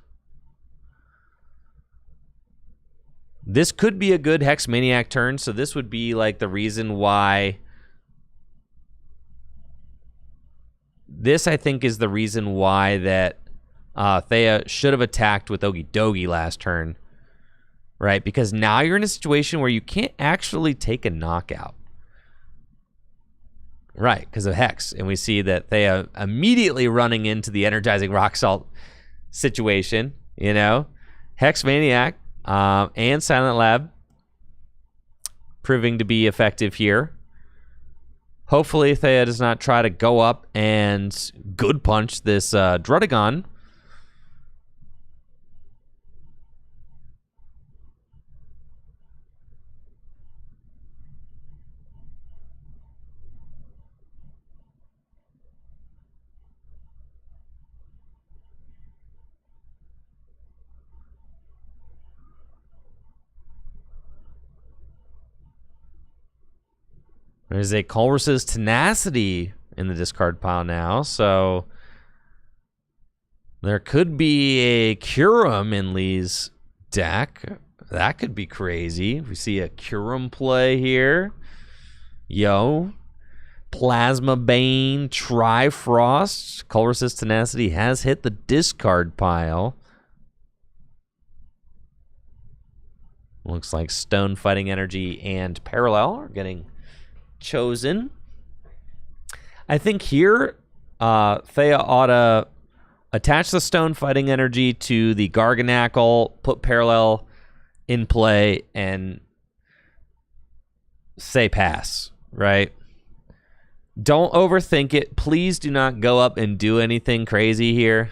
This could be a good Hex Maniac turn, so this would be like the reason why. This, I think, is the reason why that Thea should have attacked with Ogie Dogie last turn, right? Because now you're in a situation where you can't actually take a knockout. Right, because of Hex. And we see that Thea immediately running into the Energizing Rock Salt situation, you know? Hex Maniac and Silent Lab proving to be effective here. Hopefully Thea does not try to go up and good punch this Drudagon. There's a Colress's Tenacity in the discard pile now, so there could be a Curum in Lee's deck. That could be crazy. We see a Curum play here. Yo. Plasma Bane, Trifrost. Colress's Tenacity has hit the discard pile. Looks like Stone Fighting Energy and Parallel are getting chosen. I think here Thea ought to attach the Stone Fighting Energy to the Garganackle, put Parallel in play, and say pass, right? Don't overthink it. Please do not go up and do anything crazy here.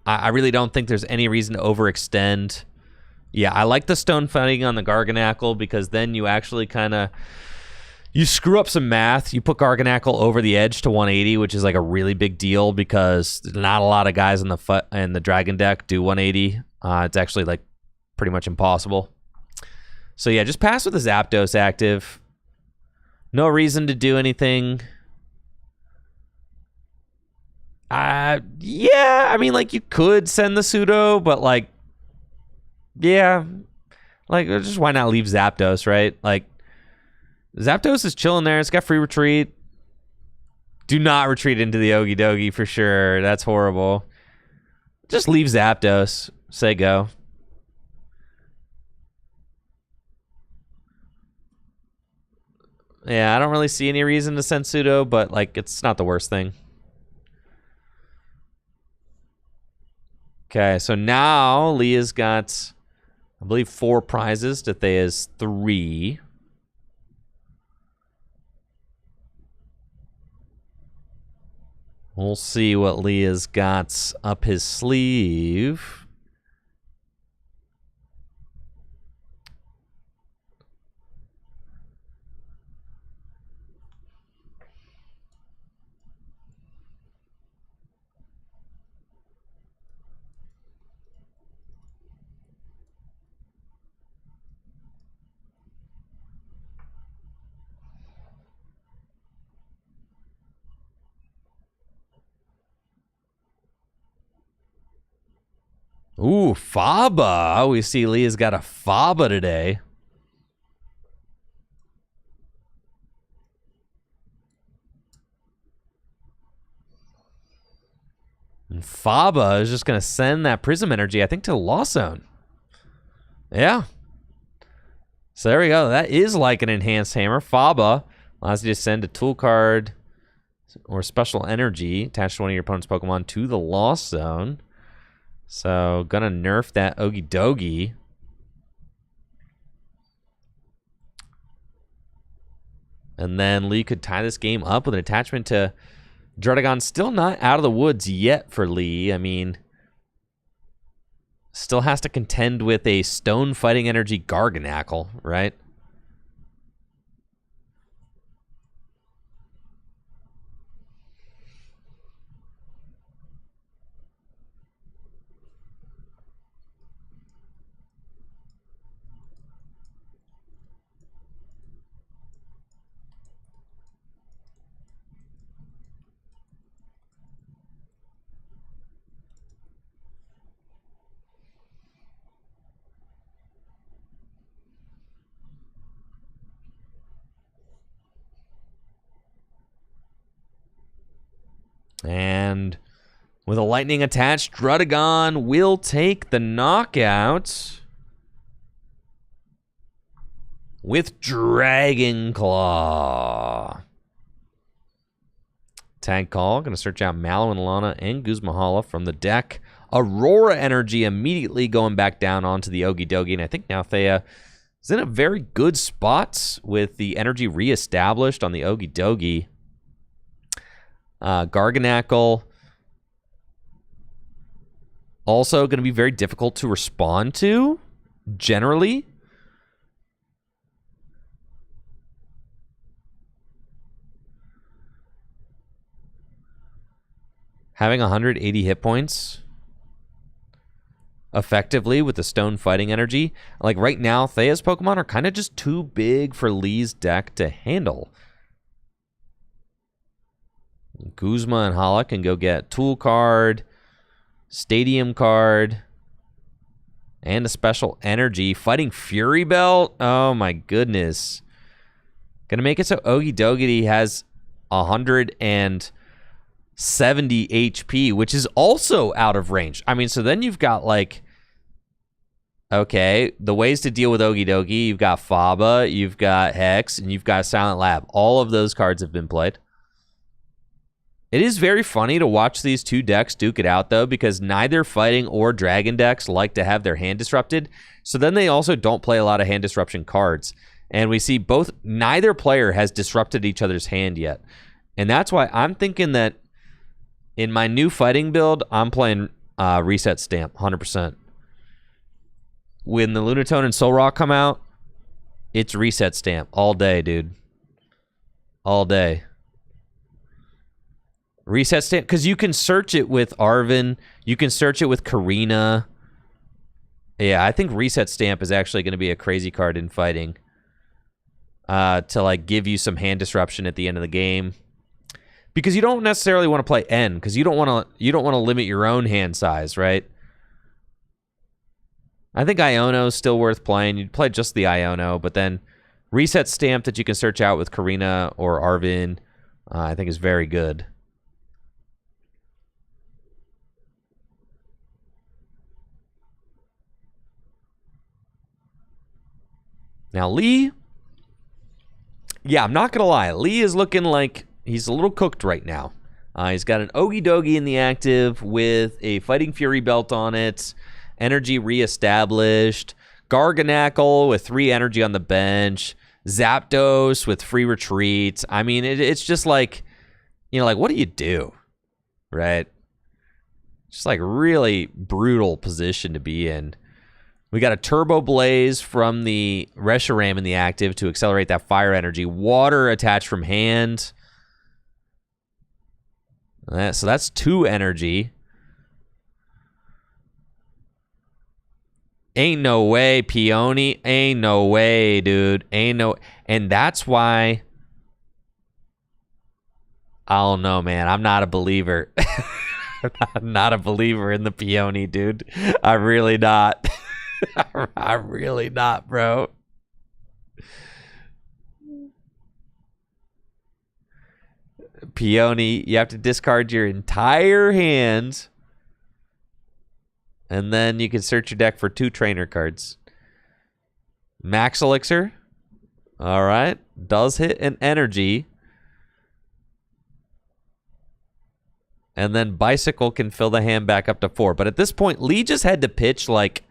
I really don't think there's any reason to overextend. Yeah, I like the Stone Fighting on the Garganackle because then you actually kind of you screw up some math. You put Garganackle over the edge to 180, which is like a really big deal because not a lot of guys in the Dragon deck do 180. It's actually like pretty much impossible. So yeah, just pass with the Zapdos active. No reason to do anything. Yeah, I mean, like, you could send the pseudo, but, like, yeah. Like, just why not leave Zapdos, right? Like, Zapdos is chilling there. It's got free retreat. Do not retreat into the Ogie Dogie for sure. That's horrible. Just leave Zapdos. Say go. Yeah, I don't really see any reason to send pseudo, but, like, it's not the worst thing. Okay, so now Leah's got, I believe, 4 prizes to Thea's 3. We'll see what Leah's got up his sleeve. Ooh, Faba. We see Leah's got a Faba today. And Faba is just going to send that Prism Energy, I think, to the Lost Zone. Yeah. So there we go. That is like an Enhanced Hammer. Faba allows you to send a tool card or special energy attached to one of your opponent's Pokemon to the Lost Zone. So, gonna nerf that Ogie Dogie. And then Lee could tie this game up with an attachment to Drudagon's still not out of the woods yet for Lee. I mean, still has to contend with a stone fighting energy Garganackle, right? And with a lightning attached, Drudagon will take the knockout with Dragon Claw. Tag call. Going to search out Mallow and Lana and Guzmahala from the deck. Aurora Energy immediately going back down onto the Ogie Dogie. And I think now Thea is in a very good spot with the energy reestablished on the Ogie Dogie. Garganackle also going to be very difficult to respond to, generally. Having 180 hit points effectively with the stone fighting energy. Like right now, Thea's Pokemon are kind of just too big for Lee's deck to handle. Guzma and Hala can go get Tool card, Stadium card, and a special energy. Fighting Fury Belt? Oh my goodness. Gonna make it so Ogie Doggity has 170 HP, which is also out of range. I mean, so then you've got like, okay, the ways to deal with Ogie Dogie, you've got Faba, you've got Hex, and you've got Silent Lab. All of those cards have been played. It is very funny to watch these two decks duke it out, though, because neither fighting or dragon decks like to have their hand disrupted. So then they also don't play a lot of hand disruption cards. And we see neither player has disrupted each other's hand yet. And that's why I'm thinking that in my new fighting build, I'm playing Reset Stamp, 100%. When the Lunatone and Soul Rock come out, it's Reset Stamp all day, dude. All day. Reset Stamp, because you can search it with Arven, you can search it with Karina. Yeah, I think Reset Stamp is actually going to be a crazy card in fighting. To like give you some hand disruption at the end of the game. Because you don't necessarily want to play N, because you don't want to limit your own hand size, right? I think Iono is still worth playing. You'd play just the Iono, but then Reset Stamp that you can search out with Karina or Arven, I think is very good. Now, Lee, yeah, I'm not going to lie. Lee is looking like he's a little cooked right now. He's got an Ogie Dogie in the active with a Fighting Fury belt on it, energy reestablished, Garganackle with 3 energy on the bench, Zapdos with free retreat. I mean, it's just like, you know, like, what do you do, right? Just like really brutal position to be in. We got a Turbo Blaze from the Reshiram in the active to accelerate that fire energy. Water attached from hand. So that's 2 energy. Ain't no way, Peony. Ain't no way, dude. Ain't no... And that's why... I don't know, man. I'm not a believer. I'm not a believer in the Peony, dude. I'm really not. I'm really not, bro. Peony, you have to discard your entire hand, and then you can search your deck for 2 trainer cards. Max Elixir. All right. Does hit an energy. And then Bicycle can fill the hand back up to 4. But at this point, Lee just had to pitch like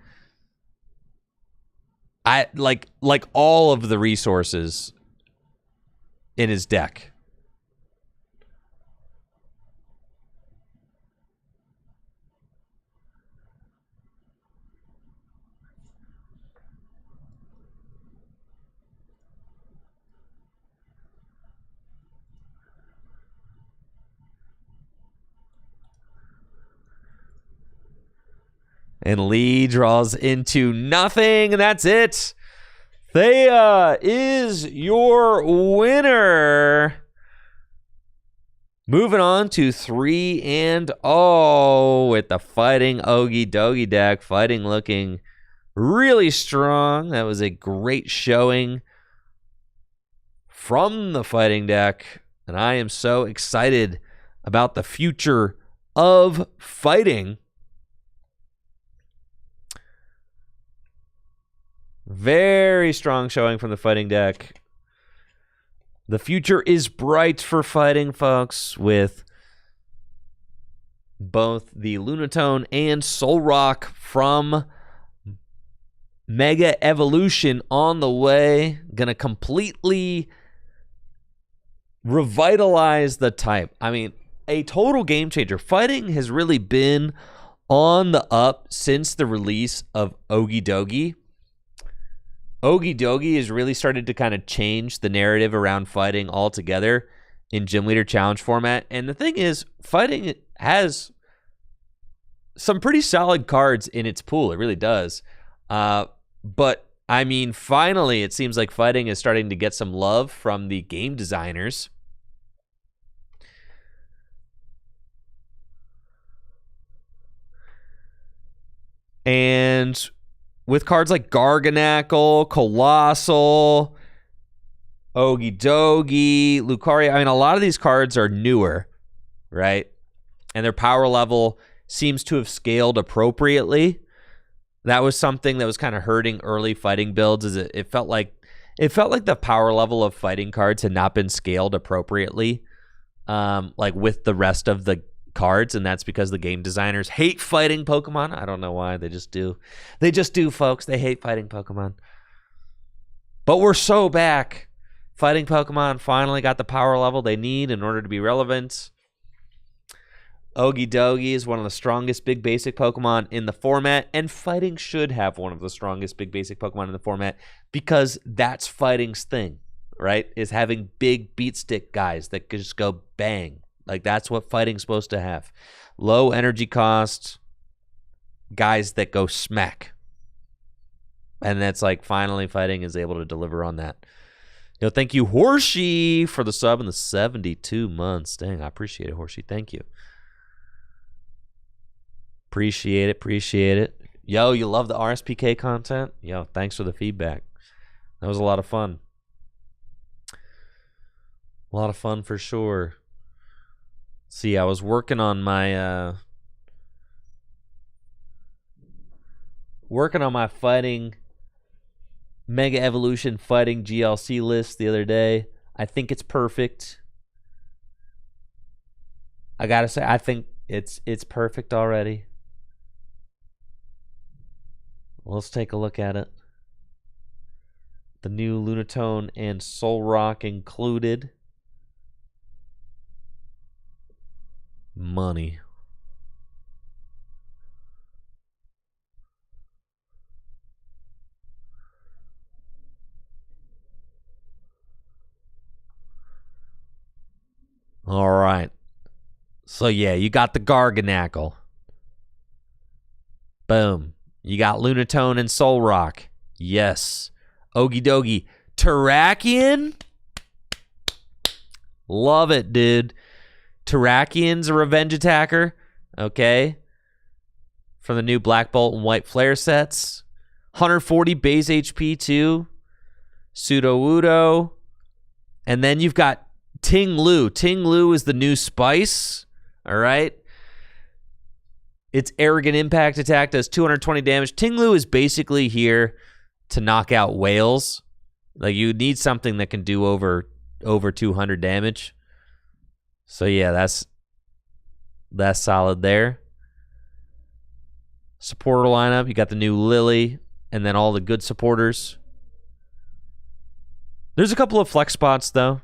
all of the resources in his deck. And Lee draws into nothing, and that's it. Thea is your winner. Moving on to 3-0 with the Fighting Ogie Dogie deck. Fighting looking really strong. That was a great showing from the Fighting deck. And I am so excited about the future of Fighting. Very strong showing from the Fighting deck. The future is bright for Fighting, folks, with both the Lunatone and Solrock from Mega Evolution on the way. Gonna completely revitalize the type. I mean, a total game changer. Fighting has really been on the up since the release of Ogie Dogie. Ogie Dogie has really started to kind of change the narrative around Fighting altogether in Gym Leader Challenge format. And the thing is, Fighting has some pretty solid cards in its pool. It really does. But, I mean, finally, it seems like Fighting is starting to get some love from the game designers. And with cards like Garganackle, Colossal, Ogie Dogie, Lucario, I mean, a lot of these cards are newer, right? And their power level seems to have scaled appropriately. That was something that was kind of hurting early Fighting builds. Is it felt like the power level of Fighting cards had not been scaled appropriately, like with the rest of the cards, and that's because the game designers hate fighting Pokemon. I don't know why. They just do. They just do, folks. They hate fighting Pokemon. But we're so back. Fighting Pokemon finally got the power level they need in order to be relevant. Ogie Dogie is one of the strongest big basic Pokemon in the format, and Fighting should have one of the strongest big basic Pokemon in the format because that's Fighting's thing, right? Is having big beat stick guys that could just go bang. Like, that's what Fighting's supposed to have. Low energy cost, guys that go smack. And that's like, finally, Fighting is able to deliver on that. Thank you, Horsey, for the sub in the 72 months. Dang, I appreciate it, Horsey. Thank you. Appreciate it. Yo, you love the RSPK content? Yo, thanks for the feedback. That was a lot of fun. A lot of fun for sure. See, I was working on my Fighting Mega Evolution Fighting GLC list the other day. I think it's perfect. I gotta say, I think it's perfect already. Let's take a look at it. The new Lunatone and Solrock included. Money. All right. So, yeah, you got the Garganackle. Boom. You got Lunatone and Solrock. Yes. Ogie Dogie. Terrakion? Love it, dude. Terrakion's a revenge attacker. Okay. From the new Black Bolt and White Flare sets. 140 base HP too. Sudowoodo. And then you've got Ting Lu. Ting Lu is the new Spice. All right. Its Arrogant Impact attack does 220 damage. Ting Lu is basically here to knock out whales. Like, you need something that can do over 200 damage. So yeah, that's solid there. Supporter lineup, you got the new Lily, and then all the good supporters. There's a couple of flex spots though.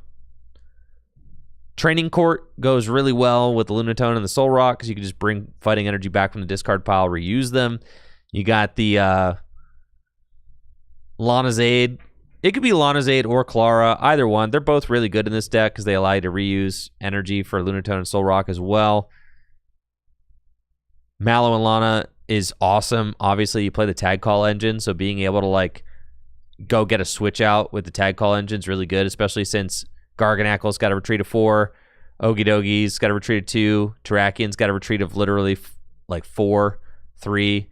Training Court goes really well with the Lunatone and the Solrock because you can just bring fighting energy back from the discard pile, reuse them. You got the Lanazade. It could be Lanazade or Clara, either one. They're both really good in this deck because they allow you to reuse energy for Lunatone and Solrock as well. Mallow and Lana is awesome. Obviously, you play the tag call engine, so being able to like go get a switch out with the tag call engine is really good, especially since Garganacle's got a retreat of 4, Okidogi's got a retreat of 2, Terrakian's got a retreat of literally like 4, 3,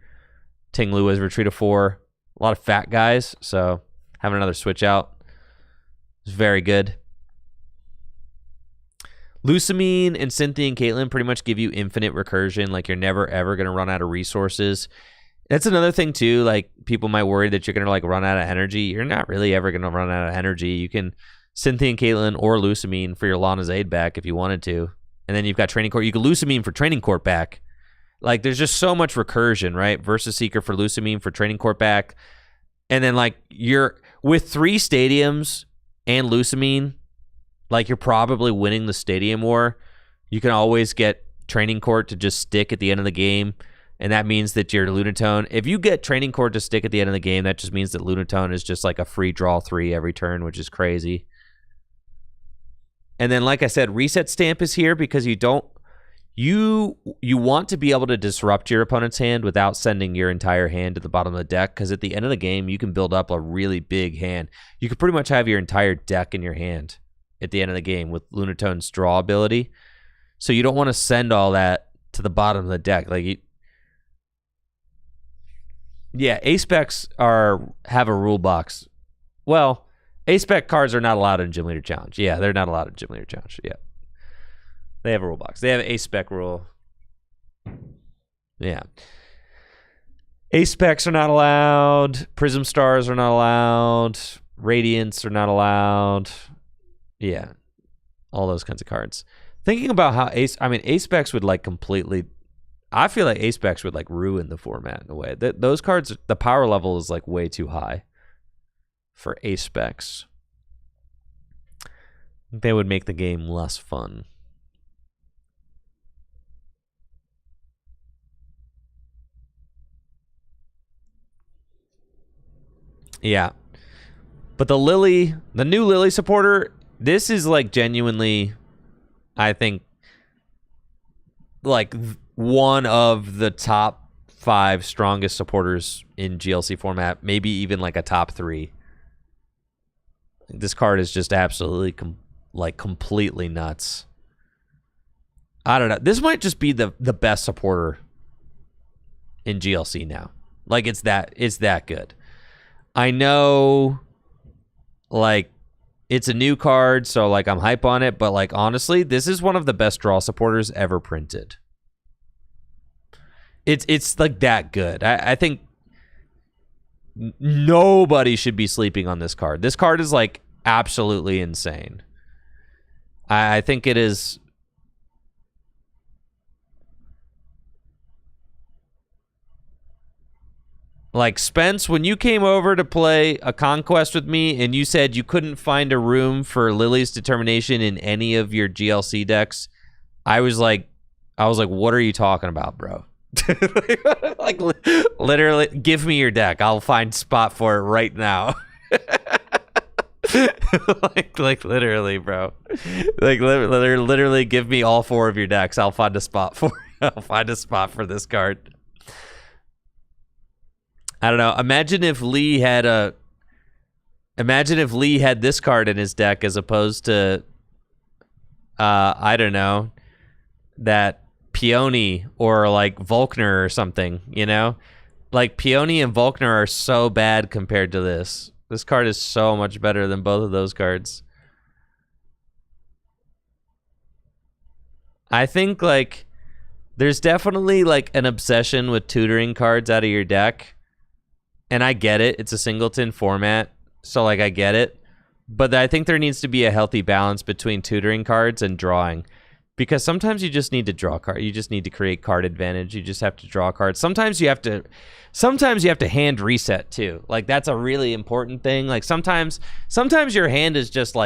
Tinglua's retreat of 4. A lot of fat guys, so having another switch out is very good. Lusamine and Cynthia and Caitlyn pretty much give you infinite recursion. Like, you're never, ever going to run out of resources. That's another thing, too. Like, people might worry that you're going to, like, run out of energy. You're not really ever going to run out of energy. You can Cynthia and Caitlyn or Lusamine for your Lana's Aid back if you wanted to. And then you've got Training Court. You can Lusamine for Training Court back. Like, there's just so much recursion, right? Versus Seeker for Lusamine for Training Court back. And then, like, you're with 3 stadiums and Lusamine, like, you're probably winning the stadium war. You can always get Training Court to just stick at the end of the game, and that means that your Lunatone, if you get Training Court to stick at the end of the game, that just means that Lunatone is just like a free draw 3 every turn, which is crazy. And then, like I said, Reset Stamp is here because you want to be able to disrupt your opponent's hand without sending your entire hand to the bottom of the deck, because at the end of the game, you can build up a really big hand. You could pretty much have your entire deck in your hand at the end of the game with Lunatone's draw ability. So you don't want to send all that to the bottom of the deck. Like, yeah, A-Specs have a rule box. Well, A-Spec cards are not allowed in Gym Leader Challenge. Yeah, they're not allowed in Gym Leader Challenge. Yeah. They have a rule box. They have an A-Spec rule. Yeah. A-Specs are not allowed. Prism Stars are not allowed. Radiants are not allowed. Yeah, all those kinds of cards. Thinking about how A-Specs would like completely. I feel like A-Specs would like ruin the format in a way. Those cards, the power level is like way too high for A-Specs. They would make the game less fun. Yeah, but the new Lily supporter. This is like genuinely, I think, like one of the top 5 strongest supporters in GLC format, maybe even like a top 3. This card is just absolutely completely nuts. I don't know. This might just be the best supporter in GLC now. Like, it's that good. I know, like, it's a new card, so like I'm hype on it, but like honestly, this is one of the best draw supporters ever printed. It's like that good. I think nobody should be sleeping on this card. This card is like absolutely insane. I think it is. Like, Spence, when you came over to play a Conquest with me and you said you couldn't find a room for Lily's Determination in any of your GLC decks, I was like, what are you talking about, bro? Like, literally, give me your deck. I'll find spot for it right now. like literally, bro. Like, literally, give me all 4 of your decks. I'll find a spot for this card. I don't know. Imagine if Lee had this card in his deck as opposed to, I don't know, that Peony or like Volkner or something, you know? Like, Peony and Volkner are so bad compared to this. This card is so much better than both of those cards. I think, like, there's definitely, like, an obsession with tutoring cards out of your deck. And I get it. It's a singleton format, so, like, I get it. But I think there needs to be a healthy balance between tutoring cards and drawing. Because sometimes you just need to draw cards. You just need to create card advantage. You just have to draw cards. Sometimes you have to hand reset, too. Like, that's a really important thing. Like, sometimes your hand is just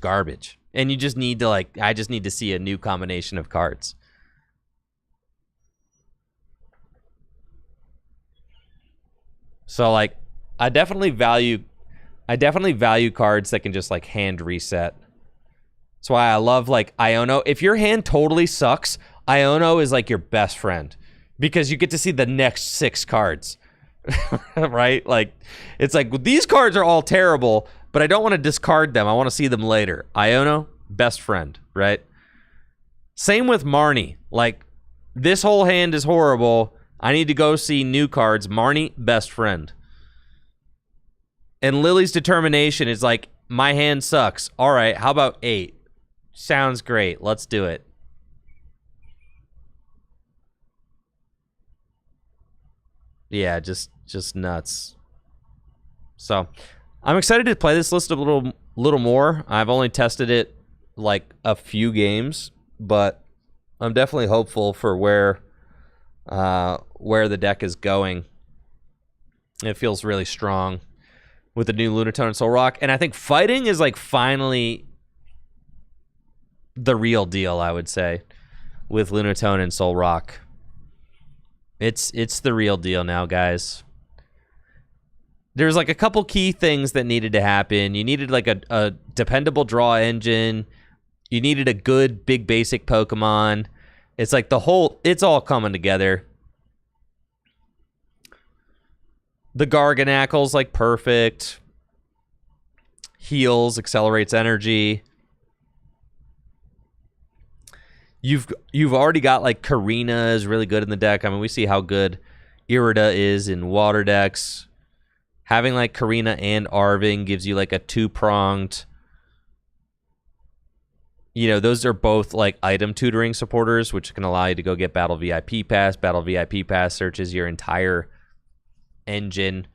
garbage. And you just need to, like, I just need to see a new combination of cards. So, like, I definitely value cards that can just, like, hand reset. That's why I love, like, Iono. If your hand totally sucks, Iono is, like, your best friend. because you get to see the next 6 cards. Right? Like, it's like, well, these cards are all terrible, but I don't want to discard them. I want to see them later. Iono, best friend, right? Same with Marnie. Like, this whole hand is horrible. I need to go see new cards. Marnie, best friend. And Lily's determination is like, my hand sucks. All right, how about 8? Sounds great. Let's do it. Yeah, just nuts. So, I'm excited to play this list a little more. I've only tested it like a few games, but I'm definitely hopeful for where the deck is going. It feels really strong with the new Lunatone and Soul Rock, and I think fighting is like finally the real deal, I would say, with Lunatone and Soul Rock. It's the real deal now, guys. There's like a couple key things that needed to happen. You needed like a dependable draw engine. You needed a good big basic Pokemon. It's like it's all coming together. The Garganacle's like perfect. Heals, accelerates energy. You've already got like Karina is really good in the deck. I mean, we see how good Irida is in water decks. Having like Karina and Arving gives you like a 2-pronged. You know, those are both like item tutoring supporters, which can allow you to go get Battle VIP Pass. Battle VIP Pass searches your entire engine.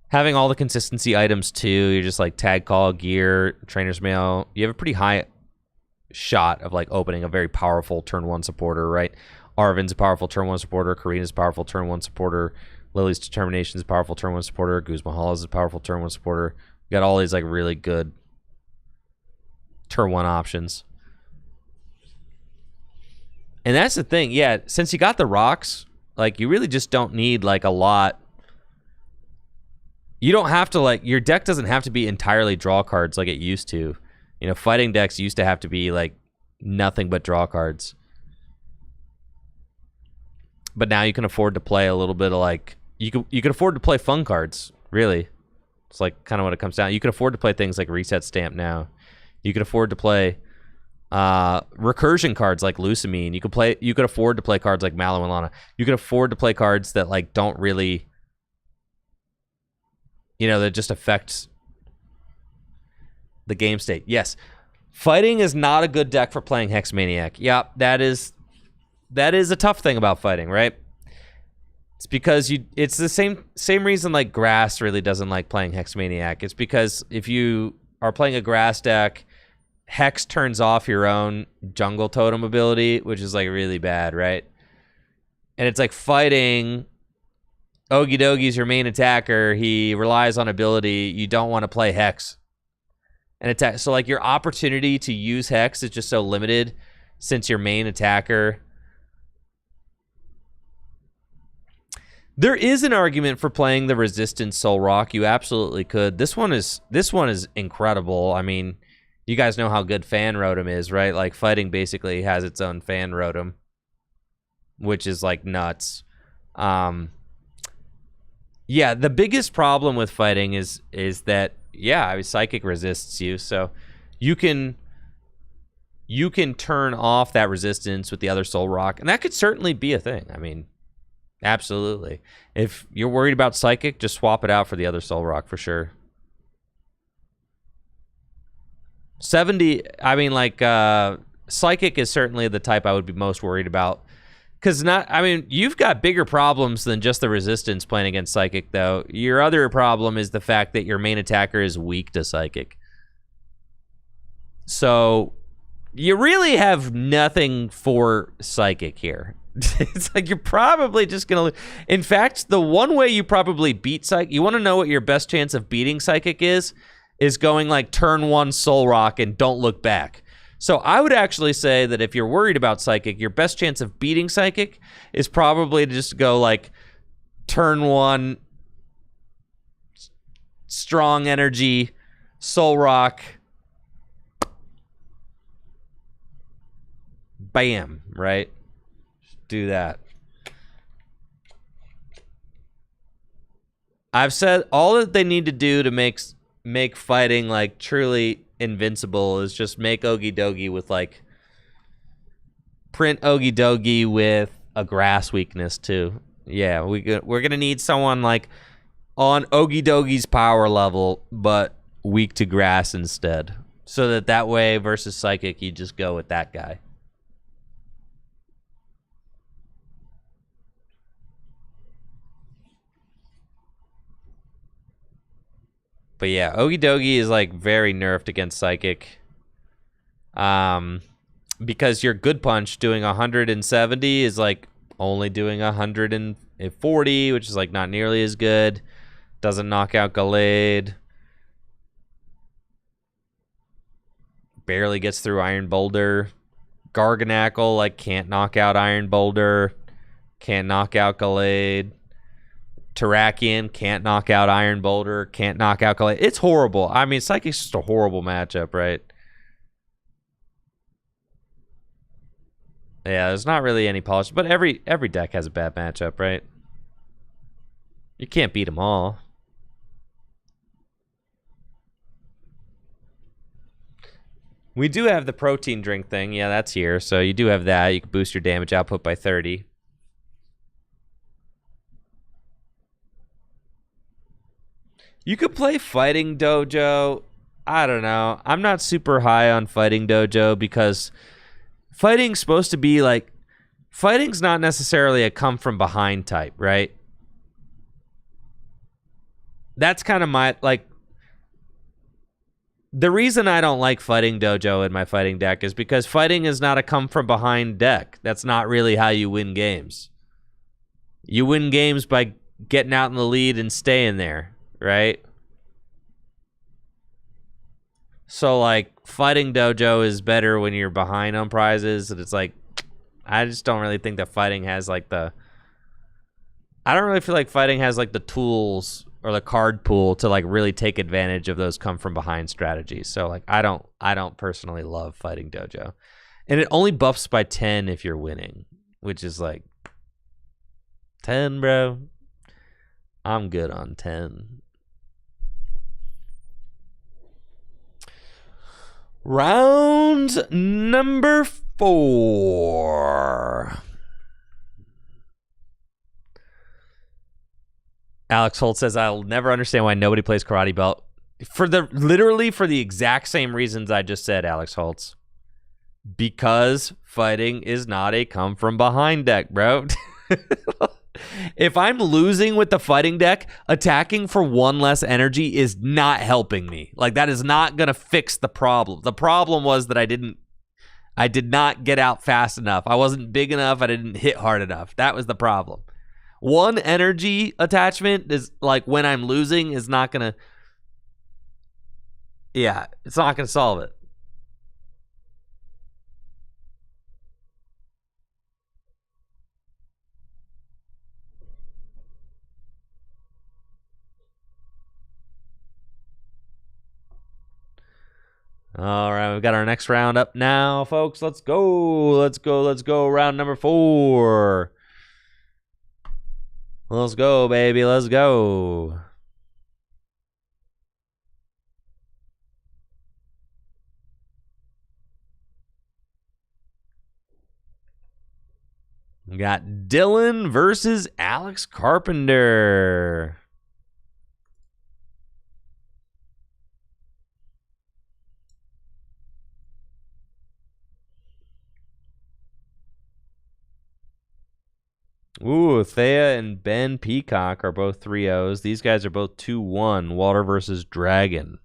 Having all the consistency items too. You're just like Tag Call, Gear, Trainer's Mail. You have a pretty high shot of like opening a very powerful turn 1 supporter, right? Arvin's a powerful turn 1 supporter. Karina's a powerful turn 1 supporter. Lily's Determination is a powerful turn 1 supporter. Guz Mahal is a powerful turn 1 supporter. You got all these like really good turn 1 options. And that's the thing, yeah, since you got the rocks, like you really just don't need like a lot. You don't have to like, your deck doesn't have to be entirely draw cards like it used to. You know, fighting decks used to have to be like nothing but draw cards. But now you can afford to play a little bit of like, you can afford to play fun cards, really. It's like kind of what it comes down. You can afford to play things like Reset Stamp now. You can afford to play recursion cards like Lusamine. You could afford to play cards like Mallow and Lana. You can afford to play cards that like don't really, you know, that just affect the game state. Yes, fighting is not a good deck for playing Hex Maniac. Yeah, that is a tough thing about fighting, right? It's because it's the same reason like grass really doesn't like playing Hex Maniac. It's because if you are playing a grass deck, Hex turns off your own jungle totem ability, which is like really bad, right? And it's like fighting, Okidogi's your main attacker. He relies on ability. You don't want to play Hex and attack. So like your opportunity to use Hex is just so limited since your main attacker. There is an argument for playing the Resistance Soul Rock. You absolutely could. This one is incredible. I mean, you guys know how good Fan Rotom is, right? Like fighting basically has its own Fan Rotom, which is like nuts. Yeah, the biggest problem with fighting is that, yeah, I mean, Psychic resists you, so you can turn off that resistance with the other Soul Rock, and that could certainly be a thing. I mean, absolutely. If you're worried about Psychic, just swap it out for the other Soul Rock for sure. 70, I mean, like, Psychic is certainly the type I would be most worried about. Because you've got bigger problems than just the resistance playing against Psychic, though. Your other problem is the fact that your main attacker is weak to Psychic. So, you really have nothing for Psychic here. It's like you're probably just going to... In fact, the one way you probably beat Psychic... You want to know what your best chance of beating Psychic is going like turn 1 Soul Rock and don't look back. So I would actually say that if you're worried about Psychic, your best chance of beating Psychic is probably to just go like turn 1 Strong Energy, Soul Rock, bam, right? Just do that. I've said all that they need to do to make fighting like truly invincible is just make Ogie Dogie with like print Ogie Dogie with a grass weakness too. Yeah, we're gonna need someone like on Ogie Dogie's power level, but weak to grass instead. So that way versus Psychic, you just go with that guy. But yeah, Ogie Dogie is like very nerfed against Psychic. Because your Good Punch doing 170 is like only doing 140, which is like not nearly as good. Doesn't knock out Gallade. Barely gets through Iron Boulder. Garganackle like can't knock out Iron Boulder. Can't knock out Gallade. Terrakion can't knock out Iron Boulder. Can't knock out Gallade. It's horrible. I mean, Psychic's just a horrible matchup, right? Yeah, there's not really any polish, but every deck has a bad matchup, right? You can't beat them all. We do have the protein drink thing. Yeah, that's here. So you do have that. You can boost your damage output by 30. You could play Fighting Dojo. I don't know. I'm not super high on Fighting Dojo because fighting's supposed to be like... Fighting's not necessarily a come from behind type, right? That's kind of my... like. The reason I don't like Fighting Dojo in my fighting deck is because fighting is not a come from behind deck. That's not really how you win games. You win games by getting out in the lead and staying there, right? So, like, Fighting Dojo is better when you're behind on prizes, and it's like, I just don't really think that fighting has, like, the... I don't really feel like fighting has, like, the tools or the card pool to, like, really take advantage of those come from behind strategies. So, like, I don't personally love Fighting Dojo. And it only buffs by 10 if you're winning, which is, like, 10, bro. I'm good on 10. Round number 4. Alex Holt says, I'll never understand why nobody plays Karate Belt. Literally for the exact same reasons I just said, Alex Holtz. Because fighting is not a come from behind deck, bro. If I'm losing with the fighting deck, attacking for 1 less energy is not helping me. Like, that is not going to fix the problem. The problem was that I did not get out fast enough. I wasn't big enough. I didn't hit hard enough. That was the problem. 1 energy attachment is like when I'm losing is not going to... Yeah, it's not going to solve it. All right, we've got our next round up now, folks. Let's go. Let's go. Let's go. Round number 4. Let's go, baby. Let's go. We got Dylan versus Alex Carpenter. Ooh, Thea and Ben Peacock are both 3-0s. These guys are both 2-1. Water versus Dragon.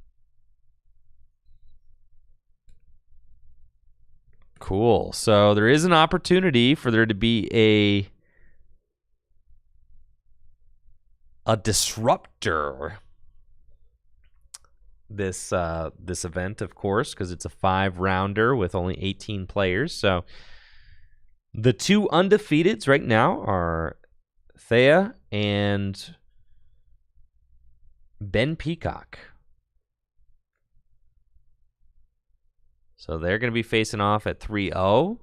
Cool. So there is an opportunity for there to be a disruptor. This event, of course, because it's a 5-rounder with only 18 players. So the 2 undefeateds right now are Thea and Ben Peacock. So they're going to be facing off at 3-0.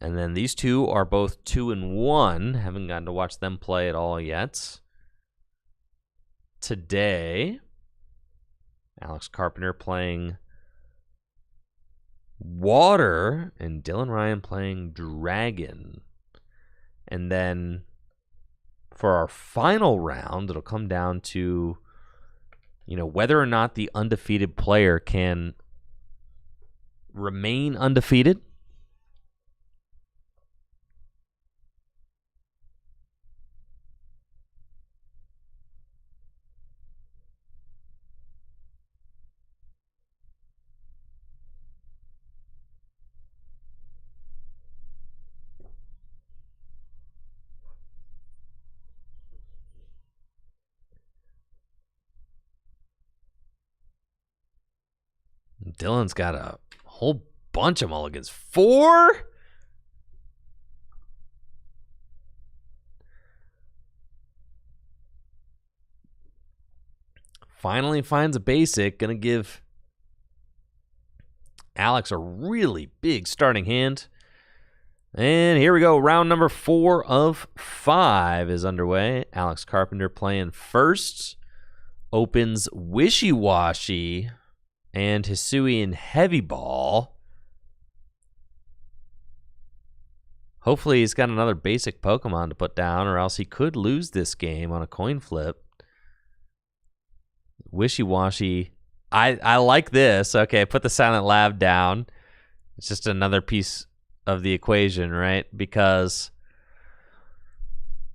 And then these two are both 2-1. Haven't gotten to watch them play at all yet. Today, Alex Carpenter playing Water and Dylan Ryan playing Dragon. And then for our final round, it'll come down to, whether or not the undefeated player can remain undefeated. Dylan's got a whole bunch of mulligans. 4? Finally finds a basic. Gonna give Alex a really big starting hand. And here we go. Round number 4 of 5 is underway. Alex Carpenter playing first. Opens Wishy Washy and Hisuian Heavy Ball. Hopefully he's got another basic Pokemon to put down, or else he could lose this game on a coin flip. Wishy Washy. I like this. Okay, put the Silent Lab down. It's just another piece of the equation, right? Because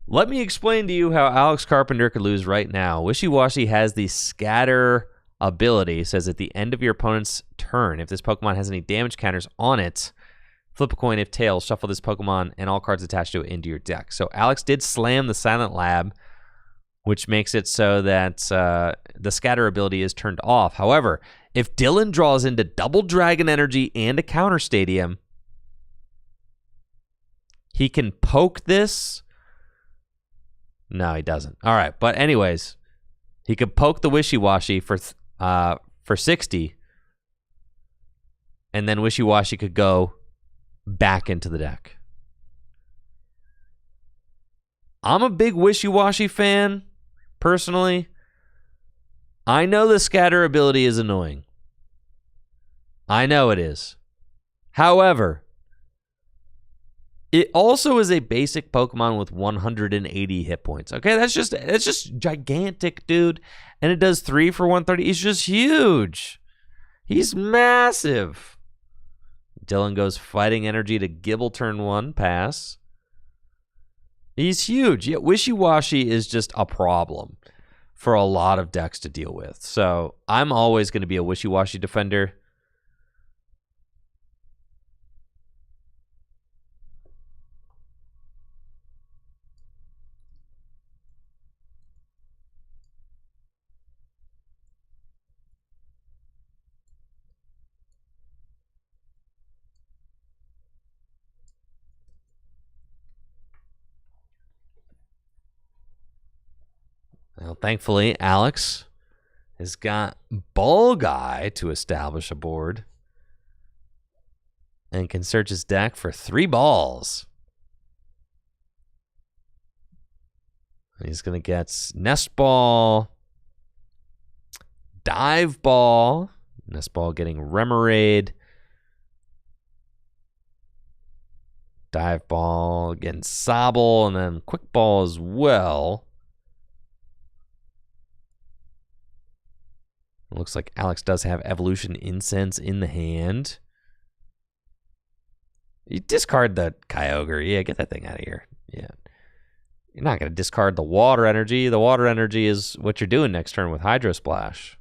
let me explain to you how Alex Carpenter could lose right now. Wishy Washy has the Scatter ability. It says at the end of your opponent's turn, if this Pokemon has any damage counters on it, flip a coin. If tails, shuffle this Pokemon and all cards attached to it into your deck. So Alex did slam the Silent Lab, which makes it so that the Scatter ability is turned off. However, if Dylan draws into double Dragon Energy and a Counter Stadium, he can poke this. No, he doesn't. All right, but anyways, he could poke the Wishy Washy for 60, and then Wishy Washy could go back into the deck. I'm a big Wishy Washy fan, personally. I know the Scatter ability is annoying. I know it is. However, it also is a basic Pokemon with 180 hit points. Okay, it's just gigantic, dude. And it does 3 for 130. He's just huge. He's massive. Dylan goes Fighting Energy to Gibble turn 1, pass. He's huge. Yeah, Wishy Washy is just a problem for a lot of decks to deal with. So I'm always going to be a Wishy Washy defender. Well, thankfully, Alex has got Ball Guy to establish a board and can search his deck for 3 balls. He's going to get Nest Ball, Dive Ball, Nest Ball getting Remoraid, Dive Ball getting Sobble, and then Quick Ball as well. It looks like Alex does have Evolution Incense in the hand. You discard the Kyogre. Yeah, get that thing out of here. Yeah. You're not going to discard the Water Energy. The Water Energy is what you're doing next turn with Hydro Splash.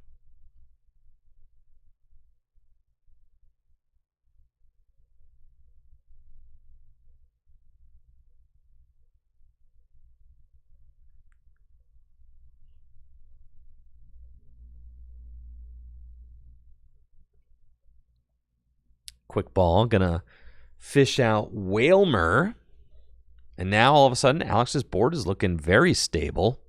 Quick Ball, gonna fish out Whalmer. And now all of a sudden, Alex's board is looking very stable.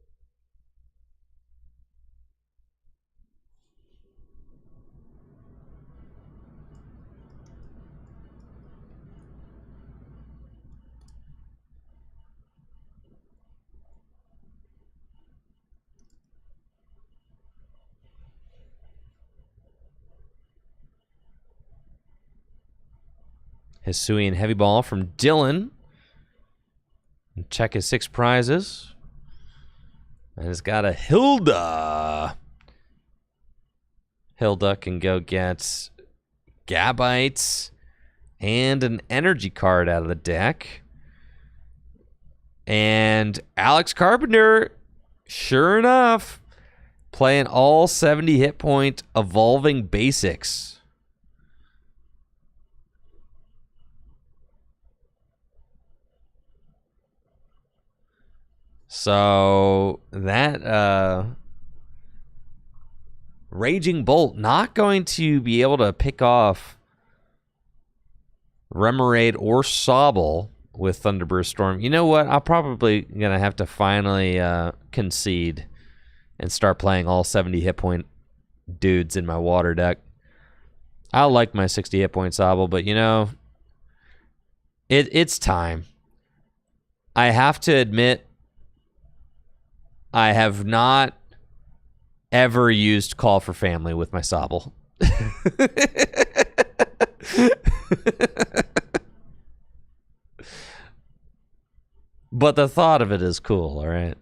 Hisuian Heavy Ball from Dylan. And check his 6 prizes. And it's got a Hilda. Hilda can go get Gabites and an energy card out of the deck. And Alex Carpenter, sure enough, playing all 70 hit point evolving basics. So that Raging Bolt not going to be able to pick off Remoraid or Sobble with Thunderbird Storm. You know what? I'm probably going to have to finally concede and start playing all 70 hit point dudes in my water deck. I like my 60 hit point Sobble, but you know, it's time. I have to admit, I have not ever used Call for Family with my Sobble. But the thought of it is cool, all right?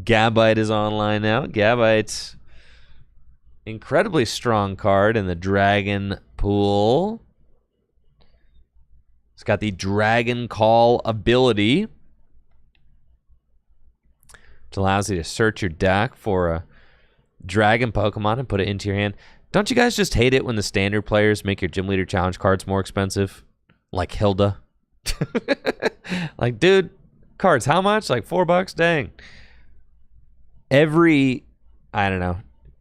Gabite is online now. Gabite's incredibly strong card in the Dragon pool. It's got the Dragon Call ability, which allows you to search your deck for a dragon Pokemon and put it into your hand. Don't you guys just hate it when the standard players make your Gym Leader Challenge cards more expensive? Like Hilda. Like, dude, cards, how much? Like $4? Dang. I don't know.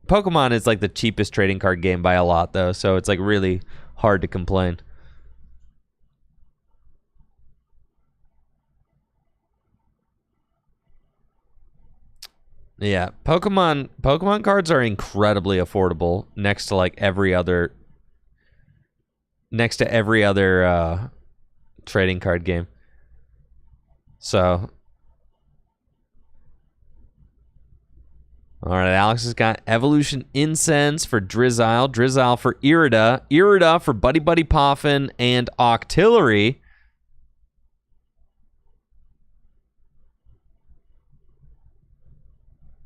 Pokemon is like the cheapest trading card game by a lot, though, so it's like really hard to complain. Yeah, Pokemon cards are incredibly affordable next to every other trading card game. So, all right, Alex has got Evolution Incense for Drizzile, Drizzile for Irida, Irida for Buddy Buddy Poffin and Octillery.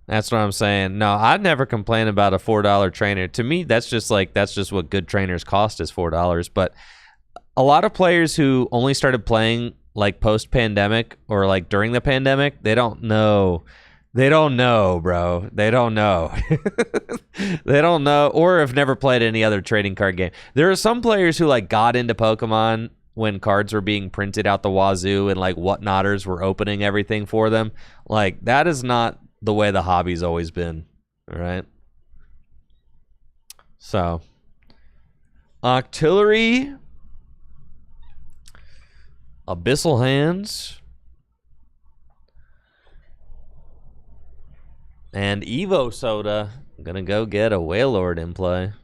That's what I'm saying. No, I'd never complain about a $4 trainer. To me, that's just what good trainers cost is $4. But a lot of players who only started playing like post-pandemic or like during the pandemic, they don't know. They don't know, bro. They don't know. They don't know, or have never played any other trading card game. There are some players who like got into Pokemon when cards were being printed out the wazoo and like whatnotters were opening everything for them. Like, that is not the way the hobby's always been, all right? So, Octillery, Abyssal Hands, and Evo Soda. I'm gonna go get a Wailord in play.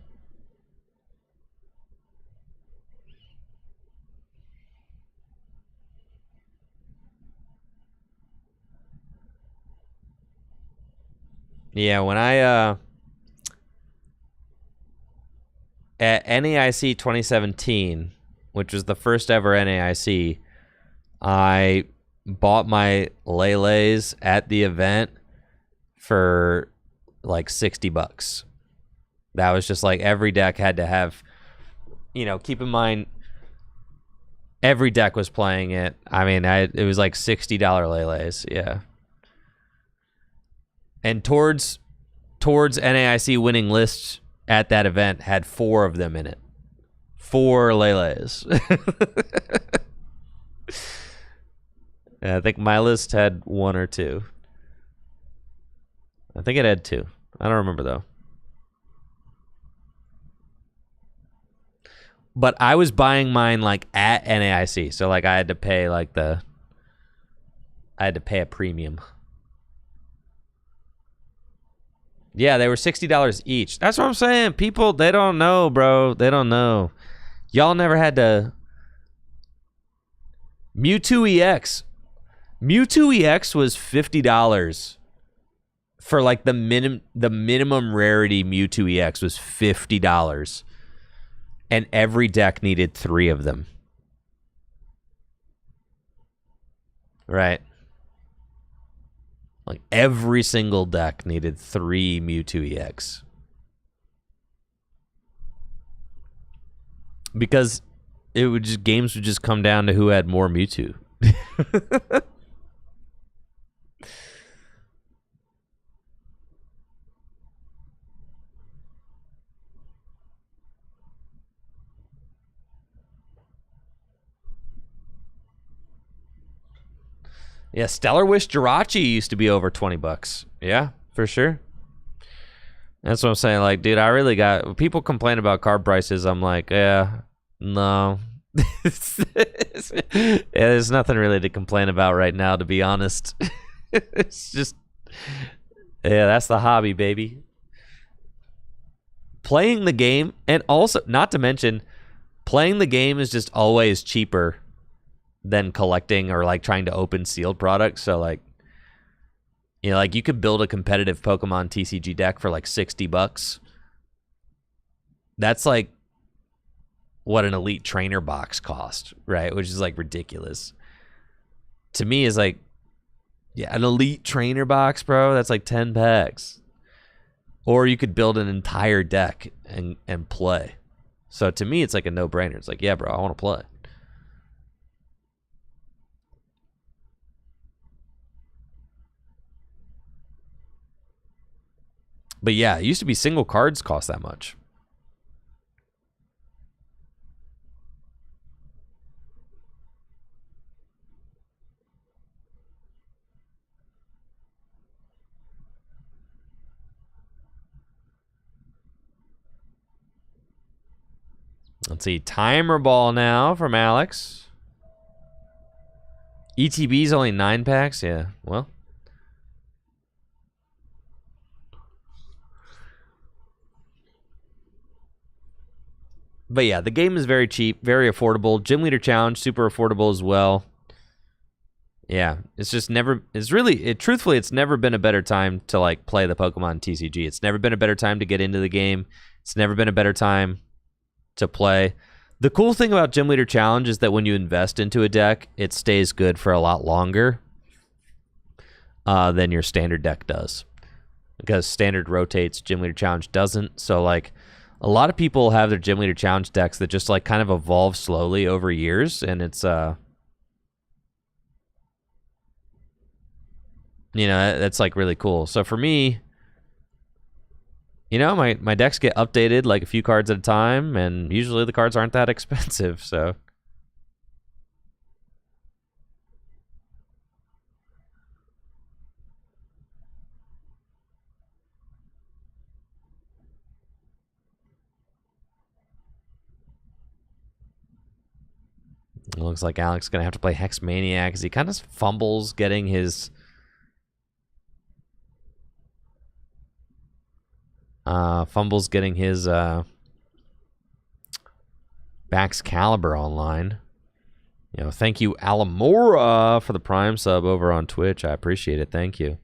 Yeah, when I at NAIC 2017, which was the first ever NAIC, I bought my Lele's at the event for like $60. That was just like every deck had to have, you know, keep in mind every deck was playing it. I mean, it was like $60 Lele's, yeah. And towards NAIC winning lists at that event had 4 of them in it. 4 Lele's. I think my list had 1 or 2. I think it had 2. I don't remember though. But I was buying mine like at NAIC, so like I had to pay a premium. Yeah, they were $60 each. That's what I'm saying. People, they don't know, bro. They don't know. Y'all never had to. Mewtwo EX. Mewtwo EX was $50 for like the minimum rarity Mewtwo EX was $50, and every deck needed 3 of them. Right. Like every single deck needed 3 Mewtwo EX. Because games would just come down to who had more Mewtwo. Yeah, Stellar Wish Jirachi used to be over $20. Yeah, for sure. That's what I'm saying. Like, dude, I really got... People complain about card prices. I'm like, yeah, no. Yeah, there's nothing really to complain about right now, to be honest. It's just... Yeah, that's the hobby, baby. Playing the game, and also, not to mention, playing the game is just always cheaper than collecting or like trying to open sealed products. So like, you know, like you could build a competitive Pokemon TCG deck for like $60. That's like what an elite trainer box cost, right? Which is like ridiculous. To me, is like, yeah, an elite trainer box, bro. That's like 10 packs. Or you could build an entire deck and play. So to me, it's like a no-brainer. It's like, yeah, bro, I want to play. But yeah, it used to be single cards cost that much. Let's see, timer ball now from Alex. ETB's only 9 packs? Yeah, well. But yeah, the game is very cheap, very affordable. Gym Leader Challenge, super affordable as well. Yeah, it's just never, it's really, truthfully, it's never been a better time to like play the Pokemon TCG. It's never been a better time to get into the game. It's never been a better time to play. The cool thing about Gym Leader Challenge is that when you invest into a deck, it stays good for a lot longer than your standard deck does. Because standard rotates, Gym Leader Challenge doesn't. So like, a lot of people have their Gym Leader Challenge decks that just like kind of evolve slowly over years, and it's you know, that's like really cool. So for me, you know, my decks get updated like a few cards at a time, and usually the cards aren't that expensive, so. It looks like Alex is going to have to play Hex Maniac as he kind of fumbles getting his Bax Caliber online. You know, thank you, Alamora, for the Prime sub over on Twitch. I appreciate it. Thank you.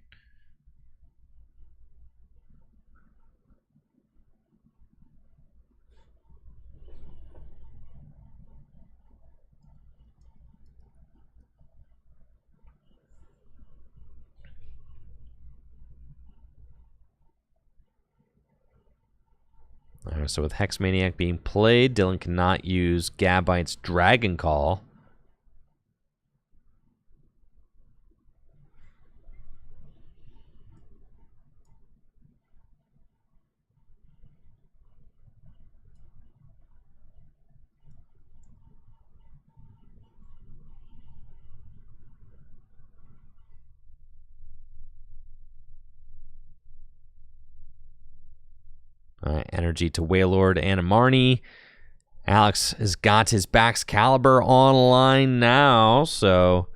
All right, so with Hex Maniac being played, Dylan cannot use Gabite's Dragon Call. All right, energy to Wailord and Amarni. Alex has got his Bax Caliber online now, so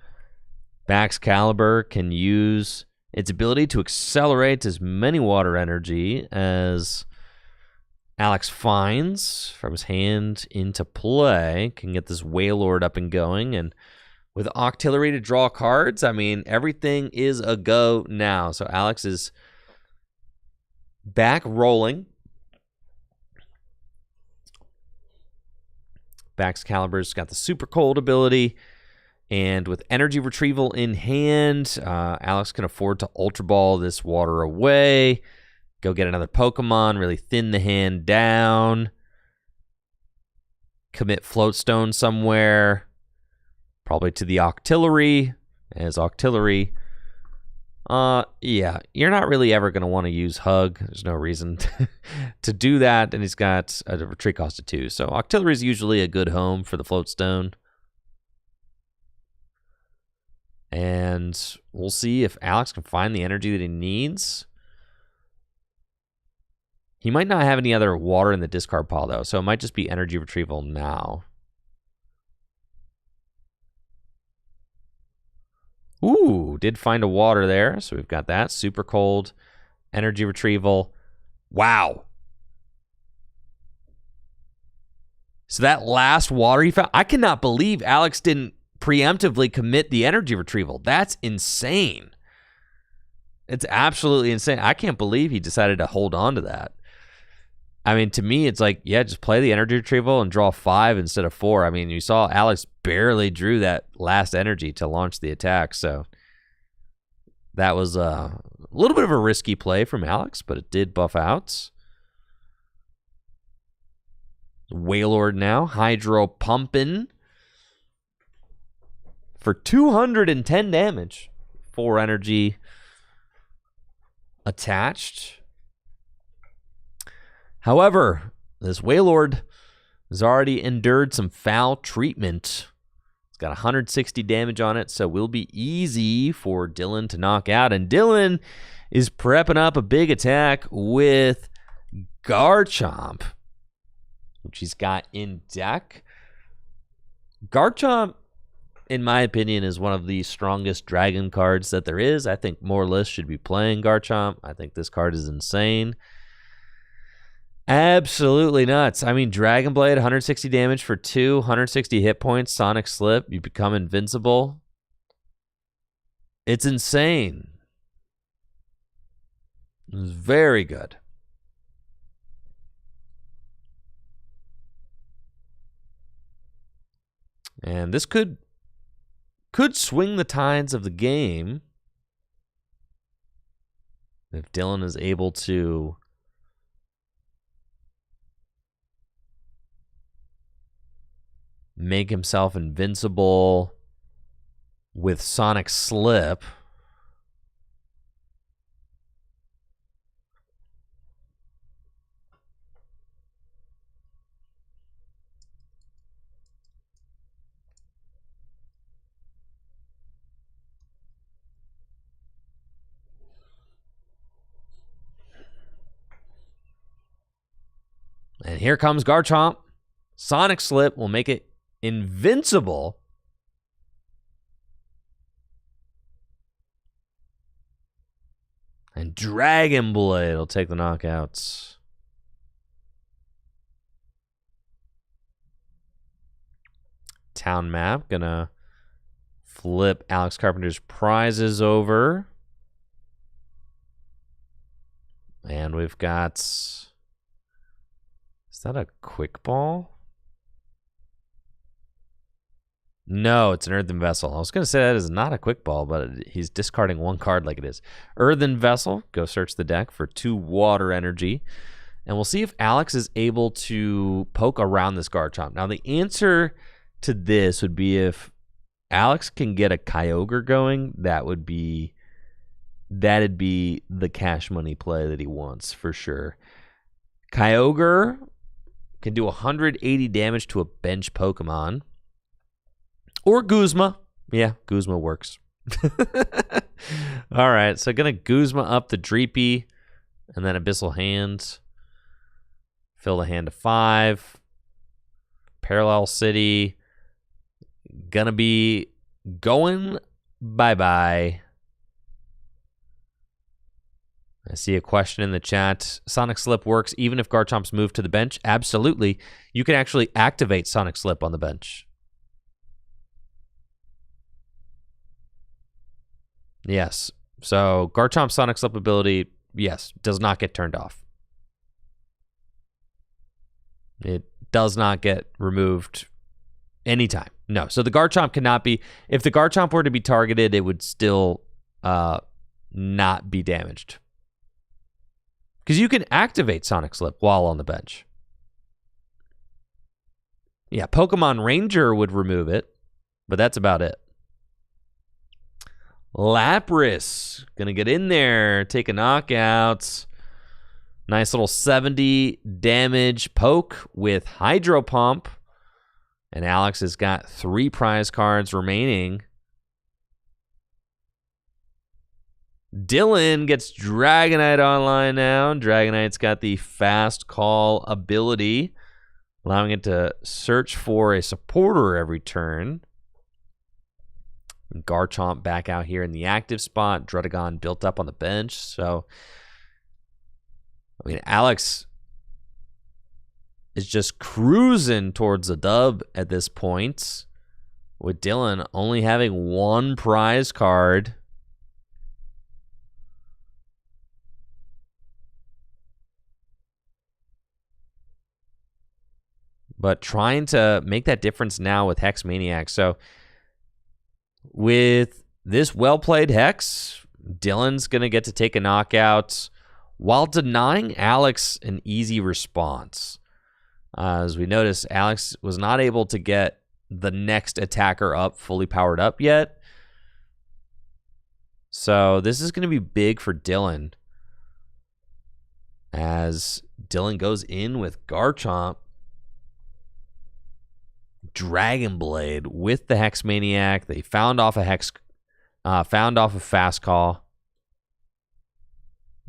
Bax Caliber can use its ability to accelerate as many water energy as Alex finds from his hand into play. Can get this Wailord up and going, and with Octillery to draw cards, I mean, everything is a go now. So Alex is back rolling. Baxcalibur's got the super cold ability. And with energy retrieval in hand, Alex can afford to Ultra Ball this water away. Go get another Pokemon, really thin the hand down. Commit Float Stone somewhere. Probably to the Octillery. As Octillery. Yeah, you're not really ever going to want to use Hug. There's no reason to do that. And he's got a retreat cost of 2. So Octillery is usually a good home for the Float Stone. And we'll see if Alex can find the energy that he needs. He might not have any other water in the discard pile, though, so it might just be energy retrieval now. Ooh, did find a water there, so we've got that. Super cold, energy retrieval. Wow. So that last water he found, I cannot believe Alex didn't preemptively commit the energy retrieval. That's insane. It's absolutely insane. I can't believe he decided to hold on to that. I mean, to me, it's like, yeah, just play the energy retrieval and draw 5 instead of 4. I mean, you saw Alex barely drew that last energy to launch the attack, so that was a little bit of a risky play from Alex, but it did buff out. Wailord now, Hydro pumping for 210 damage. 4 energy attached. However, this Wailord has already endured some foul treatment. It's got 160 damage on it, so will be easy for Dylan to knock out. And Dylan is prepping up a big attack with Garchomp, which he's got in deck. Garchomp, in my opinion, is one of the strongest dragon cards that there is. I think more lists should be playing Garchomp. I think this card is insane. Absolutely nuts. I mean, Dragon Blade, 160 damage for 2, 160 hit points, Sonic Slip, you become invincible. It's insane. It's very good. And this could swing the tides of the game if Dylan is able to make himself invincible with Sonic Slip. And here comes Garchomp. Sonic Slip will make it invincible. And Dragon Blade will take the knockouts. Town map. Gonna flip Alex Carpenter's prizes over. And we've got... Is that a quick ball? No, it's an Earthen Vessel. I was going to say that is not a quick ball, but he's discarding one card like it is. Earthen Vessel. Go search the deck for 2 water energy. And we'll see if Alex is able to poke around this Garchomp. Now, the answer to this would be if Alex can get a Kyogre going, that'd be the cash money play that he wants for sure. Kyogre can do 180 damage to a bench Pokemon. Or Guzma. Yeah, Guzma works. All right, so going to Guzma up the Dreepy and then Abyssal Hand. Fill the hand to 5. Parallel City. Gonna be going bye-bye. I see a question in the chat. Sonic Slip works even if Garchomp's moved to the bench? Absolutely. You can actually activate Sonic Slip on the bench. Yes. So Garchomp's Sonic Slip ability, yes, does not get turned off. It does not get removed anytime. No. So the Garchomp cannot be... If the Garchomp were to be targeted, it would still not be damaged. Because you can activate Sonic Slip while on the bench. Yeah, Pokemon Ranger would remove it, but that's about it. Lapras, gonna get in there, take a knockout. Nice little 70 damage poke with Hydro Pump. And Alex has got 3 prize cards remaining. Dylan gets Dragonite online now. Dragonite's got the Fast Call ability, allowing it to search for a supporter every turn. Garchomp back out here in the active spot. Druddigon built up on the bench. So, I mean, Alex is just cruising towards a dub at this point, with Dylan only having 1 prize card. But trying to make that difference now with Hex Maniac. So with this well-played Hex, Dylan's going to get to take a knockout while denying Alex an easy response. As we notice, Alex was not able to get the next attacker up fully powered up yet. So this is going to be big for Dylan, as Dylan goes in with Garchomp. Dragon Blade with the Hex Maniac. They found off a Fast Call.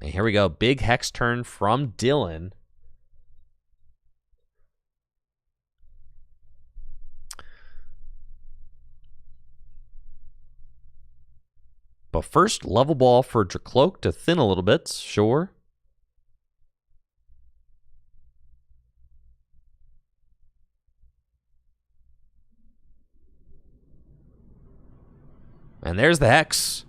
And here we go. Big Hex turn from Dylan. But first, level ball for Dracloak to thin a little bit, sure. And there's the Hex.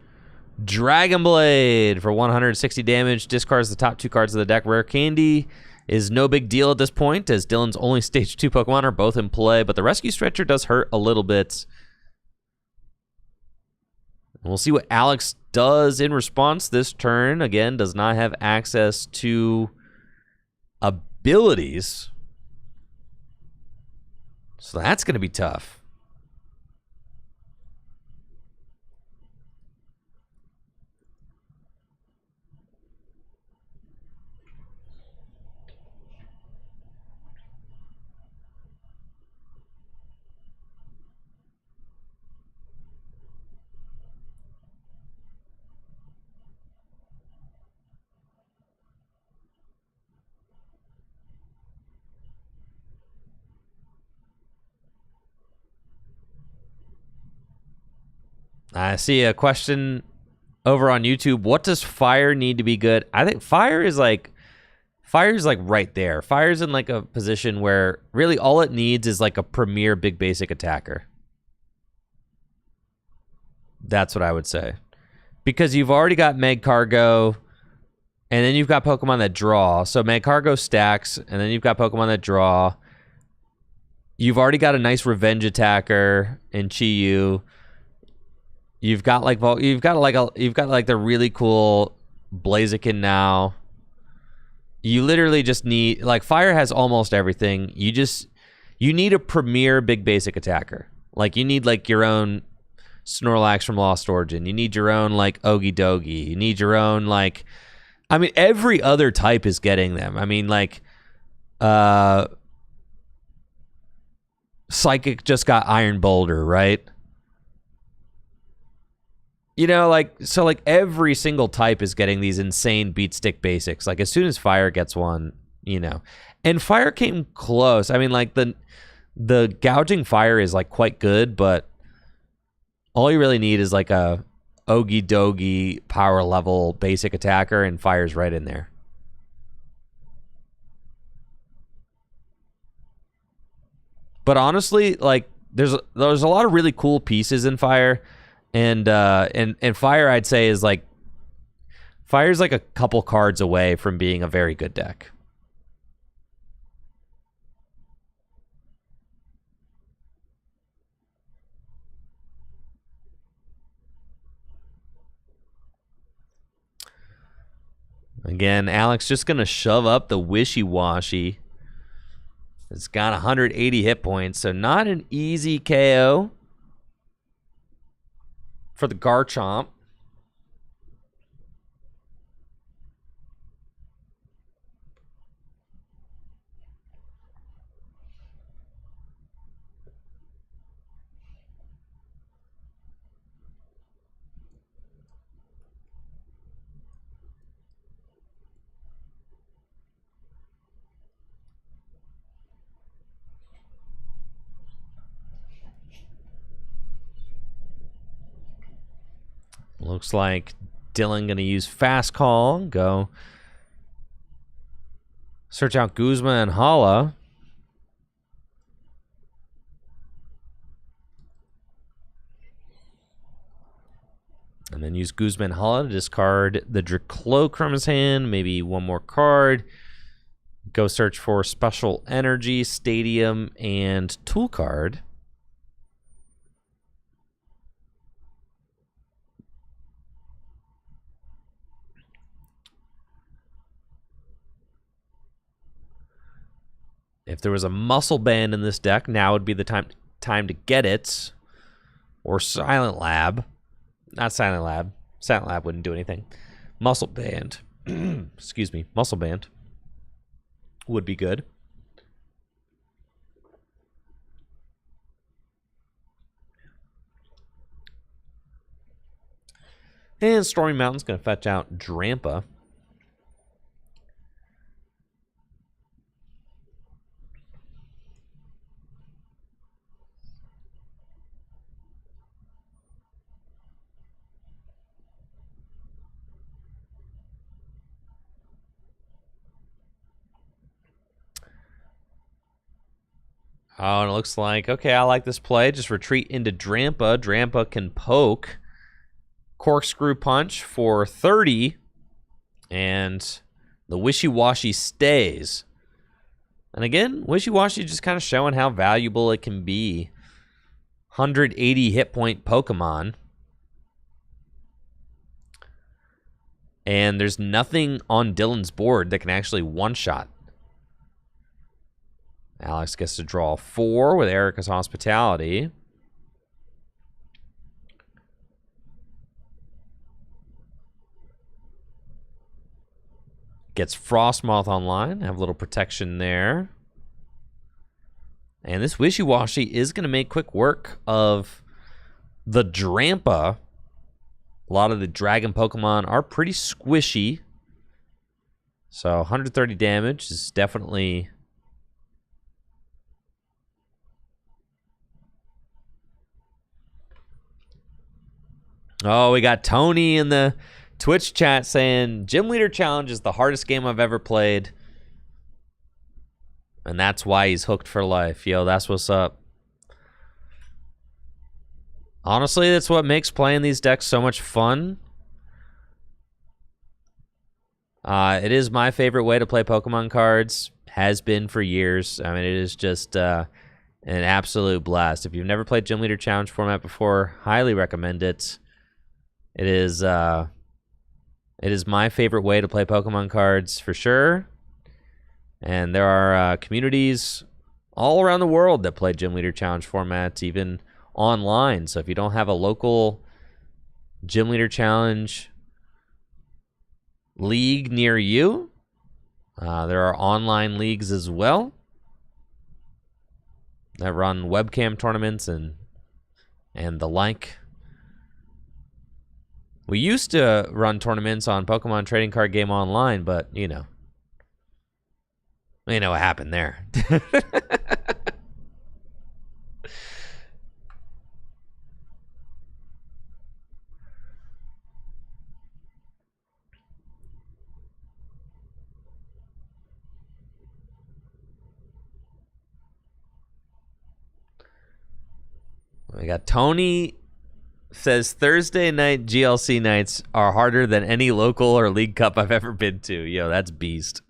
Dragon Blade for 160 damage. Discards the top 2 cards of the deck. Rare Candy is no big deal at this point, as Dylan's only stage 2 Pokemon are both in play, but the Rescue Stretcher does hurt a little bit. We'll see what Alex does in response this turn. Again, does not have access to abilities, so that's going to be tough. I see a question over on YouTube. What does Fire need to be good? I think Fire is like right there. Fire's in like a position where really all it needs is like a premier big basic attacker. That's what I would say. Because you've already got Magcargo, and then you've got Pokemon that draw. So Magcargo stacks, and then you've got Pokemon that draw. You've already got a nice revenge attacker in Chi-Yu. You've got like the really cool Blaziken now. You literally just need, like, Fire has almost everything. You need a premier big basic attacker. Like, you need like your own Snorlax from Lost Origin. You need your own like Ogie Dogie. You need your own like, I mean, every other type is getting them. I mean, like, Psychic just got Iron Boulder, right? You know, like, so like every single type is getting these insane beat stick basics. Like, as soon as Fire gets one, you know, and Fire came close. I mean, like the gouging Fire is like quite good, but all you really need is like a Ogie Dogie power level basic attacker, and Fire's right in there. But honestly, like, there's a lot of really cool pieces in Fire. And Fire, I'd say, is like, Fire's like a couple cards away from being a very good deck. Again, Alex just going to shove up the Wishy-Washy. It's got 180 hit points, so not an easy KO for the Garchomp. Looks like Dylan going to use Fast Call. Go search out Guzma and Hala. And then use Guzma and Hala to discard the Dracloak from his hand. Maybe one more card. Go search for Special Energy, Stadium, and Tool Card. If there was a Muscle Band in this deck, now would be the time to get it. Or Silent Lab. Not Silent Lab. Silent Lab wouldn't do anything. Muscle Band. Excuse me. Muscle Band would be good. And Stormy Mountain's going to fetch out Drampa. Oh, and it looks like, okay, I like this play. Just retreat into Drampa. Drampa can poke. Corkscrew Punch for 30. And the Wishy-Washy stays. And again, Wishy-Washy just kind of showing how valuable it can be. 180 hit point Pokemon. And there's nothing on Dylan's board that can actually one-shot. Alex gets to draw 4 with Erica's Hospitality. Gets Frostmoth online. Have a little protection there. And this Wishy-Washy is going to make quick work of the Drampa. A lot of the Dragon Pokemon are pretty squishy. So 130 damage is definitely... Oh, we got Tony in the Twitch chat saying, Gym Leader Challenge is the hardest game I've ever played. And that's why he's hooked for life. Yo, that's what's up. Honestly, that's what makes playing these decks so much fun. It is my favorite way to play Pokemon cards. Has been for years. I mean, it is just an absolute blast. If you've never played Gym Leader Challenge format before, highly recommend it. It is my favorite way to play Pokemon cards for sure. And there are communities all around the world that play Gym Leader Challenge formats, even online. So if you don't have a local Gym Leader Challenge league near you, there are online leagues as well that run webcam tournaments and the like. We used to run tournaments on Pokemon Trading Card Game Online, but, you know what happened there. We got Tony says Thursday night GLC nights are harder than any local or league cup I've ever been to. Yo, that's beast.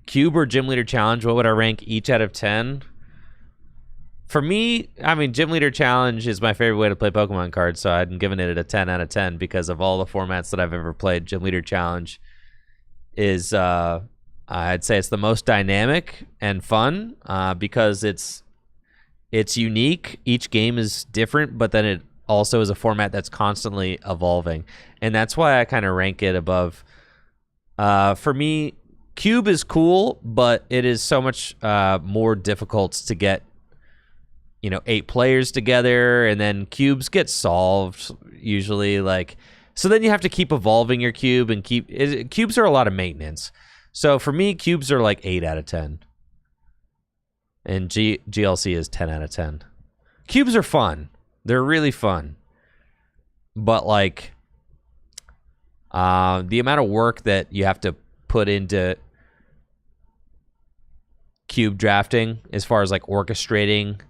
Cube or Gym Leader Challenge, what would I rank each out of 10? For me, I mean, Gym Leader Challenge is my favorite way to play Pokemon cards, so I'm giving it a 10 out of 10 because of all the formats that I've ever played. Gym Leader Challenge is, I'd say it's the most dynamic and fun because it's unique. Each game is different, but then it also is a format that's constantly evolving. And that's why I kind of rank it above. For me, Cube is cool, but it is so much more difficult to get 8 players together, and then cubes get solved usually. So then you have to keep evolving your cube and cubes are a lot of maintenance. So for me, cubes are like 8 out of 10, and GLC is 10 out of 10. Cubes are fun; they're really fun, but the amount of work that you have to put into cube drafting, as far as orchestrating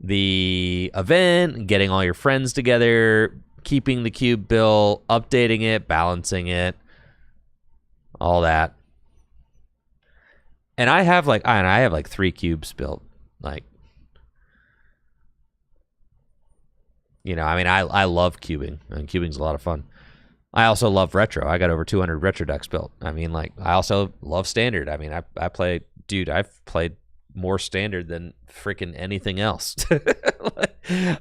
the event, getting all your friends together, keeping the cube built, updating it, balancing it, all that. And I have I have 3 cubes built. I love cubing, and cubing's a lot of fun. I also love retro. I got over 200 retro decks built. I also love standard. I've played more standard than freaking anything else.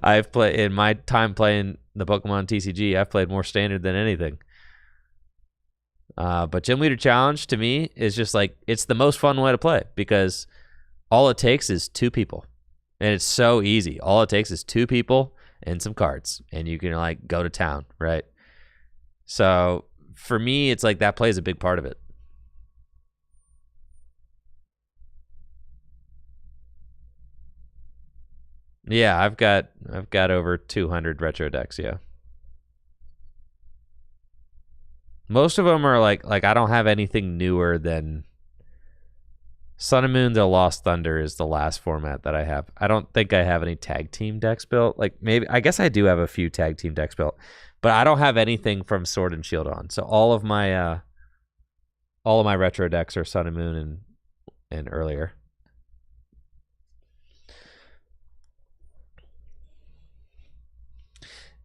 I've played, in my time playing the Pokemon TCG, I've played more standard than anything. But Gym Leader Challenge to me is just it's the most fun way to play because all it takes is 2 people, and it's so easy. All it takes is 2 people and some cards, and you can go to town, right? So for me, it's that plays a big part of it. Yeah, I've got over 200 retro decks, yeah. Most of them are I don't have anything newer than Sun and Moon to Lost Thunder is the last format that I have. I don't think I have any tag team decks built. Maybe, I guess I do have a few tag team decks built, but I don't have anything from Sword and Shield on. So all of my retro decks are Sun and Moon and earlier.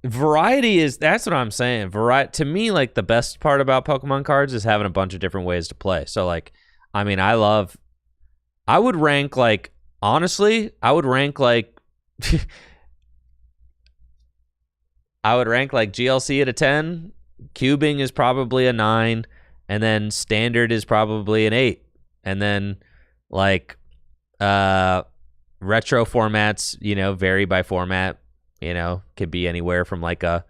Variety that's what I'm saying. Variety to me, the best part about Pokemon cards is having a bunch of different ways to play. So I would rank honestly, I would rank I would rank GLC at a 10, cubing is probably a 9, and then standard is probably an 8. And then retro formats, vary by format. Could be anywhere from a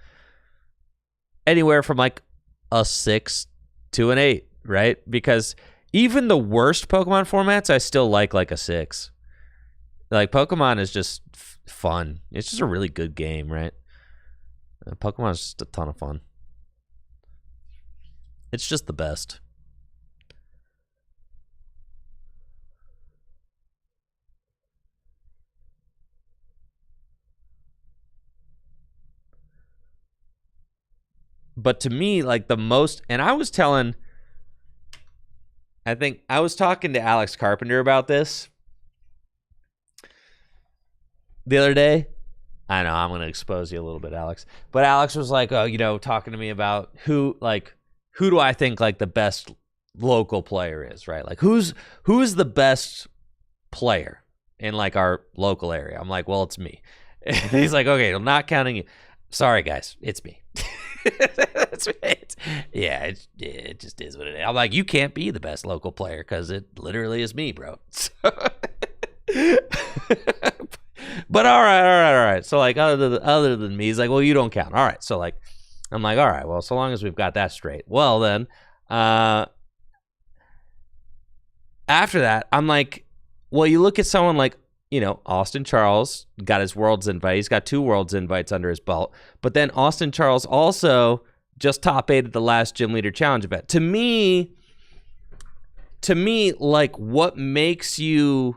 6 to an 8, right? Because even the worst Pokemon formats, I still like a 6. Pokemon is just fun. It's just a really good game, right? Pokemon is just a ton of fun. It's just the best. But to me, the most, and I was talking to Alex Carpenter about this the other day. I know I'm going to expose you a little bit, Alex. But Alex was talking to me about who do I think the best local player is, right? Who's the best player in our local area? I'm well, it's me. And he's okay, I'm not counting you. Sorry, guys, it's me. It just is what it is. I'm you can't be the best local player because it literally is me, bro. But all right. So other than me, he's well, you don't count. All right. So I'm all right. Well, so long as we've got that straight. Well, then after that, I'm well, you look at someone Austin Charles got his Worlds invite. He's got 2 Worlds invites under his belt. But then Austin Charles also just top 8 at the last Gym Leader Challenge event. To me, like, what makes you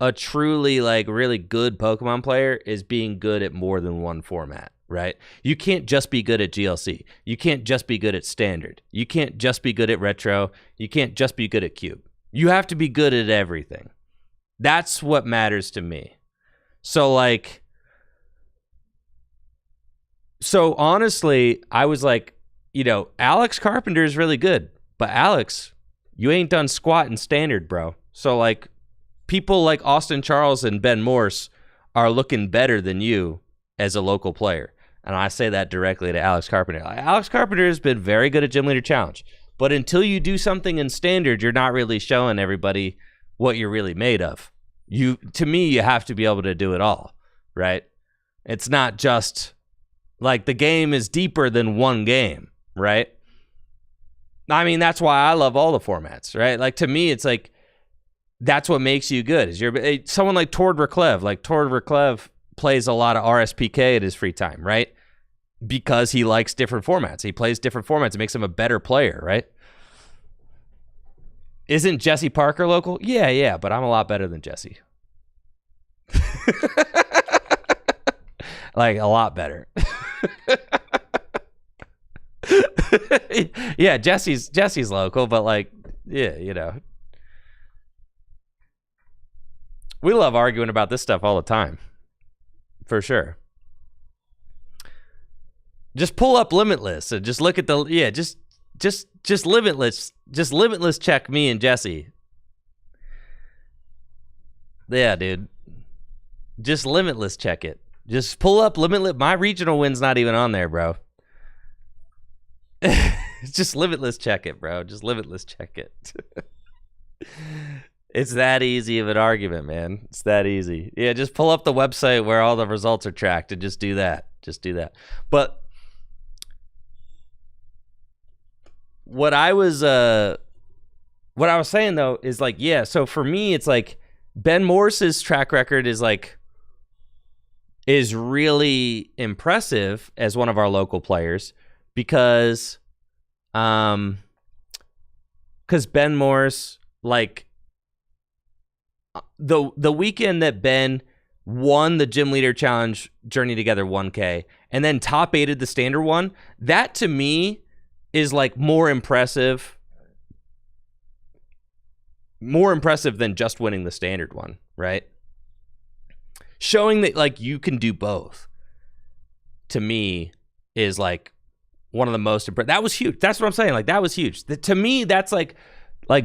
a truly, like, really good Pokemon player is being good at more than one format, right? You can't just be good at GLC. You can't just be good at Standard. You can't just be good at Retro. You can't just be good at Cube. You have to be good at everything. That's what matters to me. So, like, honestly, I was like, Alex Carpenter is really good, but Alex, you ain't done squat in Standard, bro. So, like, people like Austin Charles and Ben Morse are looking better than you as a local player. And I say that directly to Alex Carpenter. Like, Alex Carpenter has been very good at Gym Leader Challenge, but until you do something in Standard, you're not really showing everybody what you're really made of. To me, you have to be able to do it all, right? It's not just like the game is deeper than one game, right? I mean, that's why I love all the formats, right? Like, to me, it's like, that's what makes you good. Is you're someone like Tord Reklev. Like, Tord Reklev plays a lot of RSPK at his free time, right? Because he likes different formats. He plays different formats. It makes him a better player, right? Isn't Jesse Parker local? Yeah, but I'm a lot better than Jesse. Like, a lot better. Yeah, Jesse's local, but, like, yeah, we love arguing about this stuff all the time, for sure. Just pull up Limitless and just look at just Limitless check me and Jesse. Yeah, dude. Just Limitless check it. Just pull up Limitless. My regional win's not even on there, bro. Just Limitless check it, bro. Just Limitless check it. It's that easy of an argument, man. It's that easy. Yeah, just pull up the website where all the results are tracked and just do that. But what I was saying though is, like, yeah, so for me it's like Ben Morse's track record is really impressive as one of our local players because Ben Morse, like, the weekend that Ben won the Gym Leader Challenge Journey Together 1K and then top 8'd the Standard one, that to me is, like, more impressive than just winning the Standard one, right? Showing that, like, you can do both, to me, is, like, one of the most impressive. That was huge. That's what I'm saying. Like, that was huge. To me, that's like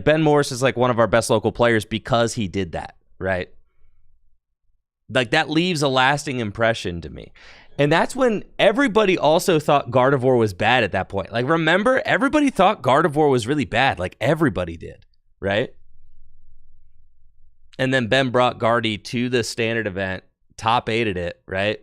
Ben Morse is, like, one of our best local players because he did that, right? Like, that leaves a lasting impression to me. And that's when everybody also thought Gardevoir was bad at that point. Like, remember, everybody thought Gardevoir was really bad. Like, everybody did, right? And then Ben brought Gardy to the Standard event, top 8'd it, right?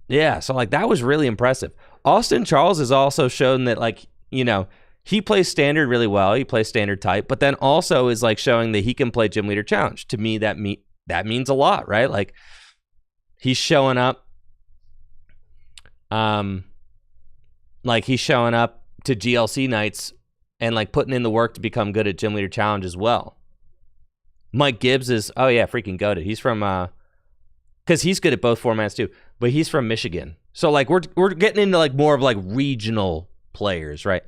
Yeah, so, like, that was really impressive. Austin Charles has also shown that, like, he plays Standard really well. He plays Standard type, but then also is, like, showing that he can play Gym Leader Challenge. To me, that means a lot, right? Like, he's showing up. Like, he's showing up to GLC nights and, like, putting in the work to become good at Gym Leader Challenge as well. Mike Gibbs is, oh yeah, freaking goated. He's from, because he's good at both formats too, but he's from Michigan. So, like, we're getting into, like, more of, like, regional players, right?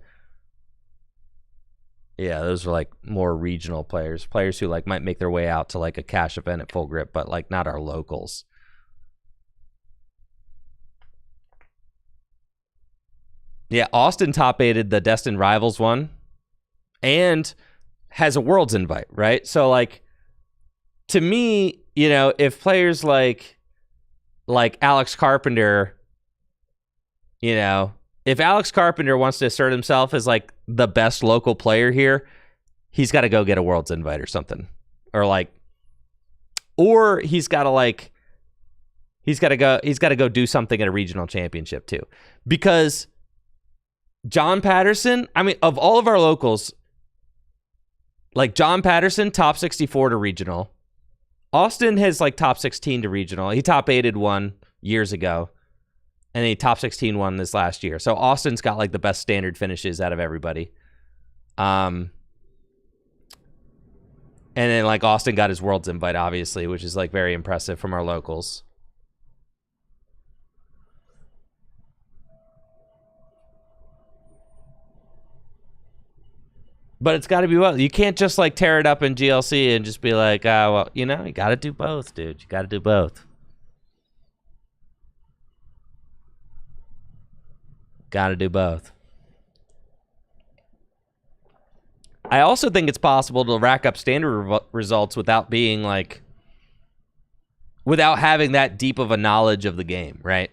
Yeah, those are, like, more regional players who, like, might make their way out to, like, a cash event at Full Grip, but, like, not our locals. Yeah, Austin top 8'd the Destined Rivals one and has a Worlds invite, right? So, like, to me, if players like Alex Carpenter, if Alex Carpenter wants to assert himself as, like, the best local player here, he's got to go get a Worlds invite or something. Or he's got to go do something at a regional championship too. Because John Patterson, I mean, of all of our locals, Like John Patterson, top 64 to regional. Austin has like top 16 to regional. He top 8'd one years ago. And he top 16 one this last year. So Austin's got like the best standard finishes out of everybody. And then like Austin got his Worlds invite, obviously, which is like very impressive from our locals. But it's got to be well. You can't just like tear it up in GLC and just be like, well, you know, you got to do both, dude. You got to do both. Got to do both. I also think it's possible to rack up standard results without being like, without having that deep of a knowledge of the game, right?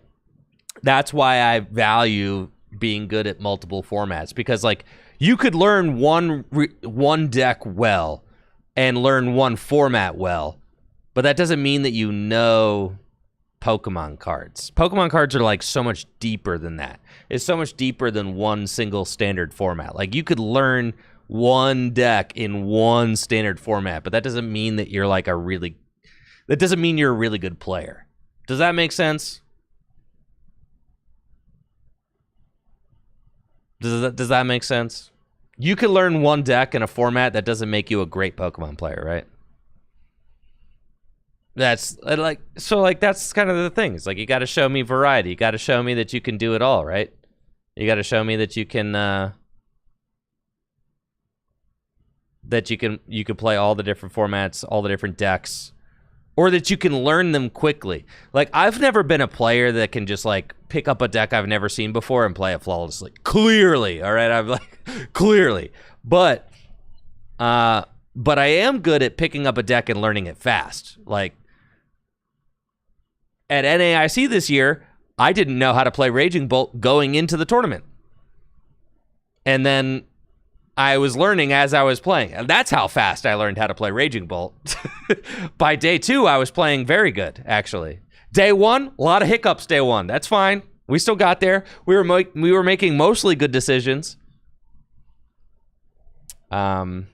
That's why I value being good at multiple formats, because like you could learn one deck well and learn one format well, but that doesn't mean that you know Pokemon cards. Pokemon cards are like so much deeper than that. It's so much deeper than one single standard format. Like you could learn one deck in one standard format, but that doesn't mean that you're like that doesn't mean you're a really good player. Does that make sense? Does that make sense? You could learn one deck in a format that doesn't make you a great Pokemon player, right? That's like, so like that's kind of the thing. It's like you got to show me variety. You got to show me that you can do it all, right? You got to show me that you can play all the different formats, all the different decks, or that you can learn them quickly. Like I've never been a player that can just like pick up a deck I've never seen before and play it flawlessly. Clearly, all right, I'm like clearly, but I am good at picking up a deck and learning it fast. Like at NAIC this year, I didn't know how to play Raging Bolt going into the tournament, and then I was learning as I was playing. And that's how fast I learned how to play Raging Bolt. By day 2, I was playing very good, actually. Day 1, a lot of hiccups day 1. That's fine. We still got there. We were making mostly good decisions. But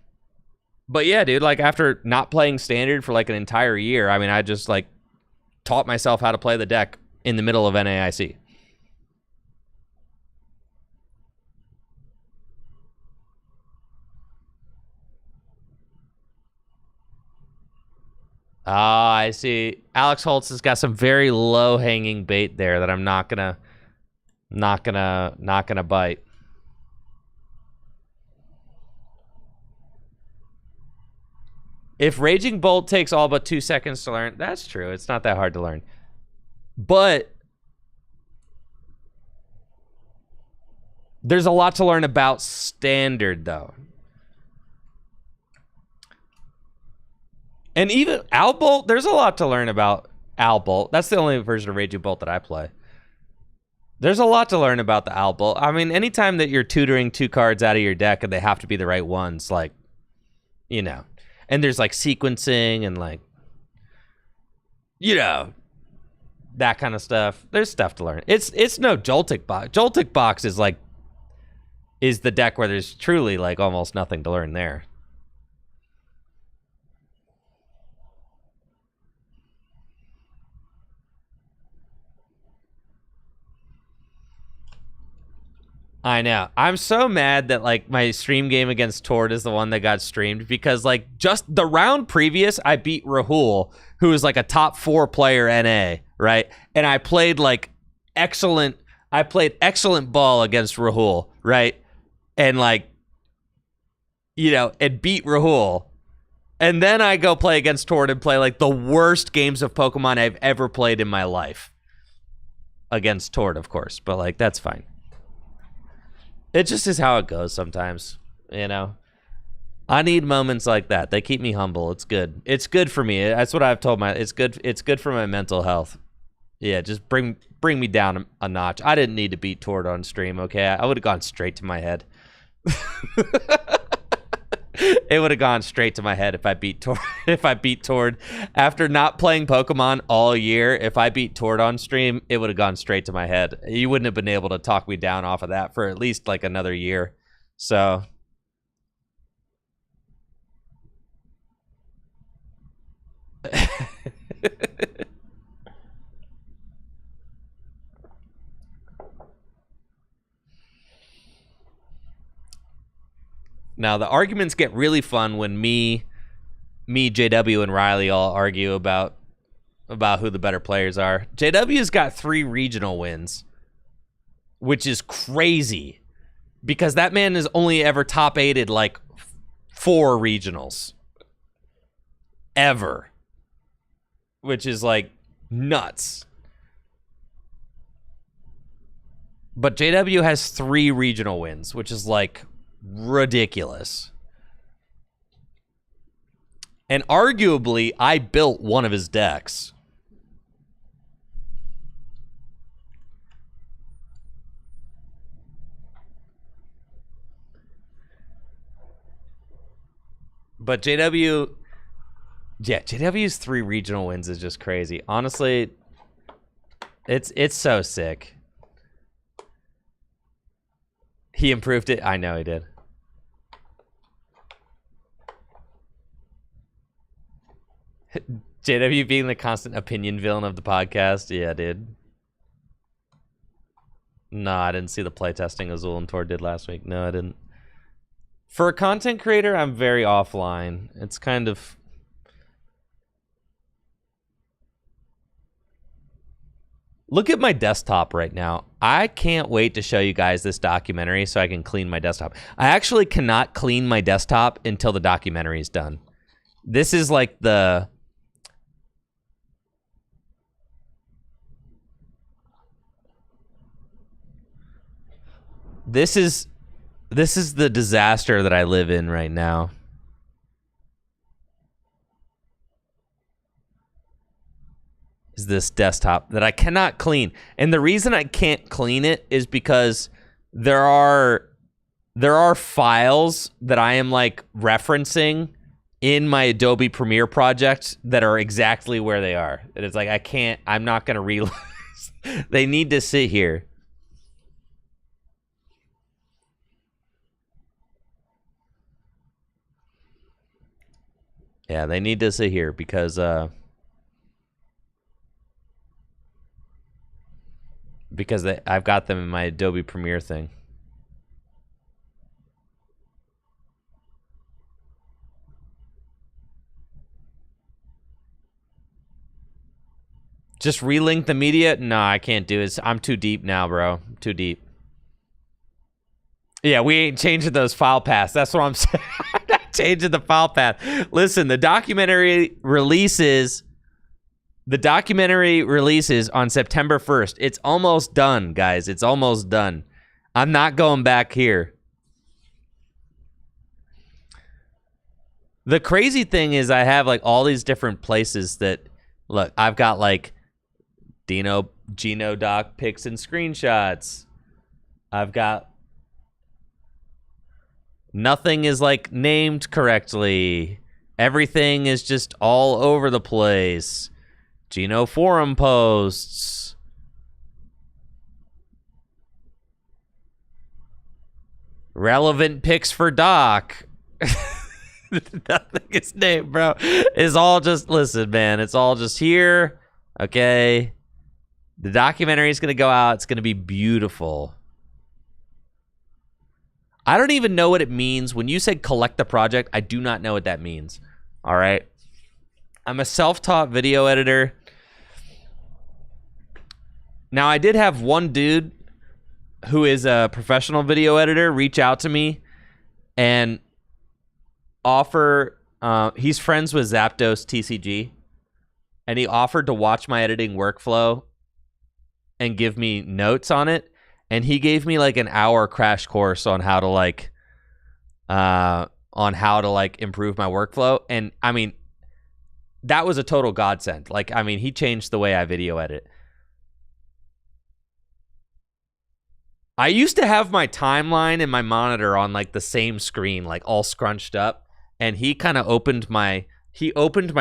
yeah, dude, like after not playing standard for like an entire year, I mean, I just like taught myself how to play the deck in the middle of NAIC. Ah, I see. Alex Holtz has got some very low-hanging bait there that I'm not gonna bite. If Raging Bolt takes all but 2 seconds to learn, that's true. It's not that hard to learn. But there's a lot to learn about standard, though. And even Owl Bolt, there's a lot to learn about Owl Bolt. That's the only version of Raging Bolt that I play. There's a lot to learn about the Owl Bolt. I mean, anytime that you're tutoring 2 cards out of your deck and they have to be the right ones, like, you know. And there's like sequencing and like, you know, that kind of stuff. There's stuff to learn. It's no Joltik Box. Joltik Box is like, is the deck where there's truly like almost nothing to learn there. I know. I'm so mad that like my stream game against Tord is the one that got streamed, because like just the round previous I beat Rahul, who is like a top 4 player NA, right? And I played like excellent ball against Rahul, right? And like, you know, and beat Rahul. And then I go play against Tord and play like the worst games of Pokemon I've ever played in my life. Against Tord, of course, but like that's fine. It just is how it goes sometimes, you know. I need moments like that. They keep me humble. It's good. It's good for me. That's what I've told it's good for my mental health. Yeah, just bring me down a notch. I didn't need to beat Tord on stream, okay? I would have gone straight to my head. It would have gone straight to my head if I beat Tord. If I beat Tord after not playing Pokemon all year, if I beat Tord on stream, it would have gone straight to my head. You wouldn't have been able to talk me down off of that for at least like another year. So Now the arguments get really fun when me, JW, and Riley all argue about who the better players are. JW's got 3 regional wins, which is crazy because that man has only ever top 8'd like 4 regionals ever, which is like nuts. But JW has 3 regional wins, which is like ridiculous. And arguably, I built one of his decks. But JW's 3 regional wins is just crazy. Honestly, it's so sick. He improved it. I know he did. JW being the constant opinion villain of the podcast. Yeah, dude. No, I didn't see the playtesting Azul and Tor did last week. No, I didn't. For a content creator, I'm very offline. It's kind of... Look at my desktop right now. I can't wait to show you guys this documentary so I can clean my desktop. I actually cannot clean my desktop until the documentary is done. This is like the... This is the disaster that I live in right now. Is this desktop that I cannot clean. And the reason I can't clean it is because there are files that I am like referencing in my Adobe Premiere project that are exactly where they are. And it's like I'm not going to realize. They need to sit here. Yeah, they need to sit here because I've got them in my Adobe Premiere thing. Just relink the media? No, I can't do it. I'm too deep now, bro. Too deep. Yeah, we ain't changing those file paths. That's what I'm saying. I'm not changing the file path. Listen, the documentary releases on September 1st. It's almost done, guys. It's almost done. I'm not going back here. The crazy thing is I have like all these different places that, look, I've got like Geno Doc pics and screenshots. I've got nothing is like named correctly. Everything is just all over the place. Geno forum posts. Relevant pics for Doc. Nothing is named, bro. It's all just, listen, man. It's all just here. Okay. The documentary is going to go out. It's going to be beautiful. I don't even know what it means. When you say collect the project, I do not know what that means. All right. I'm a self-taught video editor. Now, I did have one dude who is a professional video editor reach out to me and offer, he's friends with Zapdos TCG, and he offered to watch my editing workflow and give me notes on it. And he gave me like an hour crash course on how to improve my workflow. And I mean, that was a total godsend. Like, I mean, he changed the way I video edit. I used to have my timeline and my monitor on like the same screen, like all scrunched up. And he kind of opened my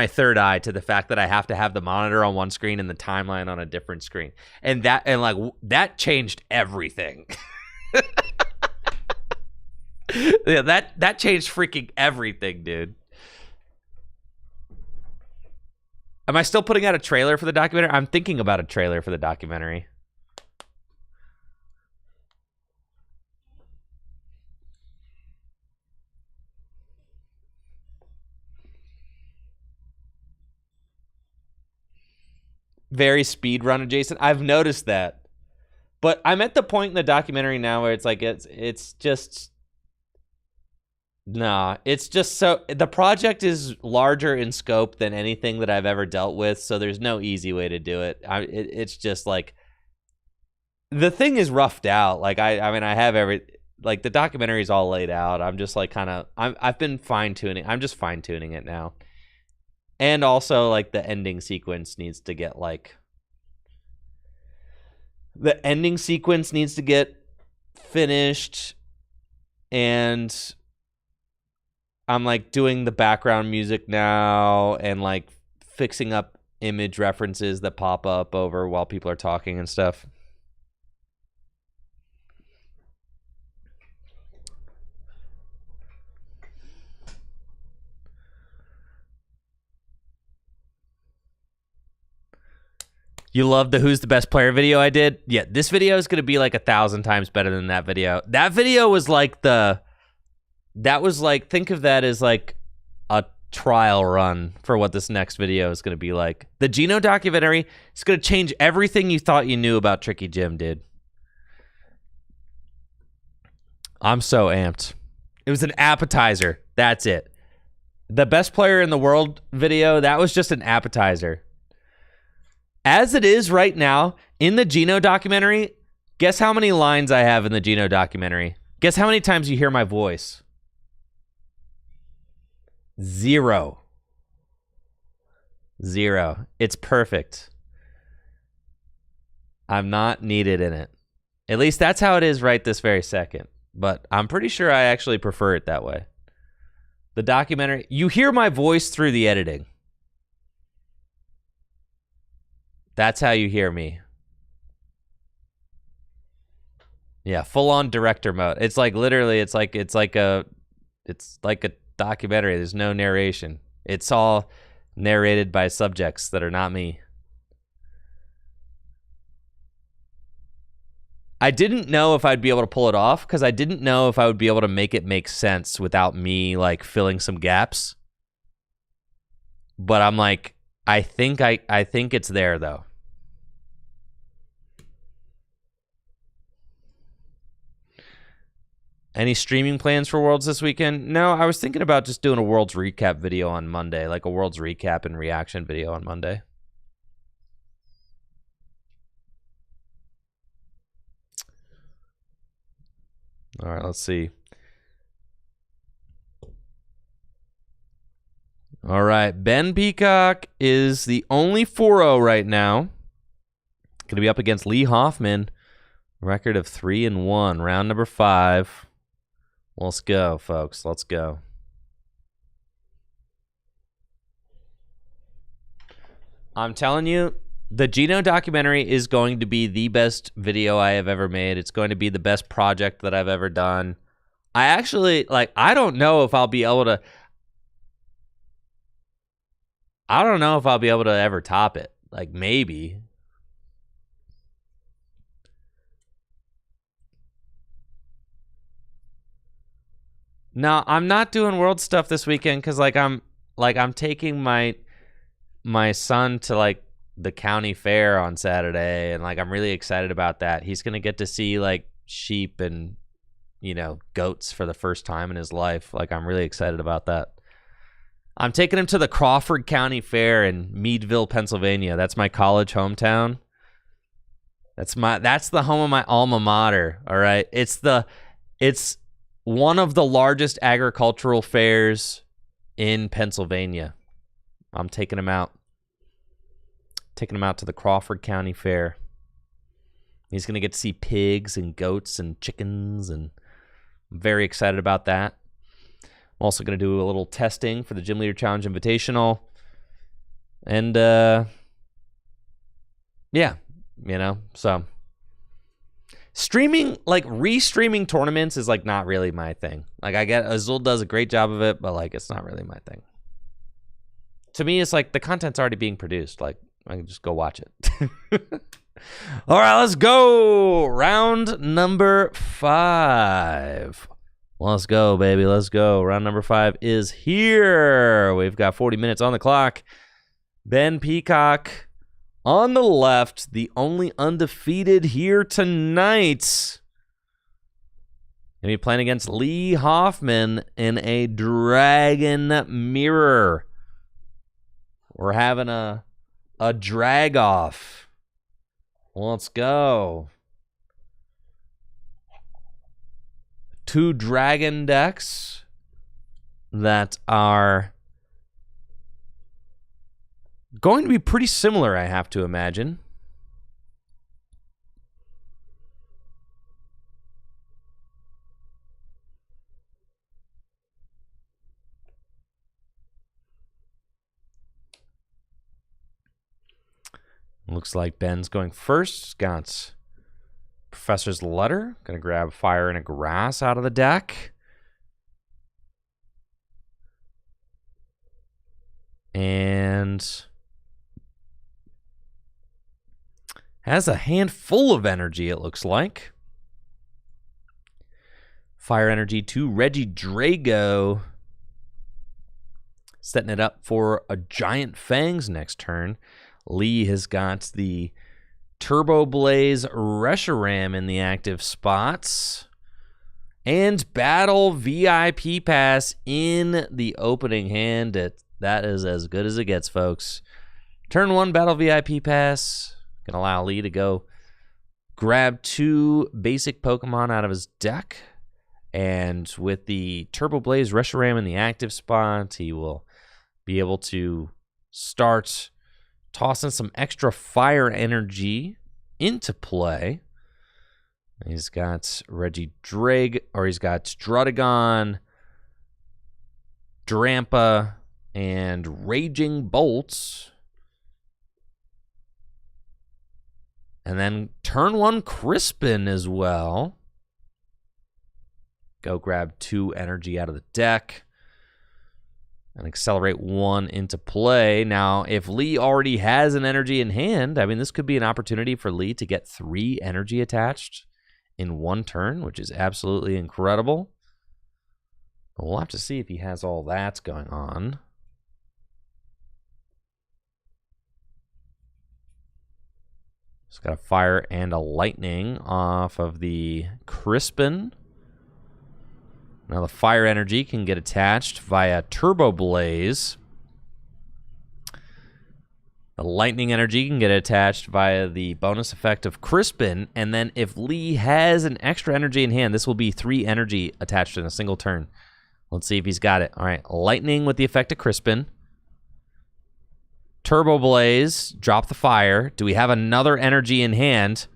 third eye to the fact that I have to have the monitor on one screen and the timeline on a different screen. And that changed everything. Yeah, that changed freaking everything, dude. Am I still putting out a trailer for the documentary? I'm thinking about a trailer for the documentary. Very speed run adjacent. I've noticed that. But I'm at the point in the documentary now where it's like it's just nah, it's just so the project is larger in scope than anything that I've ever dealt with, so there's no easy way to do it. It's just like the thing is roughed out. Like I mean I have like the documentary is all laid out. I'm just like I've been fine-tuning. I'm just fine-tuning it now. And also like the ending sequence needs to get finished, and I'm like doing the background music now and like fixing up image references that pop up over while people are talking and stuff. You love the Who's the Best Player video I did? Yeah, this video is going to be like 1,000 times better than that video. That video was like think of that as like a trial run for what this next video is going to be like. The Geno documentary is going to change everything you thought you knew about Tricky Jim, dude. I'm so amped. It was an appetizer. That's it. The Best Player in the World video, that was just an appetizer. As it is right now, in the Geno documentary, guess how many lines I have in the Geno documentary? Guess how many times you hear my voice? 0. 0. It's perfect. I'm not needed in it. At least that's how it is right this very second. But I'm pretty sure I actually prefer it that way. The documentary, you hear my voice through the editing. That's how you hear me. Yeah, full on director mode. It's like literally it's like a documentary. There's no narration. It's all narrated by subjects that are not me. I didn't know if I'd be able to pull it off because I didn't know if I would be able to make it make sense without me like filling some gaps. But I'm like, I think it's there though. Any streaming plans for Worlds this weekend? No, I was thinking about just doing a Worlds recap video on Monday, like a Worlds recap and reaction video on Monday. All right, let's see. All right, Ben Peacock is the only 4-0 right now. Going to be up against Lee Hoffman. Record of 3-1, round number 5. Let's go, folks. Let's go. I'm telling you, the Geno documentary is going to be the best video I have ever made. It's going to be the best project that I've ever done. I actually, I don't know if I'll be able to... I don't know if I'll be able to ever top it. Like, maybe. No, I'm not doing world stuff this weekend because I'm taking my son to the county fair on Saturday, and I'm really excited about that. He's gonna get to see sheep and goats for the first time in his life. I'm really excited about that. I'm taking him to the Crawford County Fair in Meadville, Pennsylvania. That's my college hometown. That's the home of my alma mater. All right, it's one of the largest agricultural fairs in Pennsylvania. I'm taking him out. Taking him out to the Crawford County Fair. He's going to get to see pigs and goats and chickens, and I'm very excited about that. I'm also going to do a little testing for the Gym Leader Challenge Invitational. And, yeah, so... Streaming, re-streaming tournaments is, not really my thing. I get Azul does a great job of it, but, it's not really my thing. to me, it's like the content's already being produced. Like, I can just go watch it. All right, let's go. Round number 5. Let's go, baby. Let's go. Round number 5 is here. We've got 40 minutes on the clock. Ben Peacock on the left, the only undefeated here tonight. Gonna be playing against Lee Hoffman in a Dragon Mirror. We're having a drag off. Let's go. 2 dragon decks that are going to be pretty similar, I have to imagine. Looks like Ben's going first. Got Professor's Letter. Gonna grab Fire and a Grass out of the deck. And has a handful of energy, it looks like. Fire energy to Reggie Drago. Setting it up for a Giant Fangs next turn. Lee has got the Turbo Blaze Reshiram in the active spots. And Battle VIP Pass in the opening hand. That is as good as it gets, folks. Turn 1 Battle VIP Pass. Gonna allow Lee to go grab 2 basic Pokemon out of his deck. And with the Turbo Blaze Reshiram in the active spot, he will be able to start tossing some extra fire energy into play. He's got Reggie Drag, or he's got Druddigon, Drampa, and Raging Bolts. And then turn 1 Crispin as well. Go grab 2 energy out of the deck. And accelerate 1 into play. Now, if Lee already has an energy in hand, I mean, this could be an opportunity for Lee to get 3 energy attached in 1 turn, which is absolutely incredible. But we'll have to see if he has all that going on. He's got a Fire and a Lightning off of the Crispin. Now the Fire energy can get attached via Turbo Blaze. The Lightning energy can get attached via the bonus effect of Crispin. And then if Lee has an extra energy in hand, this will be 3 energy attached in a single turn. Let's see if he's got it. All right, Lightning with the effect of Crispin. Turbo Blaze, drop the Fire. Do we have another energy in hand?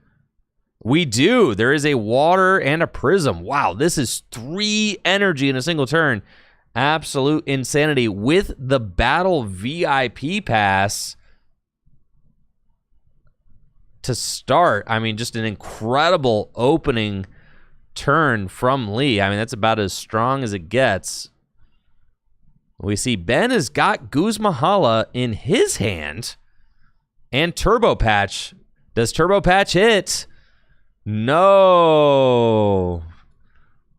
We do. There is a Water and a Prism. Wow, this is 3 energy in a single turn. Absolute insanity. With the Battle VIP Pass to start, I mean, just an incredible opening turn from Lee. I mean, that's about as strong as it gets. We see Ben has got Guzmahala in his hand. And Turbo Patch. Does Turbo Patch hit? No.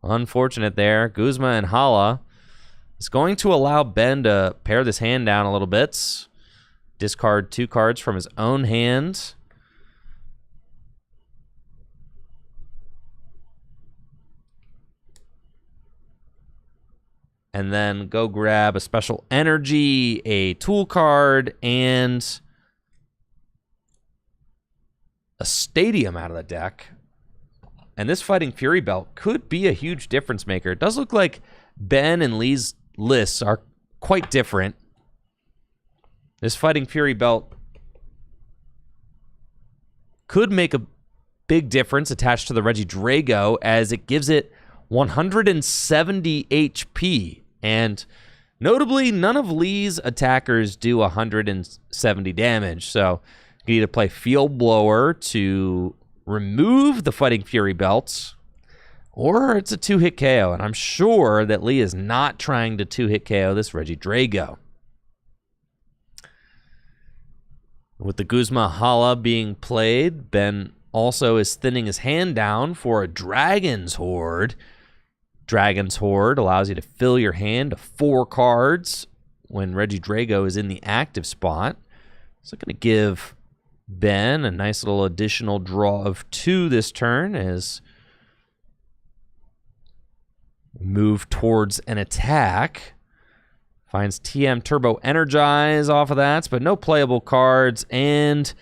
Unfortunate there. Guzma and Hala is going to allow Ben to pare this hand down a little bit. Discard 2 cards from his own hand. And then go grab a Special Energy, a Tool card, and a Stadium out of the deck. And this Fighting Fury Belt could be a huge difference maker. It does look like Ben and Lee's lists are quite different. This Fighting Fury Belt could make a big difference attached to the Reggie Drago, as it gives it 170 HP. And notably, none of Lee's attackers do 170 damage. So you can either play Field Blower to remove the Fighting Fury Belts, or it's a 2-hit KO. And I'm sure that Lee is not trying to 2-hit KO this Reggie Drago. With the Guzma Hala being played, Ben also is thinning his hand down for a Dragon's Horde. Dragon's Horde allows you to fill your hand to 4 cards when Regidrago is in the active spot. So going to give Ben a nice little additional draw of 2 this turn as we move towards an attack. Finds TM Turbo Energize off of that, but no playable cards. And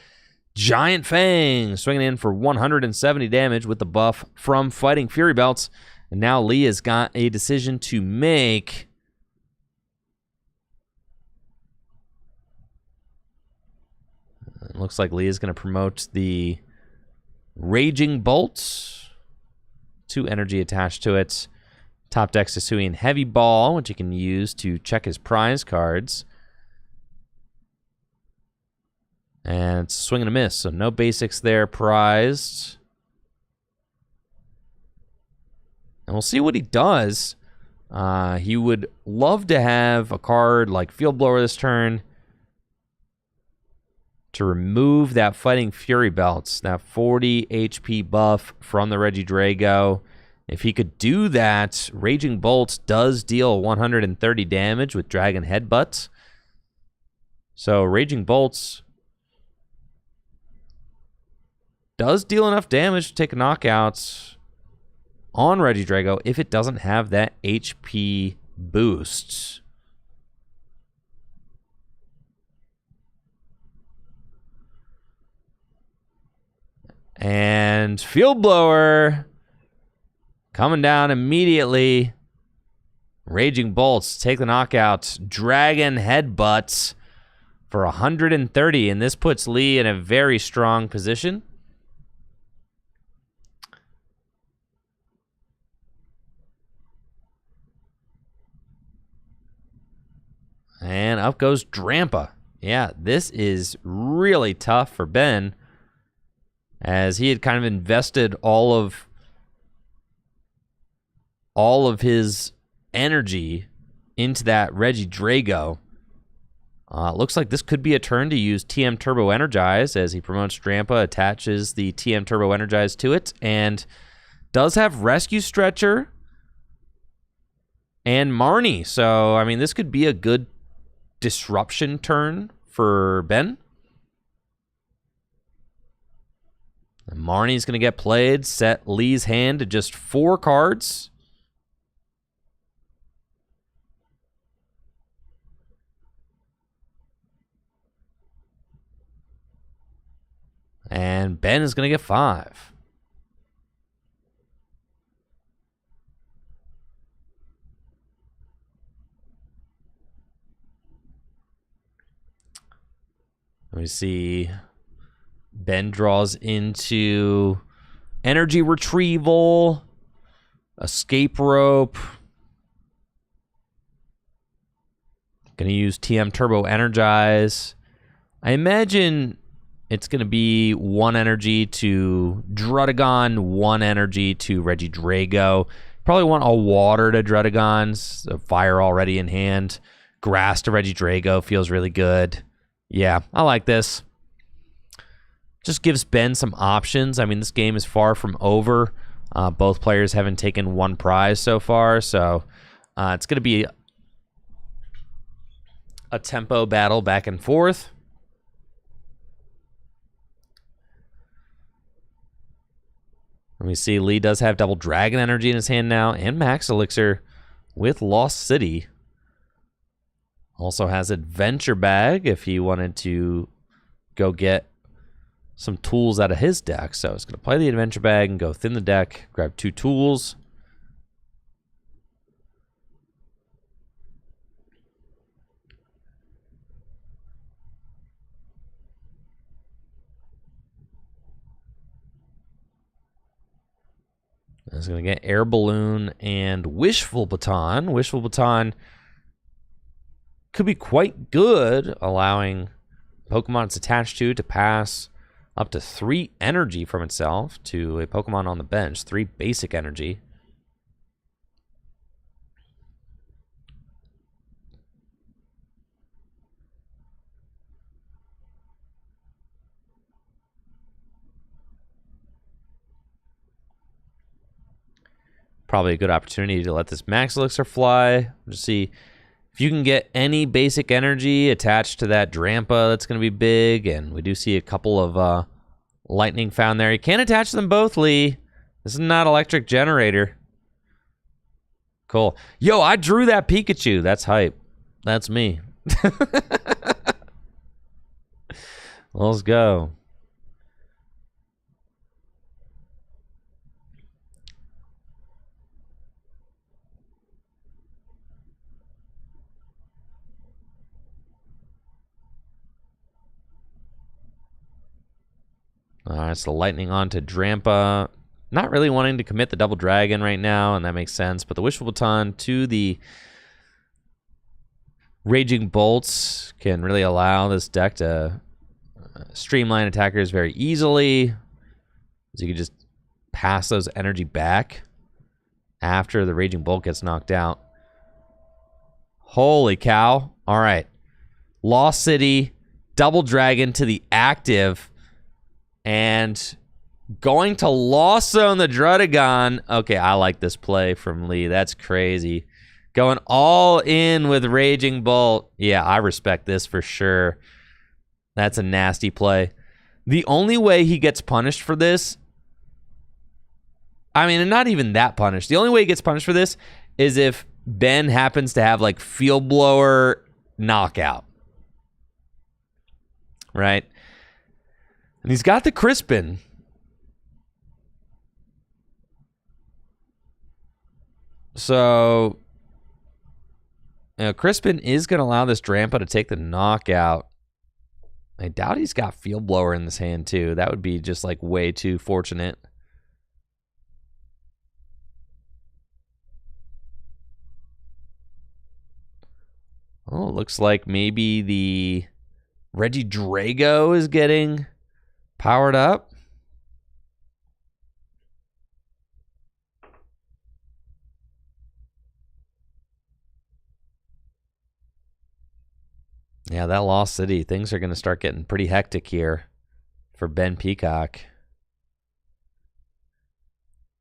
Giant Fang swinging in for 170 damage with the buff from Fighting Fury Belts. And now Lee has got a decision to make. It looks like Lee is going to promote the Raging Bolt. 2 energy attached to it. Top deck Hisuian Heavy Ball, which you can use to check his prize cards. And it's swing and a miss, so no basics there prized. And we'll see what he does. He would love to have a card like Field Blower this turn to remove that Fighting Fury Belts, that 40 HP buff from the Regidrago. If he could do that, Raging Bolt does deal 130 damage with Dragon Headbutt. So Raging Bolts does deal enough damage to take a knockout on Regidrago if it doesn't have that HP boost. And Field Blower coming down immediately. Raging Bolts take the knockout. Dragon Headbutts for 130, and this puts Lee in a very strong position. And up goes Drampa. Yeah, this is really tough for Ben, as he had kind of invested all of his energy into that Regidrago. Looks like this could be a turn to use TM Turbo Energize as he promotes Drampa, attaches the TM Turbo Energize to it, and does have Rescue Stretcher and Marnie. So, I mean, this could be a good disruption turn for Ben. And Marnie's going to get played, set Lee's hand to just 4 cards. And Ben is going to get 5. Let me see. Ben draws into Energy Retrieval, Escape Rope. Going to use TM Turbo Energize. I imagine it's going to be 1 energy to Drudagon, 1 energy to Regidrago. Probably want a water to Drudagons, a fire already in hand. Grass to Regidrago feels really good. Yeah, I like this. Just gives Ben some options. I mean, this game is far from over. Both players haven't taken 1 prize so far, so it's going to be a tempo battle back and forth. Let me see. Lee does have double Dragon Energy in his hand now, and Max Elixir with Lost City. Also has Adventure Bag if he wanted to go get some tools out of his deck. So he's going to play the Adventure Bag and go thin the deck, grab 2 tools. He's going to get Air Balloon and Wishful Baton. Wishful Baton could be quite good, allowing Pokemon it's attached to pass up to 3 energy from itself to a Pokemon on the bench, 3 basic energy. Probably a good opportunity to let this Max Elixir fly. Just see if you can get any basic energy attached to that Drampa. That's going to be big. And we do see a couple of lightning found there. You can't attach them both, Lee. This is not electric generator. Cool. Yo, I drew that Pikachu. That's hype. That's me. Let's go. So lightning onto Drampa. Not really wanting to commit the double dragon right now, and that makes sense. But the Wishful Baton to the Raging Bolts can really allow this deck to streamline attackers very easily. So you can just pass those energy back after the Raging Bolt gets knocked out. Holy cow. All right. Lost City, double dragon to the active. And going to Lost Zone the Drudagon. Okay, I like this play from Lee. That's crazy. Going all in with Raging Bolt. Yeah, I respect this for sure. That's a nasty play. The only way he gets punished for this, I mean, and not even that punished. The only way he gets punished for this is if Ben happens to have like Field Blower knockout. Right? And he's got the Crispin. So, you know, Crispin is going to allow this Drampa to take the knockout. I doubt he's got Field Blower in this hand, too. That would be just, like, way too fortunate. Oh, looks like maybe the Regidrago is getting powered up. Yeah, that Lost City. Things are going to start getting pretty hectic here for Ben Peacock.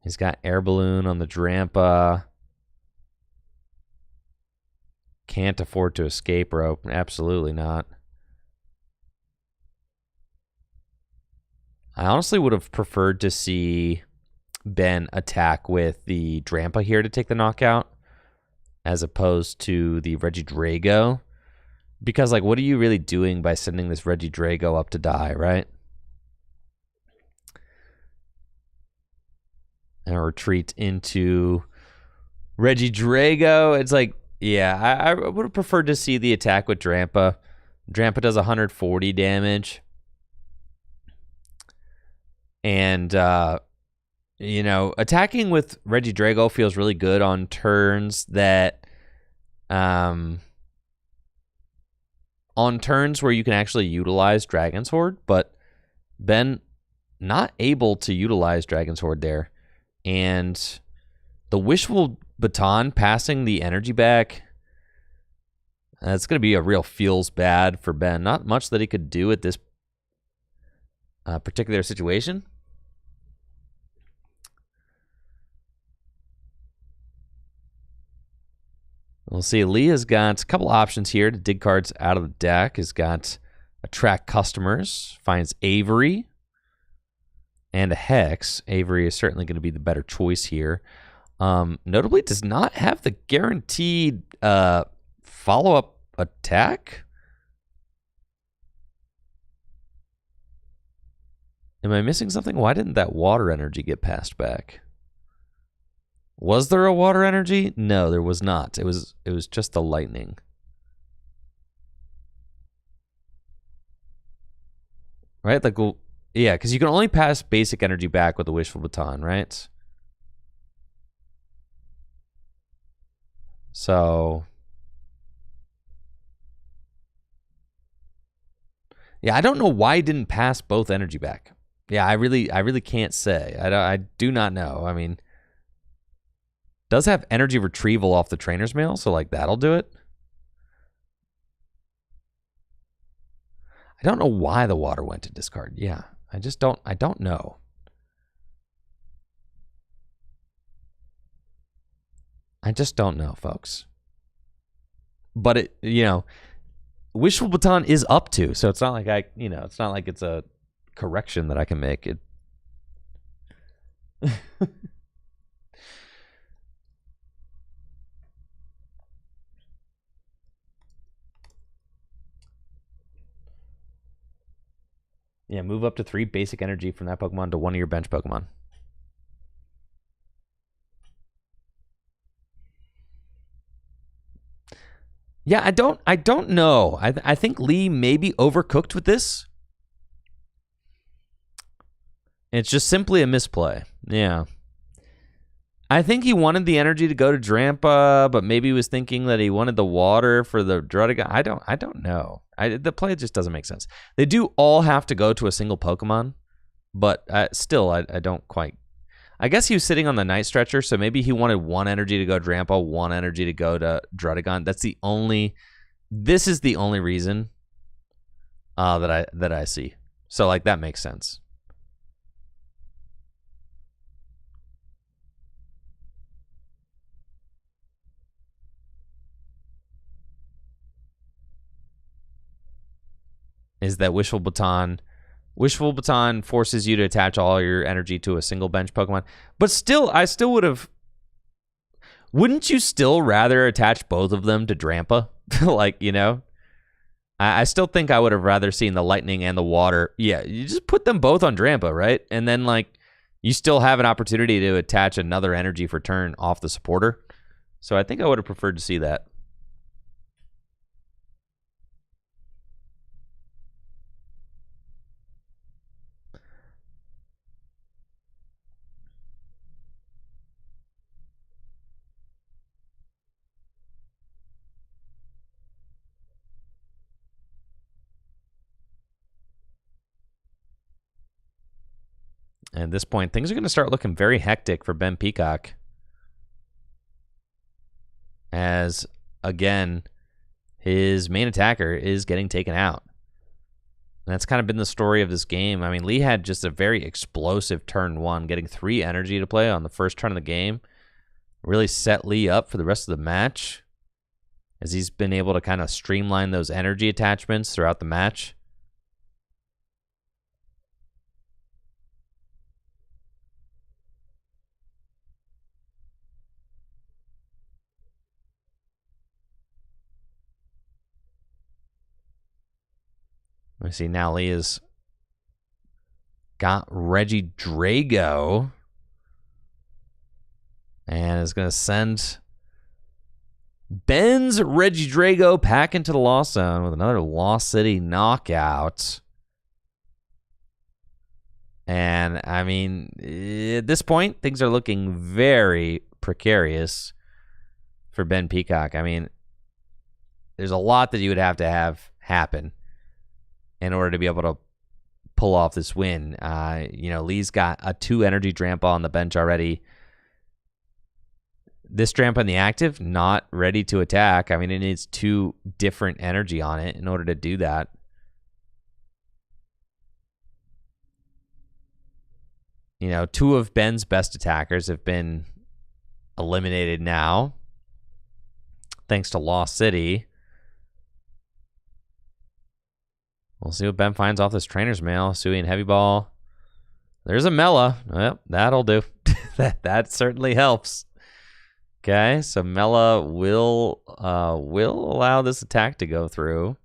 He's got Air Balloon on the Drampa. Can't afford to escape rope. Absolutely not. I honestly would have preferred to see Ben attack with the Drampa here to take the knockout as opposed to the Regidrago. Because, like, what are you really doing by sending this Regidrago up to die, right? And retreat into Regidrago. It's like, yeah, I would have preferred to see the attack with Drampa. Drampa does 140 damage. And, you know, attacking with Regidrago feels really good on turns that, on turns where you can actually utilize Dragon's Horde, but Ben not able to utilize Dragon's Horde there. And the Wishful Baton passing the energy back, that's going to be a real feels bad for Ben. Not much that he could do at this particular situation. We'll see. Leah's got a couple options here to dig cards out of the deck. Has got Attract Customers, finds Avery, and a Hex. Avery is certainly going to be the better choice here. Notably, does not have the guaranteed follow-up attack. Am I missing something? Why didn't that water energy get passed back? Was there a water energy? No, there was not. It was just the lightning. Right? Like, well, yeah, because you can only pass basic energy back with the Wishful Baton, right? So, yeah, I don't know why I didn't pass both energy back. Yeah, I really can't say. I do not know. I mean, does have energy retrieval off the trainer's mail, so like that'll do it. I don't know why the water went to discard. Yeah, I don't know. I just don't know, folks. But it, Wishful Baton is up to, so it's not like it's not like it's a correction that I can make. It. Yeah, move up to 3 basic energy from that Pokemon to one of your bench Pokemon. Yeah, I don't know. I think Lee may be overcooked with this. It's just simply a misplay. Yeah. I think he wanted the energy to go to Drampa, but maybe he was thinking that he wanted the water for the Druddigon. I don't know. The play just doesn't make sense. They do all have to go to a single Pokemon, but still, I don't quite. I guess he was sitting on the night stretcher, so maybe he wanted 1 energy to go Drampa, 1 energy to go to Druddigon. This is the only reason that I see. So like that makes sense. Is that Wishful Baton forces you to attach all your energy to a single bench Pokemon. But still, I still would have... Wouldn't you still rather attach both of them to Drampa? I still think I would have rather seen the lightning and the water. Yeah, you just put them both on Drampa, right? And then, you still have an opportunity to attach another energy for turn off the supporter. So I think I would have preferred to see that. At this point, things are going to start looking very hectic for Ben Peacock. As, again, his main attacker is getting taken out. And that's kind of been the story of this game. I mean, Lee had just a very explosive turn 1, getting 3 energy to play on the first turn of the game. Really set Lee up for the rest of the match, as he's been able to kind of streamline those energy attachments throughout the match. We see now Lee has got Regidrago and is going to send Ben's Regidrago back into the Lost Zone with another Lost City knockout. And, I mean, at this point, things are looking very precarious for Ben Peacock. I mean, there's a lot that you would have to have happen in order to be able to pull off this win. Lee's got a 2 energy Drampa on the bench already. This Drampa in the active, not ready to attack. I mean, it needs 2 different energy on it in order to do that. You know, 2 of Ben's best attackers have been eliminated now, thanks to Lost City. We'll see what Ben finds off this trainer's mail. Sui and Heavy Ball. There's a Mela. Well, that'll do. that certainly helps. Okay, so Mela will allow this attack to go through.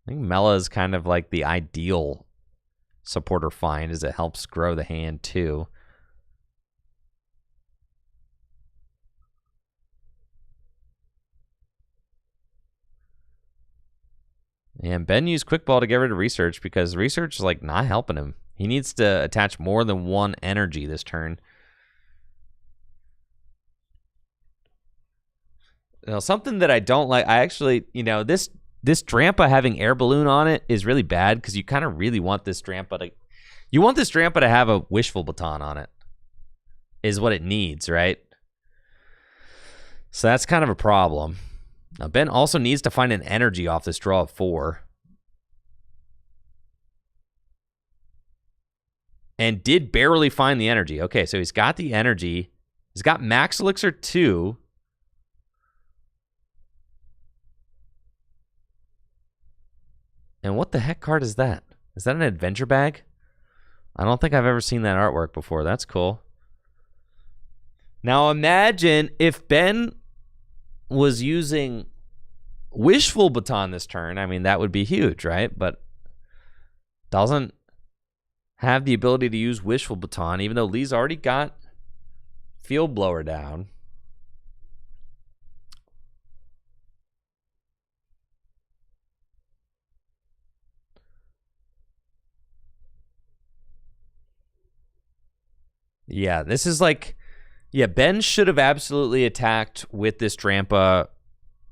I think Mela is kind of like the ideal supporter find, as it helps grow the hand too. And Ben used Quick Ball to get rid of Research because Research is like not helping him. He needs to attach more than 1 energy this turn. Something that I don't like, I actually, this Drampa having Air Balloon on it is really bad because you kind of really want this Drampa to have a Wishful Baton on it, is what it needs, right? So that's kind of a problem. Now, Ben also needs to find an energy off this draw of 4. And did barely find the energy. Okay, so he's got the energy He's got Max Elixir 2. And what the heck card is that? Is that an adventure bag? I don't think I've ever seen that artwork before. That's cool. Now imagine if Ben was using Wishful Baton this turn. I mean, that would be huge, right? But doesn't have the ability to use Wishful Baton, even though Lee's already got Field Blower down. Yeah, this is like... Yeah, Ben should have absolutely attacked with this Drampa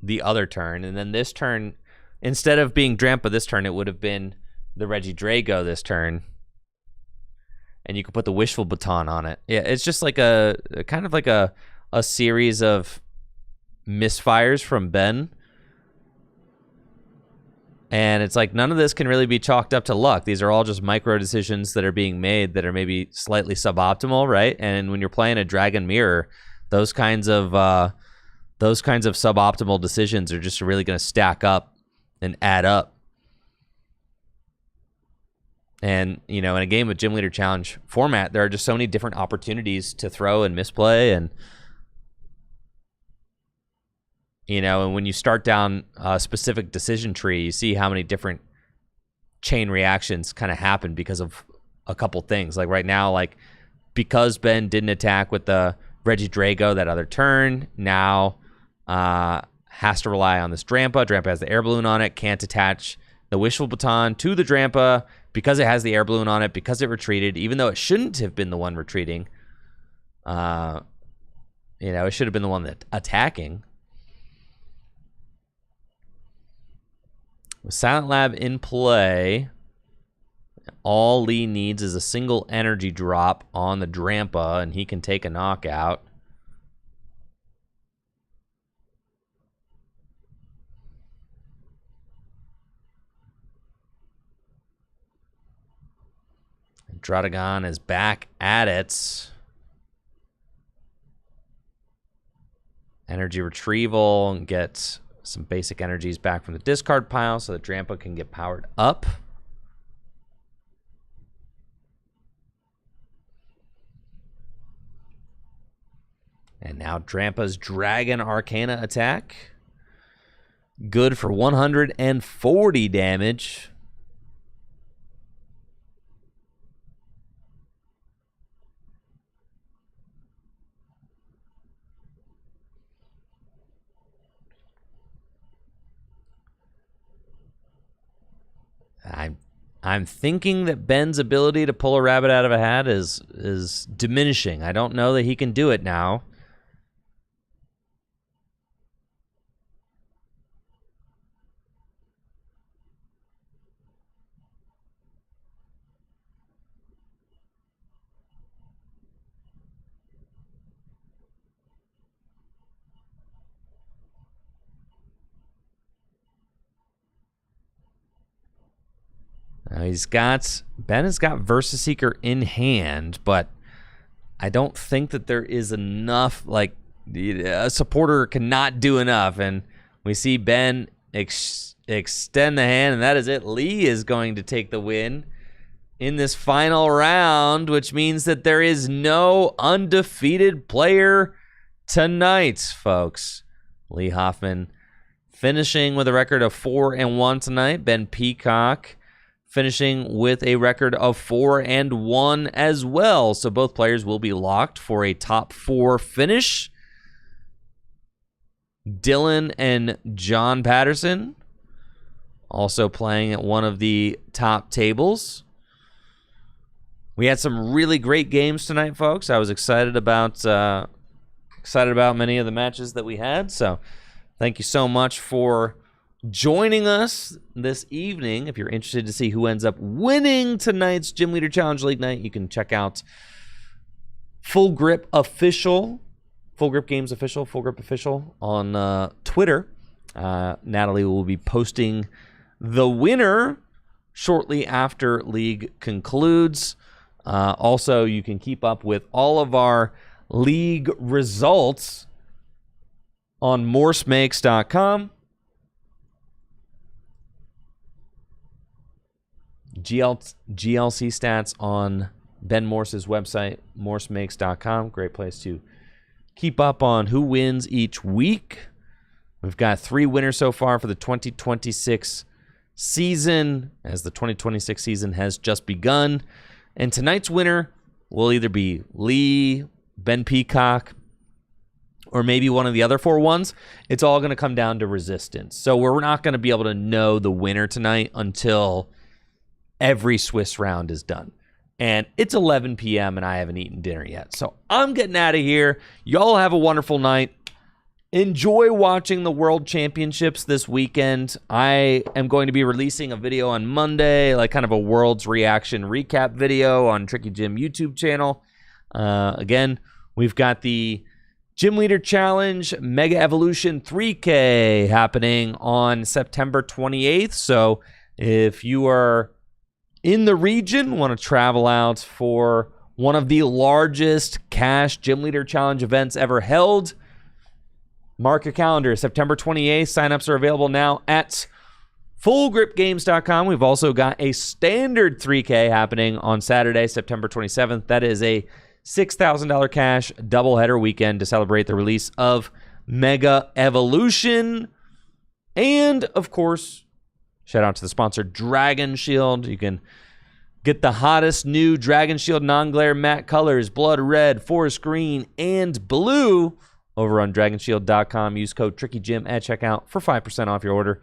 the other turn, and then this turn, instead of being Drampa this turn, it would have been the Regidrago this turn. And you could put the Wishful Baton on it. Yeah, it's just like a kind of like a series of misfires from Ben. And it's like none of this can really be chalked up to luck. These are all just micro decisions that are being made that are maybe slightly suboptimal, right? And when you're playing a Dragon Mirror, those kinds of suboptimal decisions are just really going to stack up and add up. And, you know, in a game with Gym Leader Challenge format, there are just so many different opportunities to throw and misplay. And, you know, and when you start down a specific decision tree, you see how many different chain reactions kind of happen because of a couple things. Like right now, like because Ben didn't attack with the Regidrago that other turn, now has to rely on this Drampa. Drampa has the air balloon on it, can't attach the Wishful Baton to the Drampa because it has the air balloon on it, because it retreated, even though it shouldn't have been the one retreating. You know, it should have been the one that attacking. With Silent Lab in play, all Lee needs is a single energy drop on the Drampa, and he can take a knockout. Draudigon is back at it. Energy retrieval and get some basic energies back from the discard pile so that Drampa can get powered up. And now Drampa's Dragon Arcana attack. Good for 140 damage. I'm thinking that Ben's ability to pull a rabbit out of a hat is diminishing. I don't know that he can do it now. Ben has got Versus Seeker in hand, but I don't think that there is enough, like, a supporter cannot do enough. And we see Ben extend the hand, and that is it. Lee is going to take the win in this final round, which means that there is no undefeated player tonight, folks. Lee Hoffman finishing with a record of 4-1 tonight. Ben Peacock finishing with a record of 4-1 as well. So both players will be locked for a top 4 finish. Dylan and John Patterson also playing at one of the top tables. We had some really great games tonight, folks. I was excited about many of the matches that we had. So thank you so much for joining us this evening. If you're interested to see who ends up winning tonight's Gym Leader Challenge League night, you can check out Full Grip Games Official on Twitter. Natalie will be posting the winner shortly after league concludes. Also, you can keep up with all of our league results on morsemakes.com. GLC stats on Ben Morse's website, morsemakes.com. Great place to keep up on who wins each week. We've got 3 winners so far for the 2026 season, as the 2026 season has just begun. And tonight's winner will either be Lee, Ben Peacock, or maybe one of the other 4 ones. It's all going to come down to resistance. So we're not going to be able to know the winner tonight until every Swiss round is done. And it's 11 p.m. and I haven't eaten dinner yet. So I'm getting out of here. Y'all have a wonderful night. Enjoy watching the World Championships this weekend. I am going to be releasing a video on Monday, like kind of a World's Reaction recap video on Tricky Jim YouTube channel. Again, we've got the Gym Leader Challenge Mega Evolution 3K happening on September 28th. So if you are in the region, want to travel out for one of the largest cash Gym Leader Challenge events ever held, mark your calendar. September 28th. Signups are available now at fullgripgames.com. We've also got a standard 3K happening on Saturday, September 27th. That is a $6,000 cash doubleheader weekend to celebrate the release of Mega Evolution. And, of course, shout out to the sponsor, Dragon Shield. You can get the hottest new Dragon Shield non-glare matte colors, blood red, forest green, and blue over on dragonshield.com. Use code TrickyJim at checkout for 5% off your order.